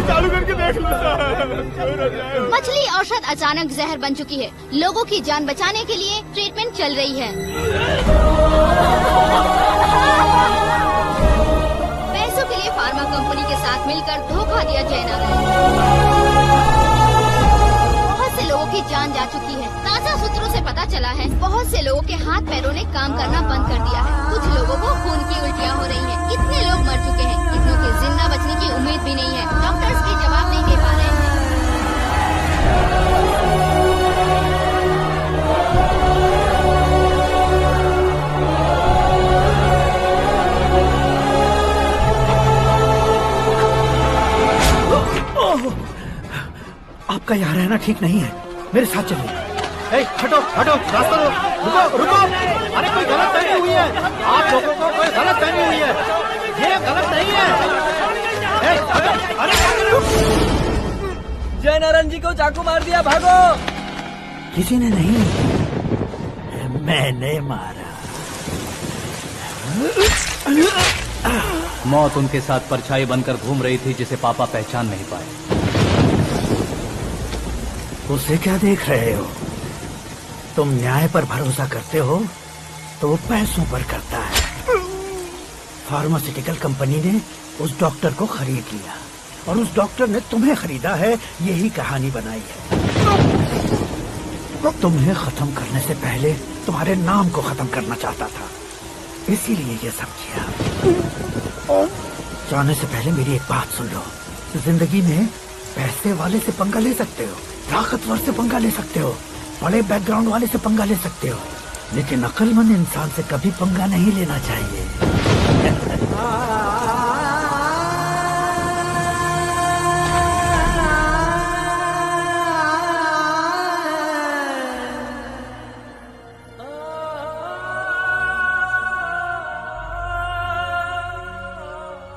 चालू करके देख लो। मछली औषध अचानक जहर बन चुकी है। लोगों की जान बचाने के लिए ट्रीटमेंट चल रही है। पैसों के लिए फार्मा कंपनी के साथ मिलकर धोखा दिया जैना। बहुत से लोगों की जान जा चुकी है। ताजा सूत्रों से पता चला है बहुत से लोगों के हाथ पैरों ने काम करना बंद कर दिया है। कुछ लोगों को खून की उल्टियाँ हो रही हैं। कितने लोग मर चुके हैं, कितनों के जिंदा बचने की उम्मीद भी नहीं है। डॉक्टर्स भी जवाब नहीं दे पा रहे हैं। आपका यहाँ रहना ठीक नहीं है, मेरे साथ चलिए। हटो हटो, रास्ता दो, रुको रुको। अरे कोई गलत फहमी हुई है, आप लोगों को कोई गलत फहमी हुई है, ये गलत नहीं है। जय नारायण जी को चाकू मार दिया, भागो। किसी ने नहीं, मैंने मारा। मौत उनके साथ परछाई बनकर घूम रही थी, जिसे पापा पहचान नहीं पाए। उसे क्या देख रहे हो? तुम न्याय पर भरोसा करते हो तो वो पैसों पर करता है। फार्मास्यूटिकल कंपनी ने उस डॉक्टर को खरीद लिया और उस डॉक्टर ने तुम्हें खरीदा है, यही कहानी बनाई है। तुम्हें खत्म करने से पहले तुम्हारे नाम को खत्म करना चाहता था, इसीलिए ये सब किया। जाने से पहले मेरी एक बात सुन लो, जिंदगी में पैसे वाले से पंगा ले सकते हो, ताकतवर से पंगा ले सकते हो, बड़े बैकग्राउंड वाले से पंगा ले सकते हो, लेकिन अक्लमंद इंसान से कभी पंगा नहीं लेना चाहिए।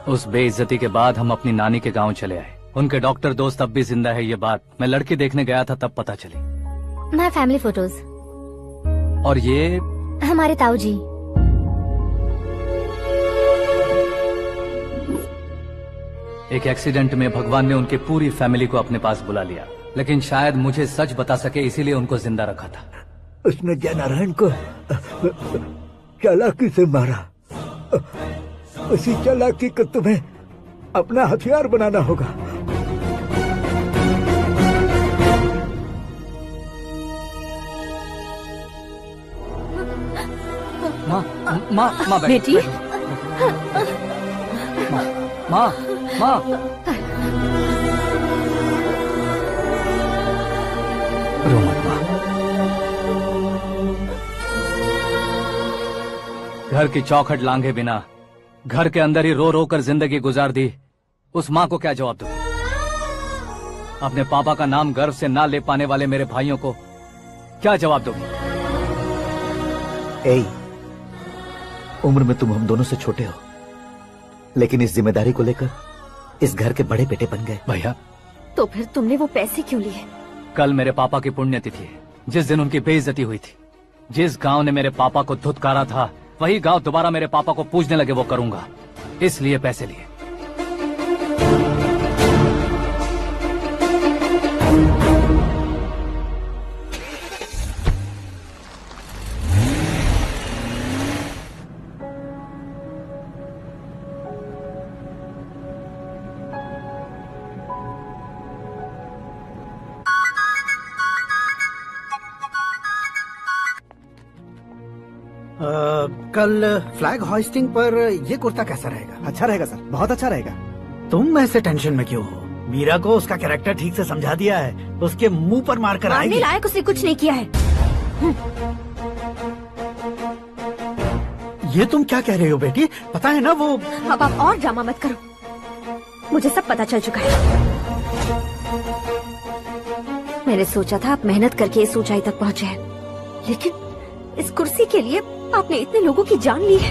उस बेइज्जती के बाद हम अपनी नानी के गांव चले आए। उनके डॉक्टर दोस्त अब भी जिंदा है, ये बात मैं लड़की देखने गया था तब पता चली। My family photos. और ये हमारे ताऊ जी। एक एक्सीडेंट में भगवान ने उनकी पूरी फैमिली को अपने पास बुला लिया, लेकिन शायद मुझे सच बता सके इसीलिए उनको जिंदा रखा था। उसने जय नारायण को चालाकी से मारा। उसी चालाकी को तुम्हें अपना हथियार बनाना होगा। माँ बेटी। माँ रो मत माँ। घर की चौखट लांघे बिना घर के अंदर ही रो रो कर जिंदगी गुजार दी उस माँ को क्या जवाब दूं? अपने पापा का नाम गर्व से ना ले पाने वाले मेरे भाइयों को क्या जवाब दूंगी? उम्र में तुम हम दोनों से छोटे हो, लेकिन इस जिम्मेदारी को लेकर इस घर के बड़े बेटे बन गए। भैया तो फिर तुमने वो पैसे क्यों लिए? कल मेरे पापा की पुण्यतिथि है, जिस दिन उनकी बेइज्जती हुई थी। जिस गांव ने मेरे पापा को धुतकारा था, वही गांव दोबारा मेरे पापा को पूजने लगे वो करूंगा, इसलिए पैसे लिए। कल फ्लैग होइस्टिंग पर ये कुर्ता कैसा रहेगा? अच्छा रहेगा सर, बहुत अच्छा रहेगा। तुम ऐसे टेंशन में क्यों हो? मीरा को उसका कैरेक्टर ठीक से समझा दिया है, उसके मुंह पर मार कर मारने आएगी। लायक उसने कुछ नहीं किया है। ये तुम क्या कह रहे हो बेटी? पता है ना वो। अब आप और ड्रामा मत करो, मुझे सब पता चल चुका है। मैंने सोचा था आप मेहनत करके इस ऊंचाई तक पहुंचे हैं, लेकिन इस कुर्सी के लिए आपने इतने लोगों की जान ली है।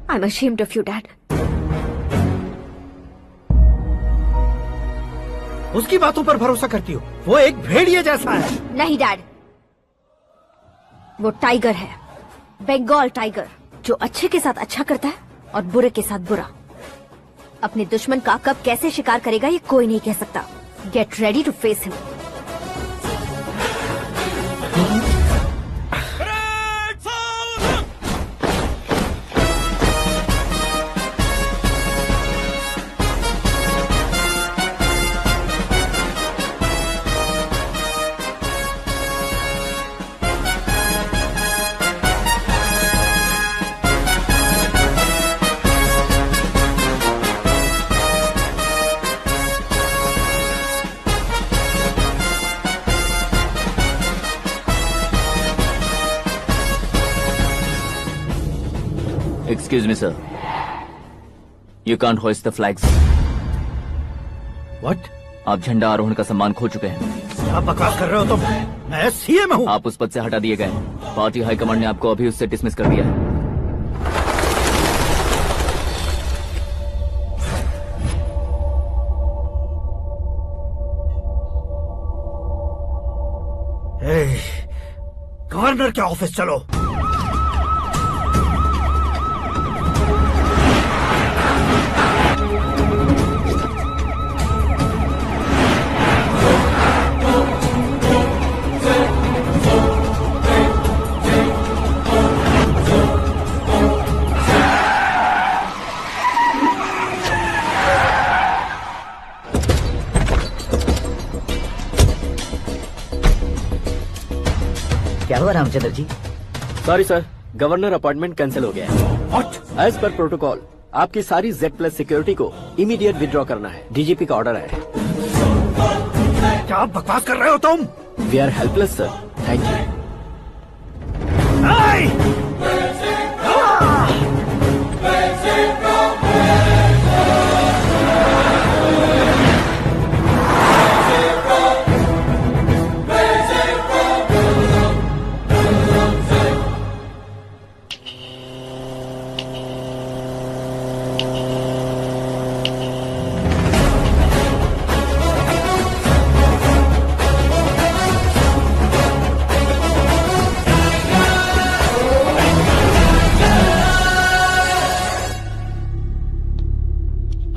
I am ashamed of you, Dad. उसकी बातों पर भरोसा करती हो? वो एक भेड़िए जैसा है। नहीं डैड, वो टाइगर है, बंगाल टाइगर, जो अच्छे के साथ अच्छा करता है और बुरे के साथ बुरा। अपने दुश्मन का कब कैसे शिकार करेगा ये कोई नहीं कह सकता। Get ready to face him. Excuse me, sir. You can't hoist the flags. What? आप झंडा आरोहण का सम्मान खो चुके हैं। क्या बकवास कर रहे हो तुम? मैं सीएम हूँ। आप उस पद से हटा दिए गए। पार्टी हाईकमांड ने आपको अभी उससे डिसमिस कर दिया है। गवर्नर के ऑफिस चलो। क्या हुआ Ramchandra ji? Sorry sir, governor appointment cancel हो गया है। एज पर प्रोटोकॉल आपकी सारी Z+ सिक्योरिटी को इमीडिएट विड्रॉ करना है। डीजीपी का ऑर्डर है। क्या बकवास कर रहे हो तुम? We are helpless sir, thank you.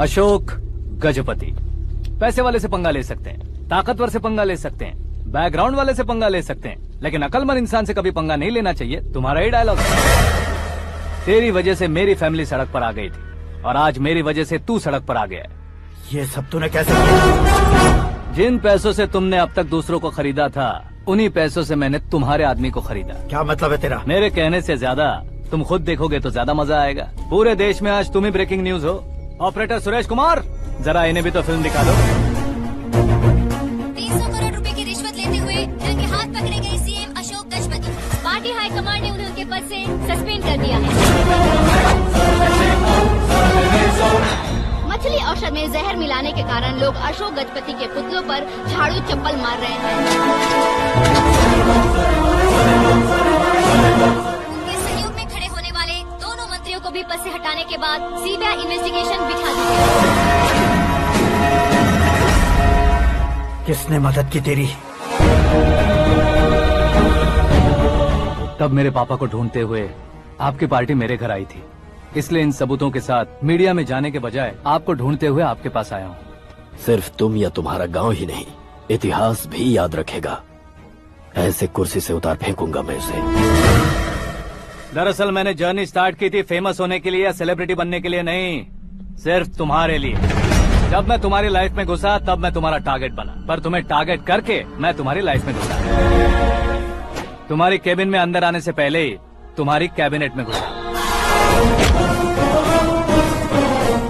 Ashok Gajapati. पैसे वाले से पंगा ले सकते हैं, ताकतवर से पंगा ले सकते हैं, बैकग्राउंड वाले से पंगा ले सकते हैं, लेकिन अकलमंद इंसान से कभी पंगा नहीं लेना चाहिए। तुम्हारा ही डायलॉग है। तेरी वजह से मेरी फैमिली सड़क पर आ गई थी और आज मेरी वजह से तू सड़क पर आ गया है। ये सब तूने कैसे किया? जिन पैसों से तुमने अब तक दूसरों को खरीदा था, उन्हीं पैसों से मैंने तुम्हारे आदमी को खरीदा। क्या मतलब है तेरा? मेरे कहने से ज्यादा तुम खुद देखोगे तो ज्यादा मजा आएगा। पूरे देश में आज तुम ही ब्रेकिंग न्यूज हो। ऑपरेटर सुरेश कुमार, जरा इन्हें भी तो फिल्म दिखा दो। 300 करोड़ रुपए की रिश्वत लेते हुए रंगे हाथ पकड़े गए CM Ashok Gajapati. Party high command ने उन्हें उनके पद से सस्पेंड कर दिया है। मछली औषध में जहर मिलाने के कारण लोग अशोक गजपति के पुतलों पर झाड़ू चप्पल मार रहे हैं। उनके सहयोग में खड़े होने वाले दोनों मंत्रियों को भी मंत्री पद से हटाने के बाद सीबीआई इन्वेस्टिगेशन बिठा दी गई। किसने मदद की तेरी? तब मेरे पापा को ढूंढते हुए आपकी पार्टी मेरे घर आई थी, इसलिए इन सबूतों के साथ मीडिया में जाने के बजाय आपको ढूंढते हुए आपके पास आया हूँ। सिर्फ तुम या तुम्हारा गांव ही नहीं, इतिहास भी याद रखेगा। ऐसे कुर्सी से उतार फेंकूंगा मैं उसे। दरअसल मैंने जर्नी स्टार्ट की थी फेमस होने के लिए या सेलिब्रिटी बनने के लिए नहीं, सिर्फ तुम्हारे लिए। जब मैं तुम्हारी लाइफ में घुसा तब मैं तुम्हारा टारगेट बना, पर तुम्हें टारगेट करके मैं तुम्हारी लाइफ में घुसा। तुम्हारी केबिन में अंदर आने से पहले ही तुम्हारी कैबिनेट में घुसा।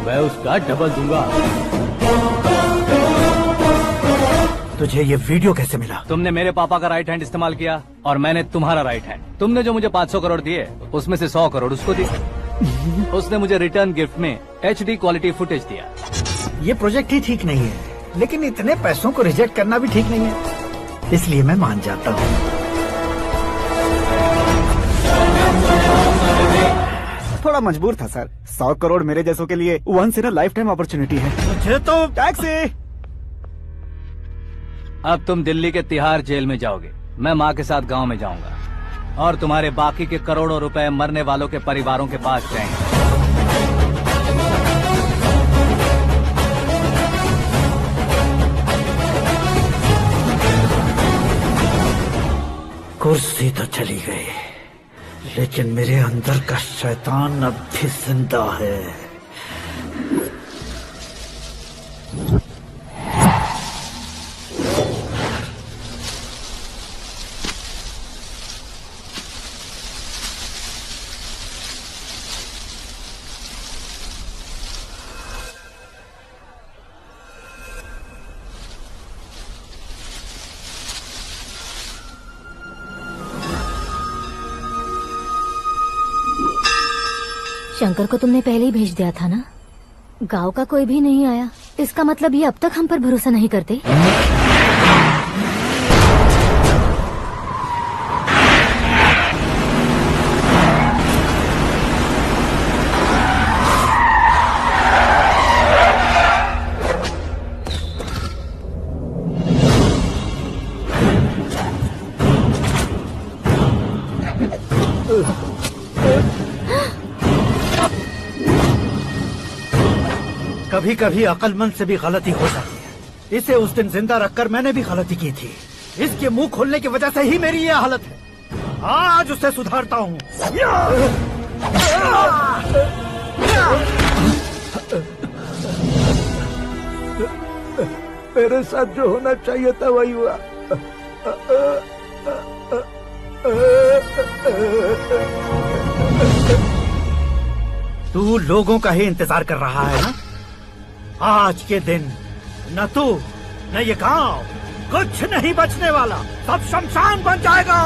मैं उसका डबल दूंगा। तुझे ये वीडियो कैसे मिला? तुमने मेरे पापा का राइट हैंड इस्तेमाल किया और मैंने तुम्हारा राइट हैंड। तुमने जो मुझे 500 करोड़ दिए उसमें से 100 करोड़ उसको दी। उसने मुझे रिटर्न गिफ्ट में HD क्वालिटी फुटेज दिया। ये प्रोजेक्ट ही ठीक नहीं है, लेकिन इतने पैसों को रिजेक्ट करना भी ठीक नहीं है, इसलिए मैं मान जाता हूँ। थोड़ा मजबूर था सर। 100 करोड़ मेरे जैसों के लिए once in a lifetime opportunity है। मुझे तो टैक्सी। अब तुम दिल्ली के तिहाड़ जेल में जाओगे, मैं माँ के साथ गांव में जाऊंगा और तुम्हारे बाकी के करोड़ों रुपए मरने वालों के परिवारों के पास जाएंगे। कुर्सी तो चली गई, लेकिन मेरे अंदर का शैतान अब भी जिंदा है। शंकर को तुमने पहले ही भेज दिया था ना? गांव का कोई भी नहीं आया, इसका मतलब ये अब तक हम पर भरोसा नहीं करते। कभी कभी अक्लमंद से भी गलती हो जाती है। इसे उस दिन जिंदा रखकर मैंने भी गलती की थी। इसके मुंह खोलने की वजह से ही मेरी ये हालत है। आज उसे सुधारता हूँ। मेरे साथ जो होना चाहिए था वही हुआ। तू लोगों का ही इंतजार कर रहा है ना? आज के दिन न तू न ये गांव कुछ नहीं बचने वाला, सब शमशान बन जाएगा।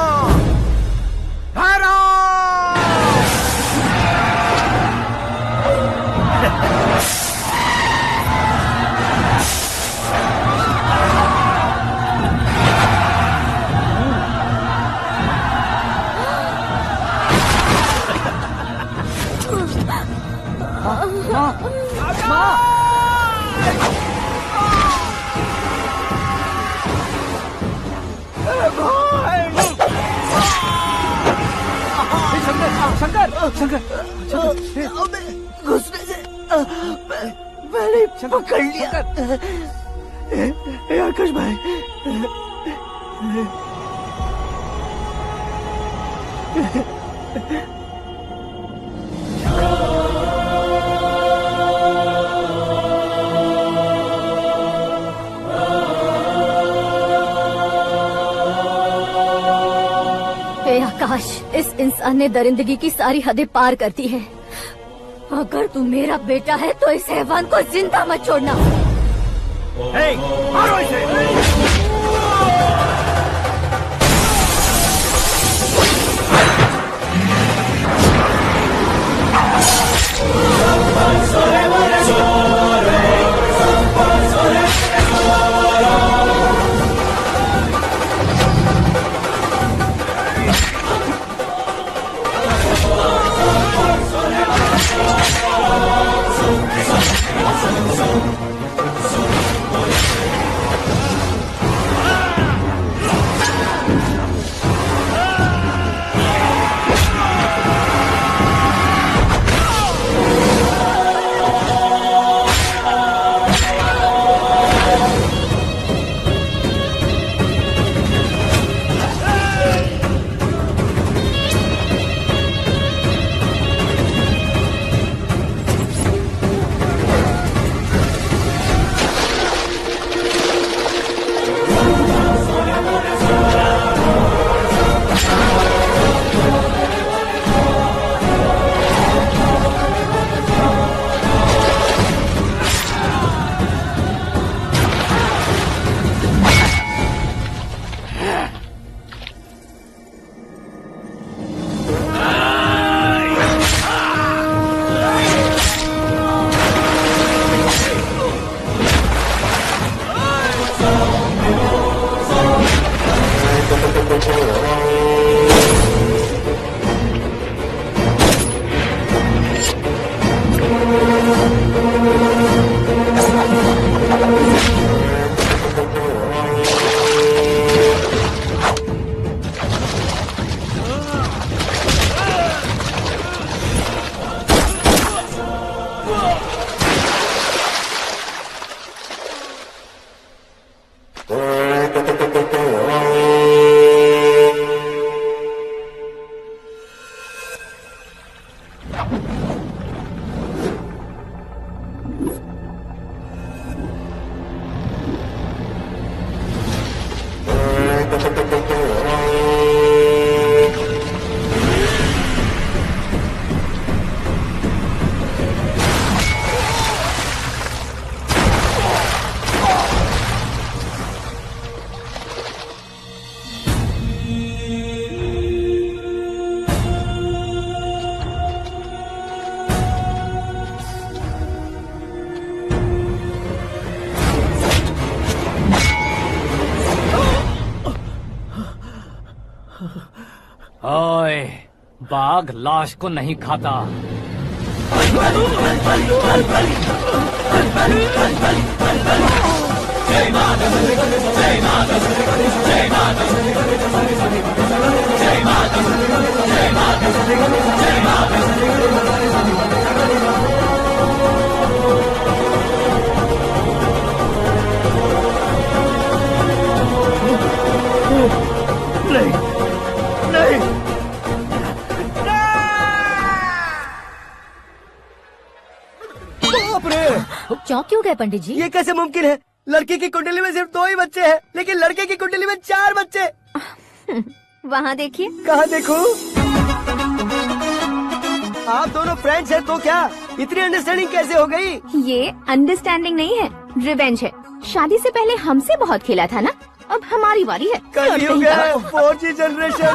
शंकर, शंकर, घुसने से पहले पकड़ लिया। आकाश भाई, आकाश, इस इंसान ने दरिंदगी की सारी हदें पार कर दी है। अगर तू मेरा बेटा है तो इस हैवान को जिंदा मत छोड़ना। मारो इसे। ओए, बाघ लाश को नहीं खाता। नहीं नहीं बाप रे! चौंक क्यों गए पंडित जी? ये कैसे मुमकिन है? लड़की की कुंडली में सिर्फ 2 ही बच्चे हैं, लेकिन लड़के की कुंडली में 4 बच्चे। वहाँ देखिए। कहाँ देखूं? आप दोनों फ्रेंड्स हैं तो क्या इतनी अंडरस्टैंडिंग कैसे हो गई? ये अंडरस्टैंडिंग नहीं है, रिवेंज है। शादी से पहले हमसे बहुत खेला था ना, अब हमारी बारी है। कलयुग है, 4G जनरेशन।